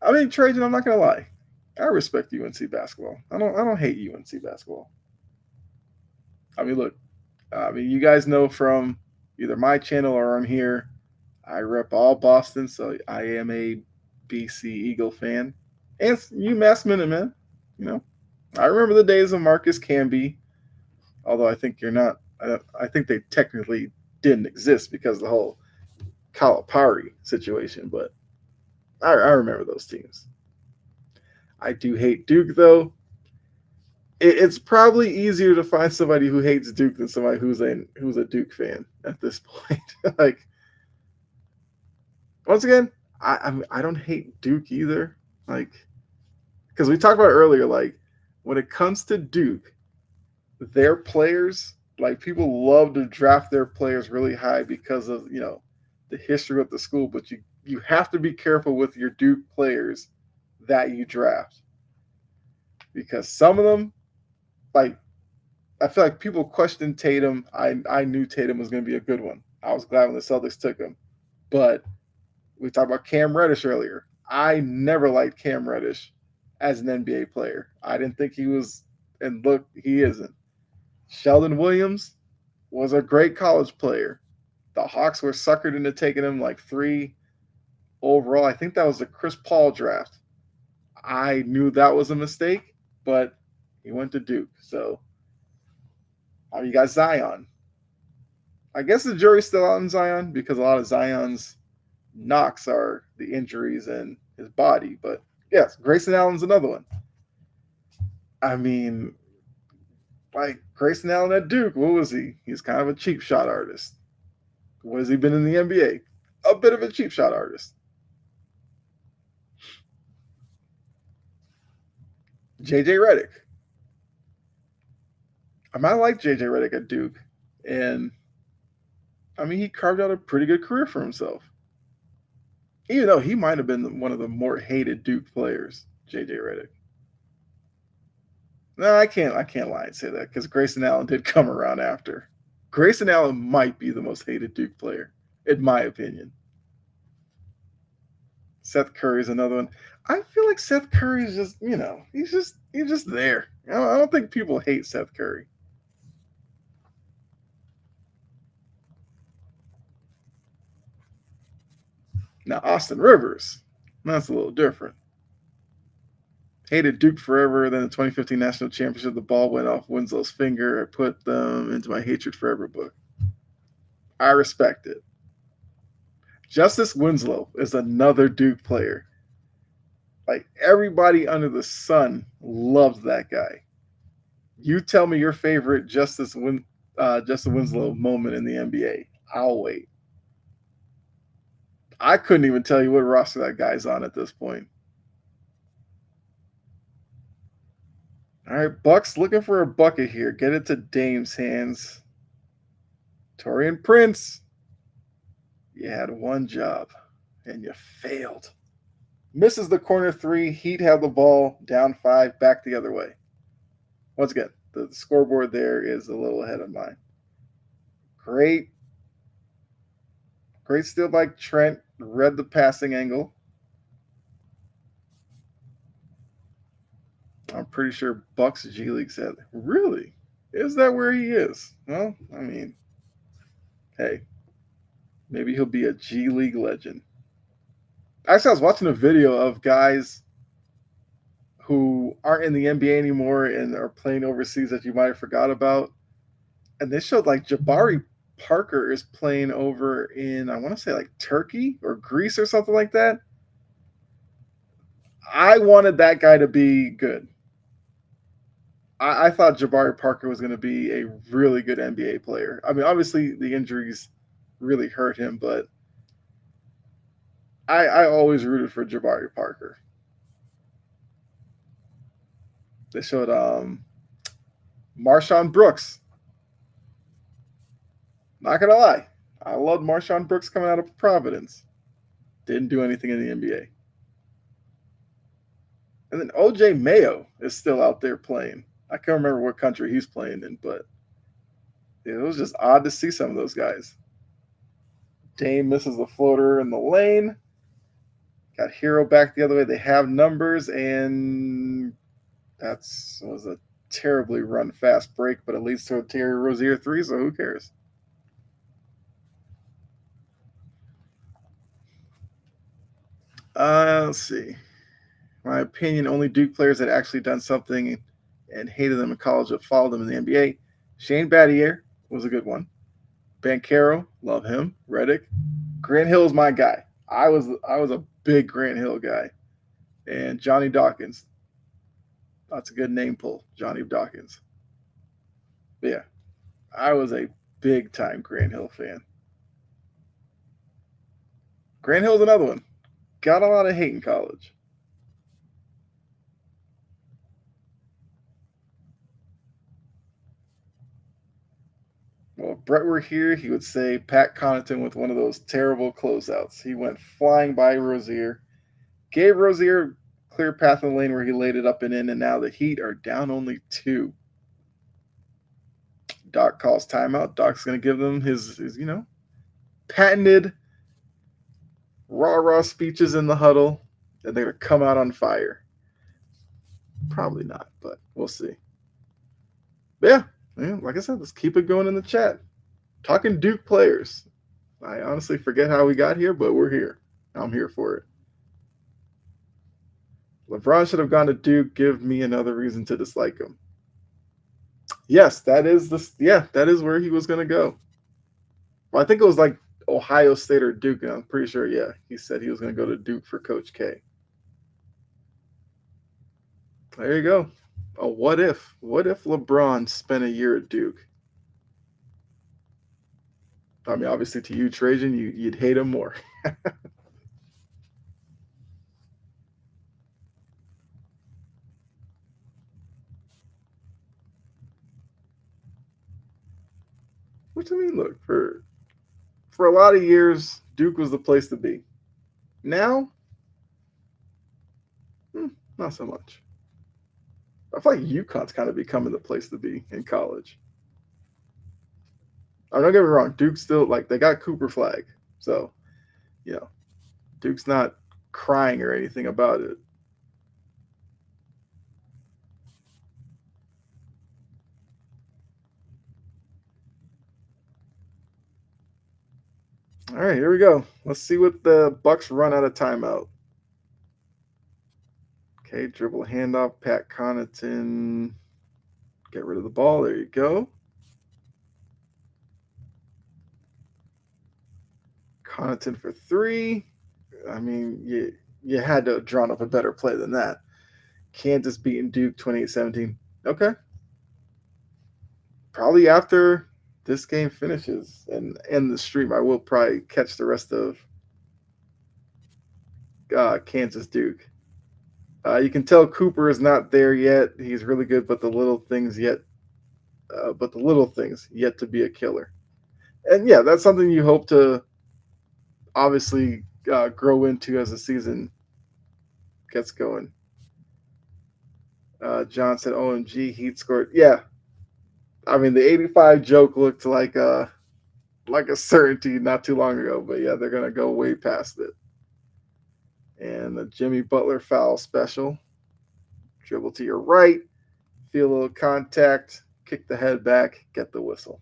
I mean, Trajan, I'm not gonna lie. I respect UNC basketball. I don't hate UNC basketball. I mean, look, you guys know from either my channel or I'm here, I rep all Boston, so I am a BC Eagle fan. And UMass Minutemen, you know. I remember the days of Marcus Camby, although I think you're not. I think they technically didn't exist because of the whole Calipari situation, but I remember those teams. I do hate Duke, though. It's probably easier to find somebody who hates Duke than somebody who's a Duke fan at this point. Like, once again, I don't hate Duke either. Like, because we talked about earlier, like when it comes to Duke, their players, like people love to draft their players really high because of the history of the school. But you have to be careful with your Duke players that you draft because some of them, like I feel like people question Tatum. I knew Tatum was going to be a good one. I was glad when the Celtics took him, but we talked about Cam Reddish earlier. I never liked Cam Reddish as an NBA player. I didn't think he was, and look, he isn't. Sheldon Williams was a great college player. The Hawks were suckered into taking him like 3 overall. I think that was the Chris Paul draft. I knew that was a mistake, but he went to Duke. So, you got Zion. I guess the jury's still out on Zion because a lot of Zion's knocks are the injuries in his body. But yes, Grayson Allen's another one. I mean, like Grayson Allen at Duke, what was he? He's kind of a cheap shot artist. What has he been in the NBA? A bit of a cheap shot artist. JJ Redick. I like JJ Redick at Duke. And I mean, he carved out a pretty good career for himself. Even though he might have been one of the more hated Duke players, JJ Redick. No, I can't lie and say that because Grayson Allen did come around after. Grayson Allen might be the most hated Duke player, in my opinion. Seth Curry's another one. I feel like Seth Curry is just, he's just there. I don't think people hate Seth Curry. Now, Austin Rivers, that's a little different. Hated Duke forever. Then the 2015 national championship, the ball went off Winslow's finger. I put them into my hatred forever book. I respect it. Justice Winslow is another Duke player. Like everybody under the sun loves that guy. You tell me your favorite Justice Winslow moment in the NBA. I'll wait. I couldn't even tell you what roster that guy's on at this point. All right, Bucks looking for a bucket here. Get it to Dame's hands. Torian Prince, you had one job, and you failed. Misses the corner 3. Heat have the ball, down 5, back the other way. Once again, the scoreboard there is a little ahead of mine. Great Great steal by Trent. Read the passing angle. I'm pretty sure Bucks G League said, really? Is that where he is? Well, I mean, hey, maybe he'll be a G League legend. Actually, I was watching a video of guys who aren't in the NBA anymore and are playing overseas that you might have forgot about. And they showed like Jabari Parker is playing over in, I want to say like Turkey or Greece or something like that. I wanted that guy to be good. I thought Jabari Parker was going to be a really good NBA player. I mean, obviously the injuries really hurt him, but I always rooted for Jabari Parker. They showed Marshawn Brooks. Not gonna lie, I loved Marshawn Brooks coming out of Providence. Didn't do anything in the NBA. And then OJ Mayo is still out there playing. I can't remember what country he's playing in, but it was just odd to see some of those guys. Dame misses the floater in the lane. Got Hero back the other way. They have numbers, and that was a terribly run fast break, but it leads to a Terry Rozier three, so who cares? Let's see. My opinion, only Duke players that actually done something and hated them in college have followed them in the NBA. Shane Battier was a good one. Banchero, love him. Reddick. Grant Hill is my guy. I was a big Grant Hill guy. And Johnny Dawkins. That's a good name pull, Johnny Dawkins. But yeah, I was a big time Grant Hill fan. Grant Hill's another one. Got a lot of hate in college. Well, if Brett were here, he would say Pat Connaughton with one of those terrible closeouts. He went flying by Rozier, gave Rozier clear path in the lane where he laid it up and in, and now the Heat are down only 2. Doc calls timeout. Doc's going to give them his patented rah-rah speeches in the huddle, and they're going to come out on fire. Probably not, but we'll see. But yeah, like I said, let's keep it going in the chat. Talking Duke players. I honestly forget how we got here, but we're here. I'm here for it. LeBron should have gone to Duke. Give me another reason to dislike him. Yes, that is where he was going to go. Well, I think it was like Ohio State or Duke, and I'm pretty sure, yeah, he said he was going to go to Duke for Coach K. There you go. A what if? What if LeBron spent a year at Duke? I mean, obviously, to you, Trajan, you'd hate him more. Which I mean, look, for a lot of years, Duke was the place to be. Now, not so much. I feel like UConn's kind of becoming the place to be in college. I'm not get me wrong, Duke's still they got Cooper Flag, so Duke's not crying or anything about it. All right, here we go. Let's see what the Bucks run out of timeout. Okay, dribble handoff, Pat Connaughton. Get rid of the ball. There you go. Connaughton for 3. I mean, you had to have drawn up a better play than that. Kansas beating Duke 28-17. Okay. Probably after this game finishes and end the stream, I will probably catch the rest of Kansas Duke. You can tell Cooper is not there yet. He's really good, but the little things yet to be a killer. And yeah, that's something you hope to obviously grow into as the season gets going. John said, "OMG, Heat scored." Yeah, I mean the 85 joke looked like like a certainty not too long ago, but yeah, they're gonna go way past it. And the Jimmy Butler foul special. Dribble to your right, feel a little contact, kick the head back, get the whistle.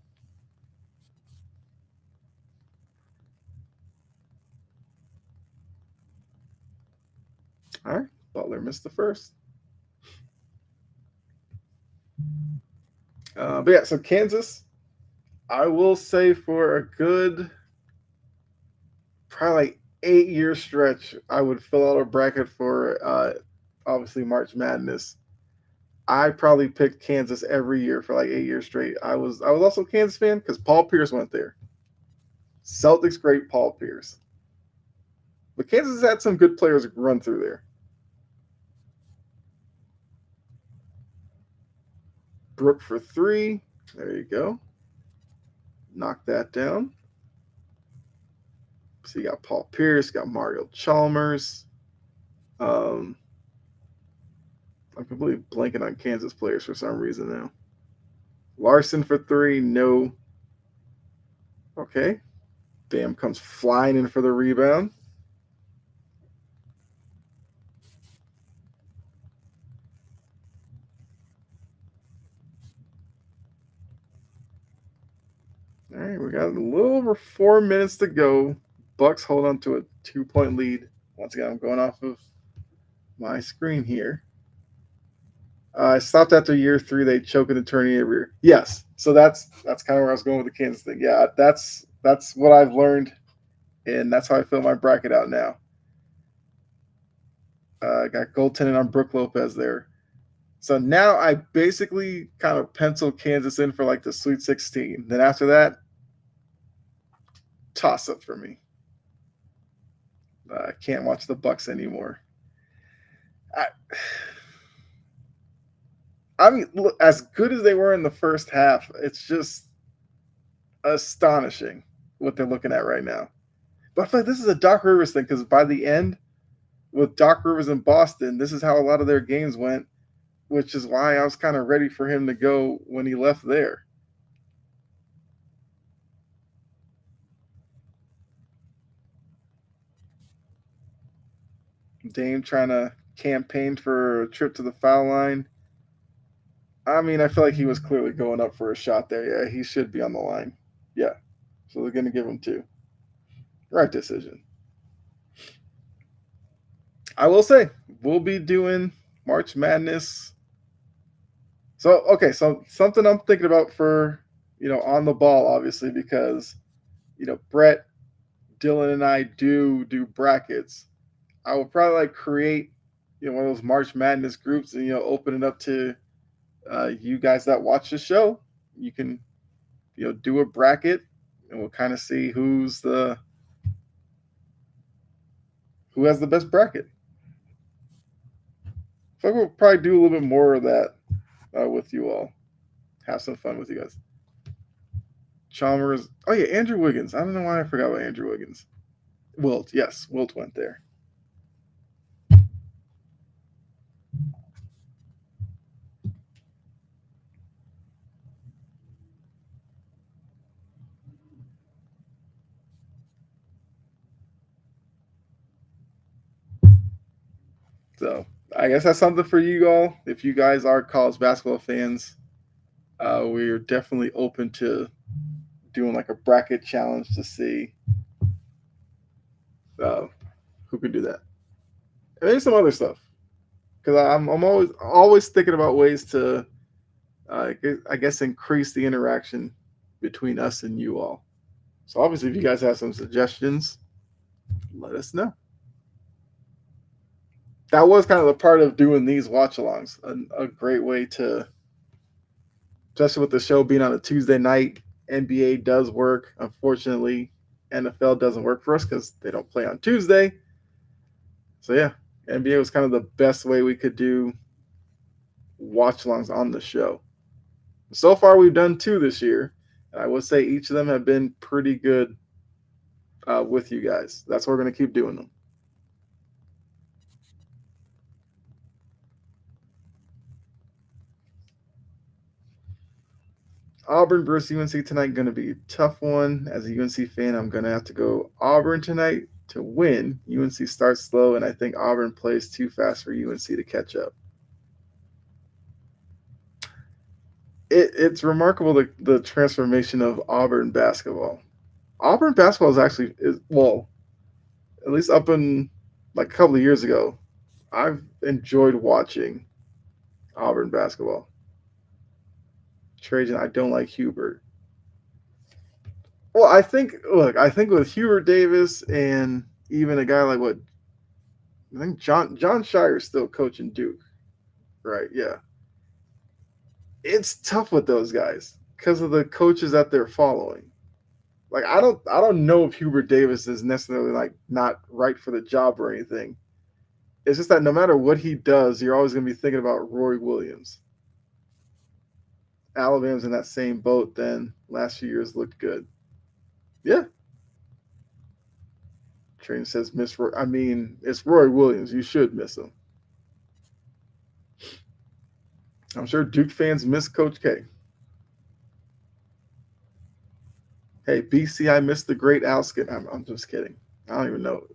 All right, Butler missed the first. But yeah, so Kansas, I will say for a good, probably like 8 year stretch, I would fill out a bracket for obviously March Madness. I probably picked Kansas every year for like 8 years straight. I was also a Kansas fan because Paul Pierce went there. Celtics great Paul Pierce. But Kansas has had some good players run through there. Brook for three. There you go. Knock that down. So you got Paul Pierce, got Mario Chalmers. Um, I'm completely blanking on Kansas players for some reason now. Larson for three, no. Okay. Bam comes flying in for the rebound. All right, we got a little over 4 minutes to go. Bucks hold on to a 2 point lead. Once again, I'm going off of my screen here. I stopped after year three. They choke in the tourney every year. Yes, so that's kind of where I was going with the Kansas thing. Yeah, that's what I've learned, and that's how I fill my bracket out now. I got goaltending on Brooke Lopez there. So now I basically kind of pencil Kansas in for like the Sweet 16. Then after that, toss up for me. I can't watch the Bucks anymore. I, I mean, look, as good as they were in the first half, it's just astonishing what they're looking at right now. But I feel like this is a Doc Rivers thing because by the end, with Doc Rivers in Boston, this is how a lot of their games went, which is why I was kind of ready for him to go when he left there. Dame trying to campaign for a trip to the foul line. I mean, I feel like he was clearly going up for a shot there. Yeah, he should be on the line. Yeah. So they're going to give him two. Right decision. I will say, we'll be doing March Madness. So, okay, so something I'm thinking about for, on the ball, obviously, because, Brett, Dylan, and I do brackets. I will probably like create, one of those March Madness groups and, open it up to you guys that watch the show. You can, do a bracket and we'll kind of see who has the best bracket. So we'll probably do a little bit more of that with you all. Have some fun with you guys. Chalmers. Oh yeah, Andrew Wiggins. I don't know why I forgot about Andrew Wiggins. Wilt. Yes, Wilt went there. So I guess that's something for you all. If you guys are college basketball fans, we're definitely open to doing like a bracket challenge to see uh, who can do that. And maybe some other stuff because I'm always thinking about ways to I guess increase the interaction between us and you all. So obviously, if you guys have some suggestions, let us know. That was kind of the part of doing these watch-alongs. A great way to, especially with the show being on a Tuesday night. NBA does work. Unfortunately, NFL doesn't work for us because they don't play on Tuesday. So yeah, NBA was kind of the best way we could do watch-alongs on the show. So far, we've done two this year. And I would say each of them have been pretty good with you guys. That's why we're going to keep doing them. Auburn versus UNC tonight going to be a tough one. As a UNC fan, I'm going to have to go Auburn tonight to win. UNC starts slow, and I think Auburn plays too fast for UNC to catch up. It's remarkable the transformation of Auburn basketball. Auburn basketball is actually well, at least up in like a couple of years ago, I've enjoyed watching Auburn basketball. Trajan, I don't like Hubert. Well, I think with Hubert Davis and even a guy like what I think John Shire's still coaching Duke, right? Yeah, it's tough with those guys because of the coaches that they're following. Like I don't know if Hubert Davis is necessarily like not right for the job or anything. It's just that no matter what he does, you're always going to be thinking about Roy Williams. Alabama's in that same boat. Then last few years looked good. Yeah, Train says miss. I mean, it's Roy Williams. You should miss him. I'm sure Duke fans miss Coach K. Hey, BC, I miss the great Al Skin. I'm just kidding. I don't even know.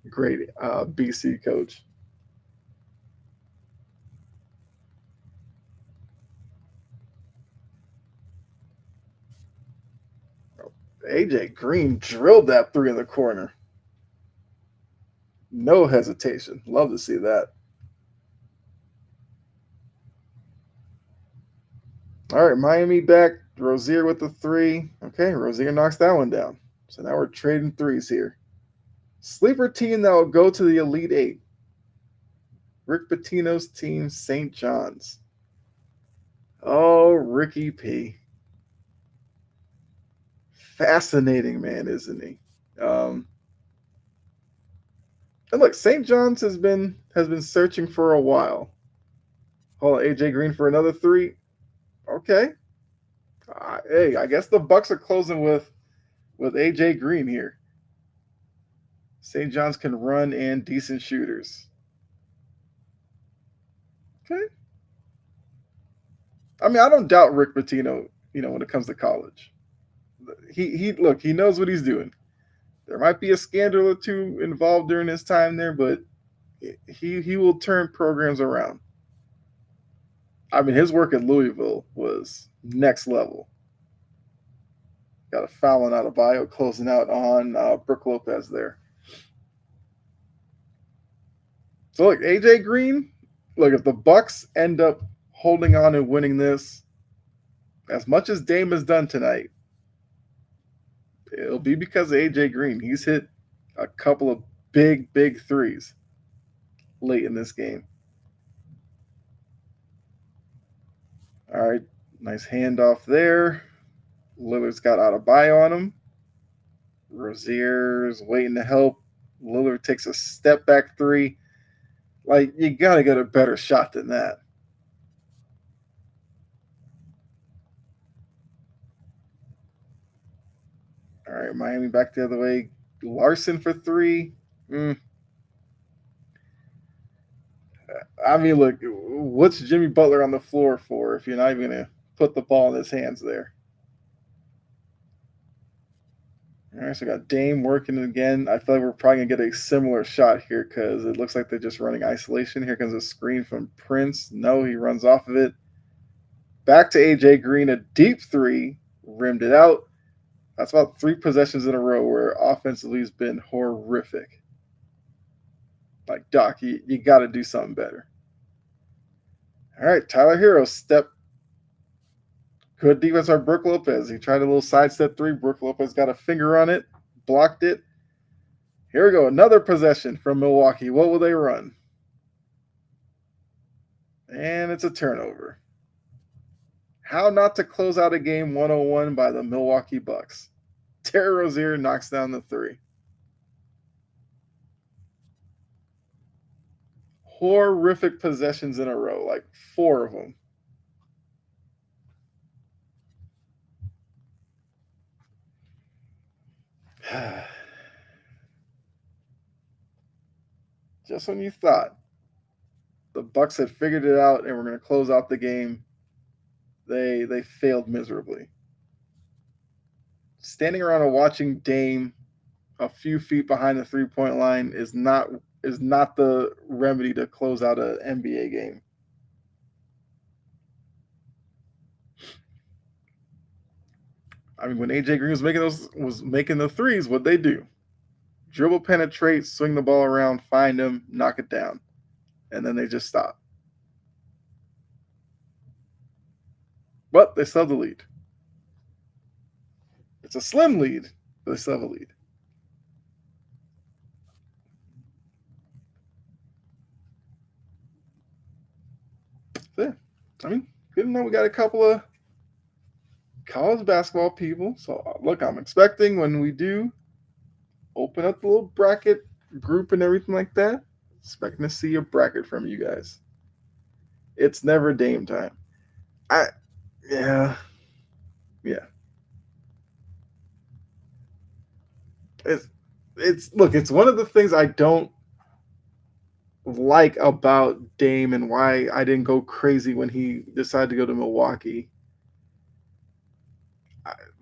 Great BC coach. AJ Green drilled that three in the corner. No hesitation. Love to see that. All right, Miami back. Rozier with the three. Okay, Rozier knocks that one down. So now we're trading threes here. Sleeper team that will go to the Elite Eight. Rick Pitino's team, St. John's. Oh, Ricky P. Fascinating man, isn't he? And look, St. John's has been searching for a while. Hold on, AJ Green for another three. Okay. Hey, I guess the Bucks are closing with AJ Green here. St. John's can run and decent shooters. Okay. I mean, I don't doubt Rick Pitino. When it comes to college, he knows what he's doing. There might be a scandal or two involved during his time there, but he will turn programs around. I mean, his work at Louisville was next level. Got a foul on Adebayo, closing out on Brook Lopez there. So look, AJ Green. Look, if the Bucks end up holding on and winning this, as much as Dame has done tonight, it'll be because of AJ Green. He's hit a couple of big threes late in this game. All right, nice handoff there. Lillard's got Adebayo on him. Rozier's waiting to help. Lillard takes a step back three. Like, you got to get a better shot than that. All right, Miami back the other way. Larson for three. I mean, look, what's Jimmy Butler on the floor for if you're not even going to put the ball in his hands there? All right, so I got Dame working again. I feel like we're probably going to get a similar shot here because it looks like they're just running isolation. Here comes a screen from Prince. No, he runs off of it. Back to AJ Green, a deep three, rimmed it out. That's about 3 possessions in a row where offensively has been horrific. Like, Doc, you got to do something better. All right, Tyler Hero step. Good defense by Brook Lopez. He tried a little sidestep three. Brook Lopez got a finger on it, blocked it. Here we go, another possession from Milwaukee. What will they run? And it's a turnover. How not to close out a game 101 by the Milwaukee Bucks. Terry Rozier knocks down the three. Horrific possessions in a row, like 4 of them. Just when you thought the Bucks had figured it out and were going to close out the game, They failed miserably. Standing around and watching Dame a few feet behind the 3-point line is not the remedy to close out an NBA game. I mean, when AJ Green was making the threes, what they do? Dribble, penetrate, swing the ball around, find him, knock it down, and then they just stop. But they still have the lead. It's a slim lead, but they still have a lead. So, yeah, I mean, good to know we got a couple of college basketball people. So look, I'm expecting when we do open up the little bracket group and everything like that, expecting to see a bracket from you guys. It's never Dame time. I yeah, yeah. It's it's one of the things I don't like about Dame and why I didn't go crazy when he decided to go to Milwaukee.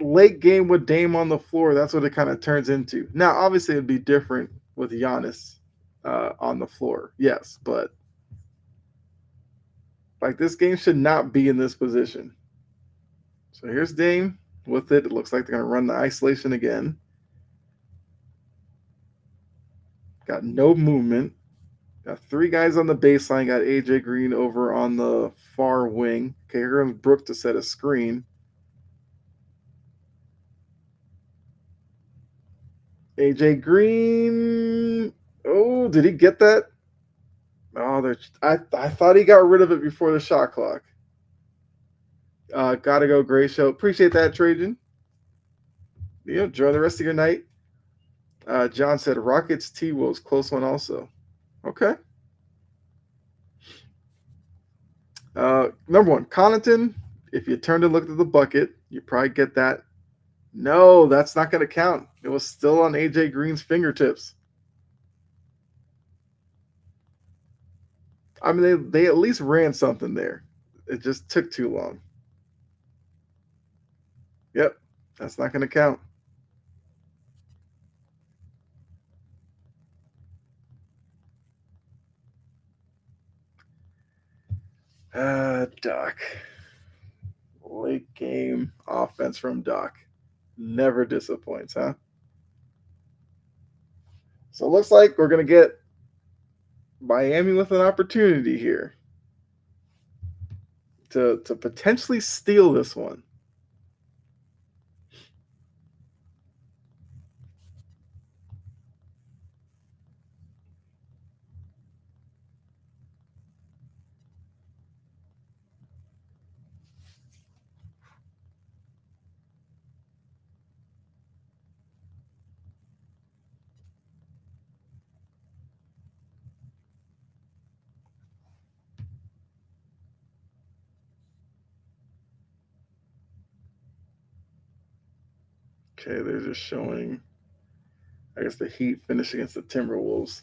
Late game with Dame on the floor, that's what it kind of turns into. Now, obviously, it'd be different with Giannis on the floor, yes, but like this game should not be in this position. So here's Dame with it. It looks like they're going to run the isolation again. Got no movement. Got three guys on the baseline. Got AJ Green over on the far wing. Okay, here comes Brook to set a screen. AJ Green. Oh, did he get that? Oh, I thought he got rid of it before the shot clock. Gotta go, great show. Appreciate that, Trajan. Enjoy the rest of your night. John said Rockets T Wolves, close one also. Okay. Number one, Connaughton. If you turned and looked at the bucket, you probably get that. No, that's not going to count. It was still on AJ Green's fingertips. I mean, they at least ran something there. It just took too long. Yep, that's not going to count. Doc. Late game offense from Doc. Never disappoints, huh? So it looks like we're going to get Miami with an opportunity here to potentially steal this one. Okay, they're just showing, I guess, the Heat finish against the Timberwolves.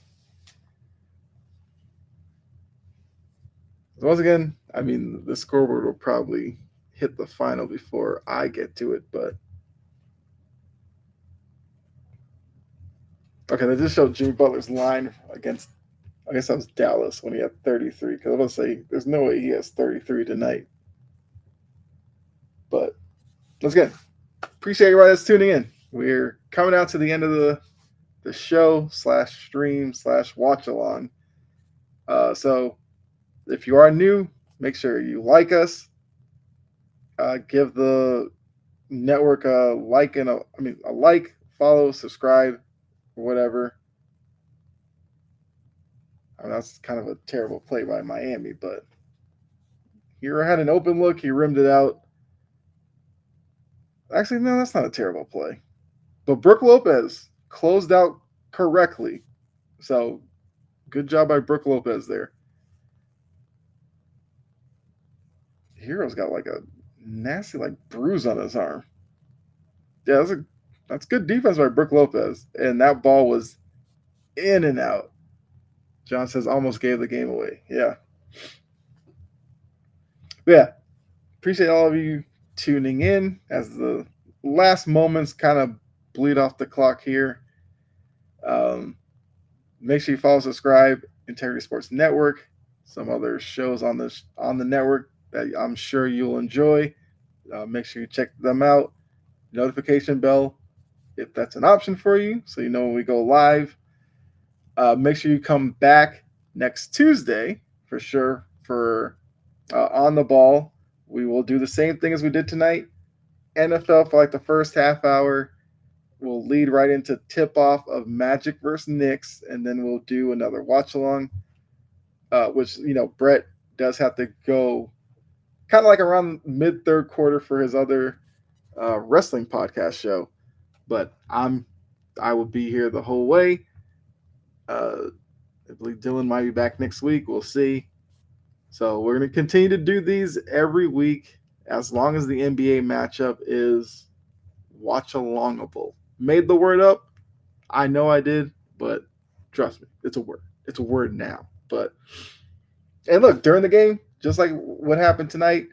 Once again, I mean, the scoreboard will probably hit the final before I get to it, but okay, they just showed Jimmy Butler's line against, I guess that was Dallas when he had 33. Because I was going to say, there's no way he has 33 tonight. But once again, appreciate everybody that's tuning in. We're coming out to the end of the show / stream / watch along. So if you are new, make sure you like us. Give the network a like and a like, follow, subscribe, or whatever. I mean, that's kind of a terrible play by Miami, but Hero had an open look. He rimmed it out. Actually, no, that's not a terrible play. But Brook Lopez closed out correctly. So good job by Brook Lopez there. Hero's got like a nasty bruise on his arm. Yeah, that's good defense by Brook Lopez. And that ball was in and out. John says almost gave the game away. Yeah. But yeah. Appreciate all of you tuning in as the last moments kind of bleed off the clock here. Um, Make sure you follow, subscribe, Integrity Sports Network, some other shows on the network that I'm sure you'll enjoy. Make sure you check them out. Notification bell if that's an option for you, so you know when we go live. Make sure you come back next Tuesday for sure for on the ball. We will do the same thing as we did tonight. NFL for like the first half hour. We'll lead right into tip off of Magic versus Knicks, and then we'll do another watch along, which Brett does have to go kind of like around mid third quarter for his other wrestling podcast show. But I will be here the whole way. I believe Dylan might be back next week. We'll see. So we're going to continue to do these every week as long as the NBA matchup is watch alongable. Made the word up. I know I did, but trust me, it's a word. It's a word now. But and look, during the game, just like what happened tonight,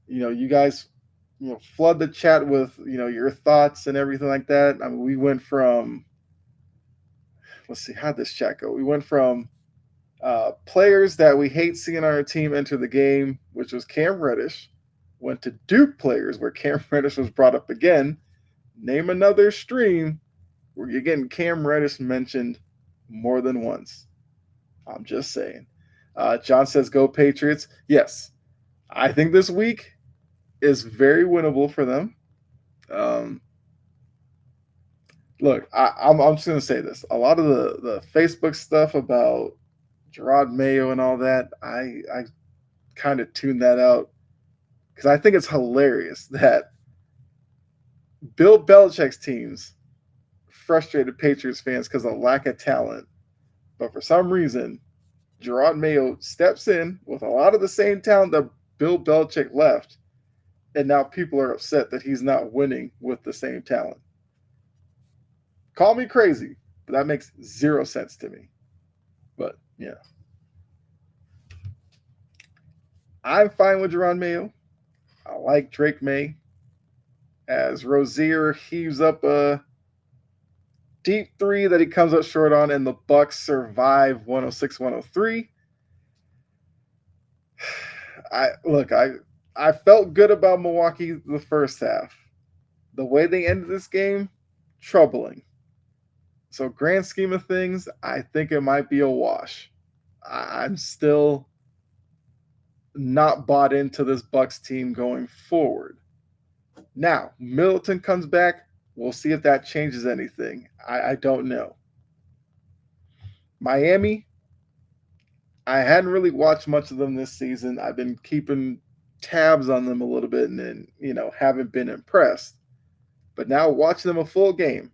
you guys, flood the chat with your thoughts and everything like that. I mean, we went from let's see, how'd this chat go? We went from players that we hate seeing on our team enter the game, which was Cam Reddish, went to Duke players where Cam Reddish was brought up again. Name another stream where you're getting Cam Reddish mentioned more than once. I'm just saying. John says, go Patriots. Yes, I think this week is very winnable for them. Look, I'm just going to say this. A lot of the Facebook stuff about Gerard Mayo and all that, I kind of tuned that out because I think it's hilarious that Bill Belichick's teams frustrated Patriots fans because of lack of talent. But for some reason, Gerard Mayo steps in with a lot of the same talent that Bill Belichick left, and now people are upset that he's not winning with the same talent. Call me crazy, but that makes zero sense to me. But yeah. I'm fine with Gerard Mayo. I like Drake May. As Rozier heaves up a deep three that he comes up short on, and the Bucks survive 106-103. I felt good about Milwaukee the first half. The way they ended this game, troubling. So grand scheme of things, I think it might be a wash. I'm still not bought into this Bucks team going forward. Now, Middleton comes back. We'll see if that changes anything. I don't know. Miami, I hadn't really watched much of them this season. I've been keeping tabs on them a little bit and then, haven't been impressed. But now watching them a full game,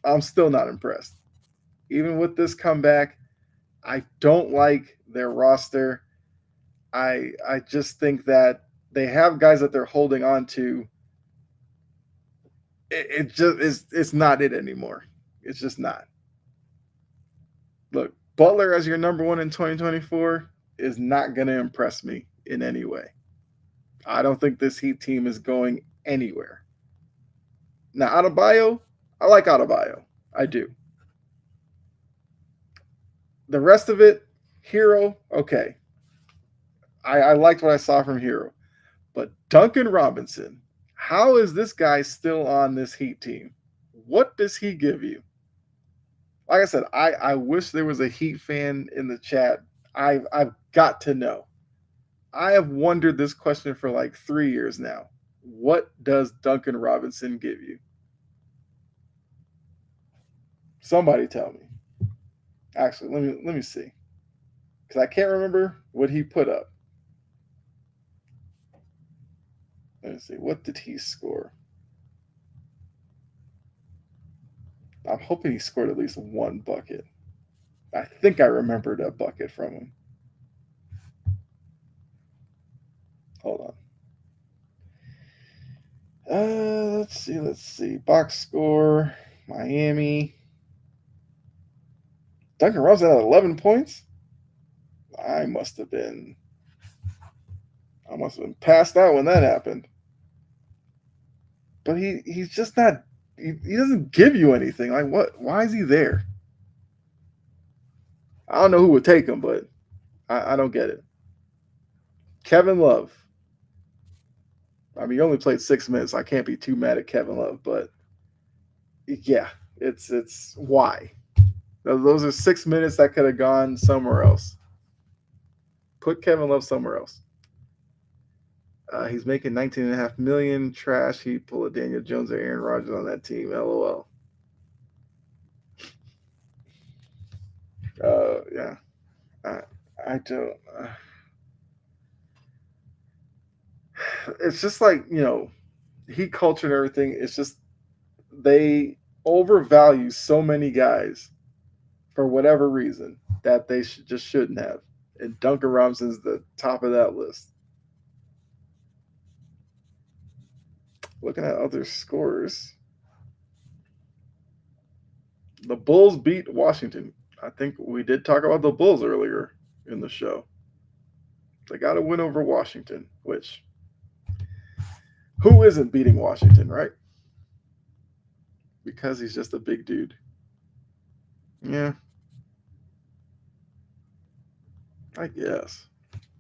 I'm still not impressed. Even with this comeback, I don't like their roster. I just think that they have guys that they're holding on to. It just is. It's not it anymore. It's just not. Look, Butler as your number one in 2024 is not going to impress me in any way. I don't think this Heat team is going anywhere. Now, Adebayo, I like Adebayo. I do. The rest of it, Hero, okay. I liked what I saw from Hero. But Duncan Robinson, how is this guy still on this Heat team? What does he give you? Like I said, I wish there was a Heat fan in the chat. I've got to know. I have wondered this question for like 3 years now. What does Duncan Robinson give you? Somebody tell me. Actually, let me see. Because I can't remember what he put up. Let me see. What did he score? I'm hoping he scored at least one bucket. I think I remembered a bucket from him. Hold on. Let's see. Box score. Miami. Duncan Robinson had 11 points. I must have been I must have been passed out when that happened. But he's just not. He doesn't give you anything. Like what? Why is he there? I don't know who would take him, but I don't get it. Kevin Love. I mean, he only played 6 minutes. So I can't be too mad at Kevin Love, but yeah, it's why. Those are 6 minutes that could have gone somewhere else. Put Kevin Love somewhere else. He's making 19.5 million. Trash. He pull a Daniel Jones or Aaron Rodgers on that team. LOL. Yeah. I, I don't. It's just like heat culture and everything. It's just they overvalue so many guys for whatever reason that they just shouldn't have. And Duncan Robinson's the top of that list. Looking at other scores, the Bulls beat Washington. I think we did talk about the Bulls earlier in the show. They got to win over Washington, which who isn't beating Washington, right? Because he's just a big dude. Yeah, I guess.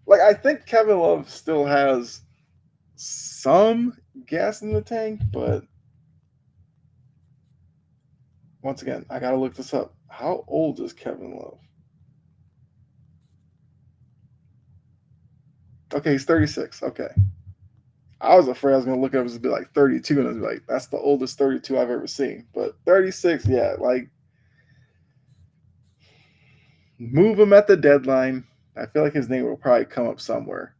Like I think Kevin Love still has some gas in the tank, but once again, I gotta look this up. How old is Kevin Love? Okay, he's 36. Okay. I was afraid I was gonna look up and be like 32, and I was like, that's the oldest 32 I've ever seen. But 36, yeah, like move him at the deadline. I feel like his name will probably come up somewhere.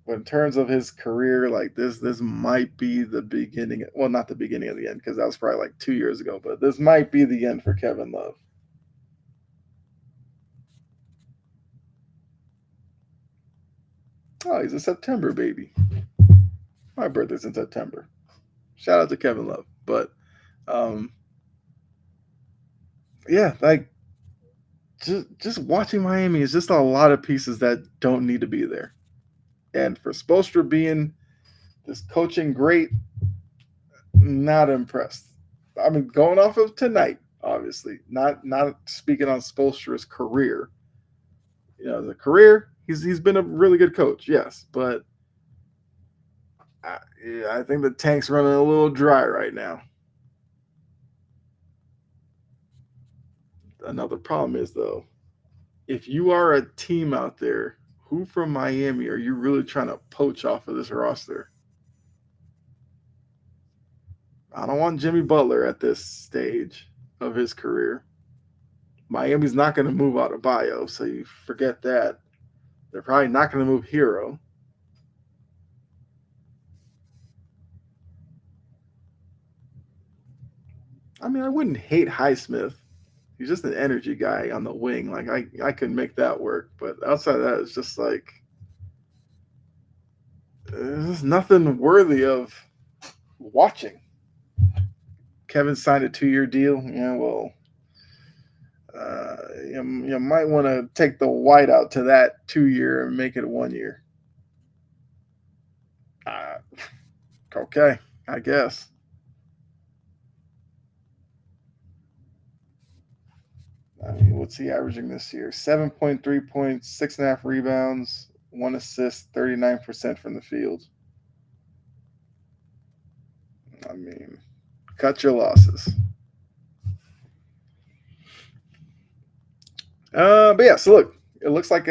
But in terms of his career, like this might be the beginning. Well, not the beginning of the end because that was probably like 2 years ago. But this might be the end for Kevin Love. Oh, he's a September baby. My birthday's in September. Shout out to Kevin Love. But um, yeah, like just watching Miami is just a lot of pieces that don't need to be there. And for Spoelstra being this coaching great, not impressed. I mean, going off of tonight, obviously, not speaking on Spoelstra's career. The career, he's been a really good coach, yes, but I think the tank's running a little dry right now. Another problem is though, if you are a team out there, who from Miami are you really trying to poach off of this roster? I don't want Jimmy Butler at this stage of his career. Miami's not going to move out of Bio, so you forget that. They're probably not going to move Hero. I mean, I wouldn't hate Highsmith. He's just an energy guy on the wing. Like I could make that work, but outside of that, it's just like there's nothing worthy of watching. Kevin signed a 2-year deal. Yeah, well, you might want to take the whiteout to that 2-year and make it 1 year. Uh, okay, I guess. I mean, what's he averaging this year? 7.3 points, 6.5 rebounds, 1 assist, 39% from the field. I mean, cut your losses. But yeah, so look, it looks like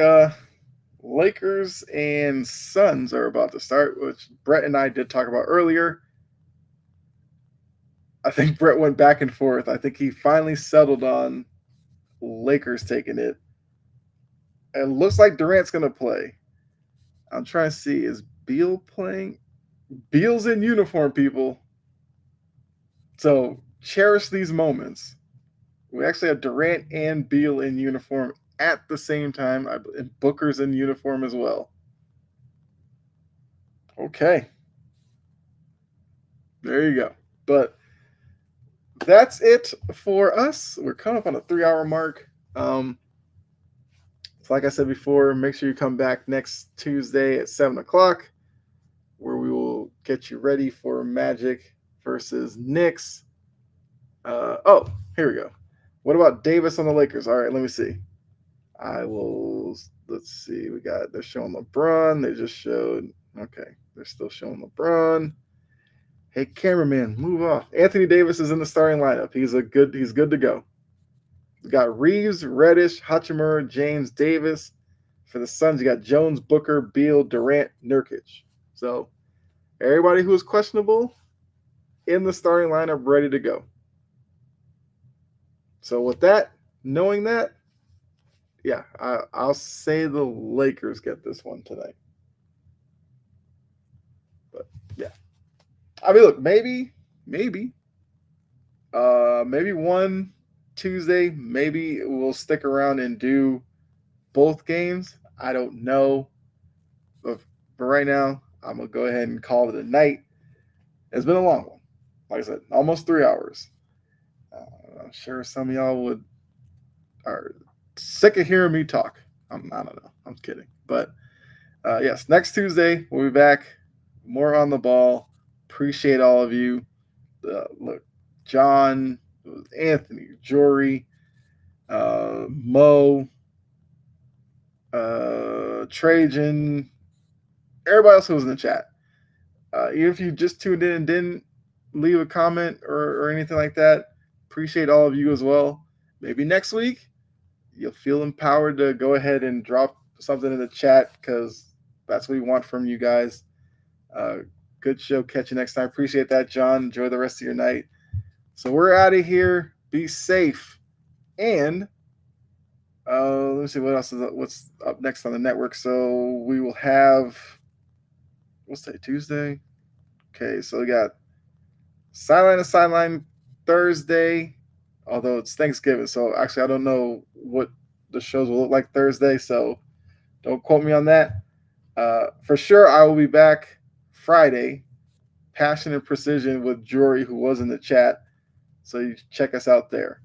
Lakers and Suns are about to start, which Brett and I did talk about earlier. I think Brett went back and forth. I think he finally settled on Lakers taking it. It looks like Durant's going to play. I'm trying to see, is Beal playing? Beal's in uniform, people. So cherish these moments. We actually have Durant and Beal in uniform at the same time. And Booker's in uniform as well. Okay. There you go. But that's it for us. We're coming up on a 3-hour mark. So like I said before, make sure you come back next Tuesday at 7 o'clock, where we will get you ready for Magic versus Knicks. Oh, here we go. What about Davis on the Lakers? All right, let me see. I will. Let's see. They're showing LeBron. They just showed. Okay, they're still showing LeBron. Hey, cameraman, move off. Anthony Davis is in the starting lineup. He's good to go. We got Reeves, Reddish, Hachimura, James, Davis. For the Suns, you got Jones, Booker, Beal, Durant, Nurkic. So everybody who is questionable in the starting lineup, ready to go. So with that, knowing that, yeah, I'll say the Lakers get this one tonight. But yeah, I mean, look, maybe one Tuesday, maybe we'll stick around and do both games. I don't know, but for right now, I'm gonna go ahead and call it a night. It's been a long one, like I said, almost 3 hours. I'm sure some of y'all are sick of hearing me talk. I don't know. I'm kidding, but yes, next Tuesday we'll be back. More on the ball. Appreciate all of you. Look, John, Anthony, Jory, Mo, Trajan, everybody else who was in the chat. Even if you just tuned in and didn't leave a comment or anything like that, appreciate all of you as well. Maybe next week you'll feel empowered to go ahead and drop something in the chat because that's what we want from you guys. Good show. Catch you next time. Appreciate that, John. Enjoy the rest of your night. So we're out of here. Be safe. And let me see what's up next on the network. So we will have, what's today, Tuesday? Okay, so we got Sideline to Sideline Thursday, although it's Thanksgiving. So actually, I don't know what the shows will look like Thursday. So don't quote me on that. For sure, I will be back Friday, Passion and Precision with Jory, who was in the chat. So you check us out there.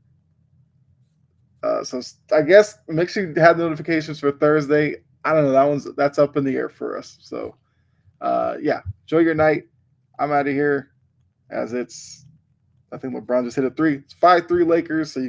So I guess make sure you have notifications for Thursday. I don't know. That's up in the air for us. So yeah, enjoy your night. I'm out of here as I think LeBron just hit a 3. It's 5-3 Lakers. So you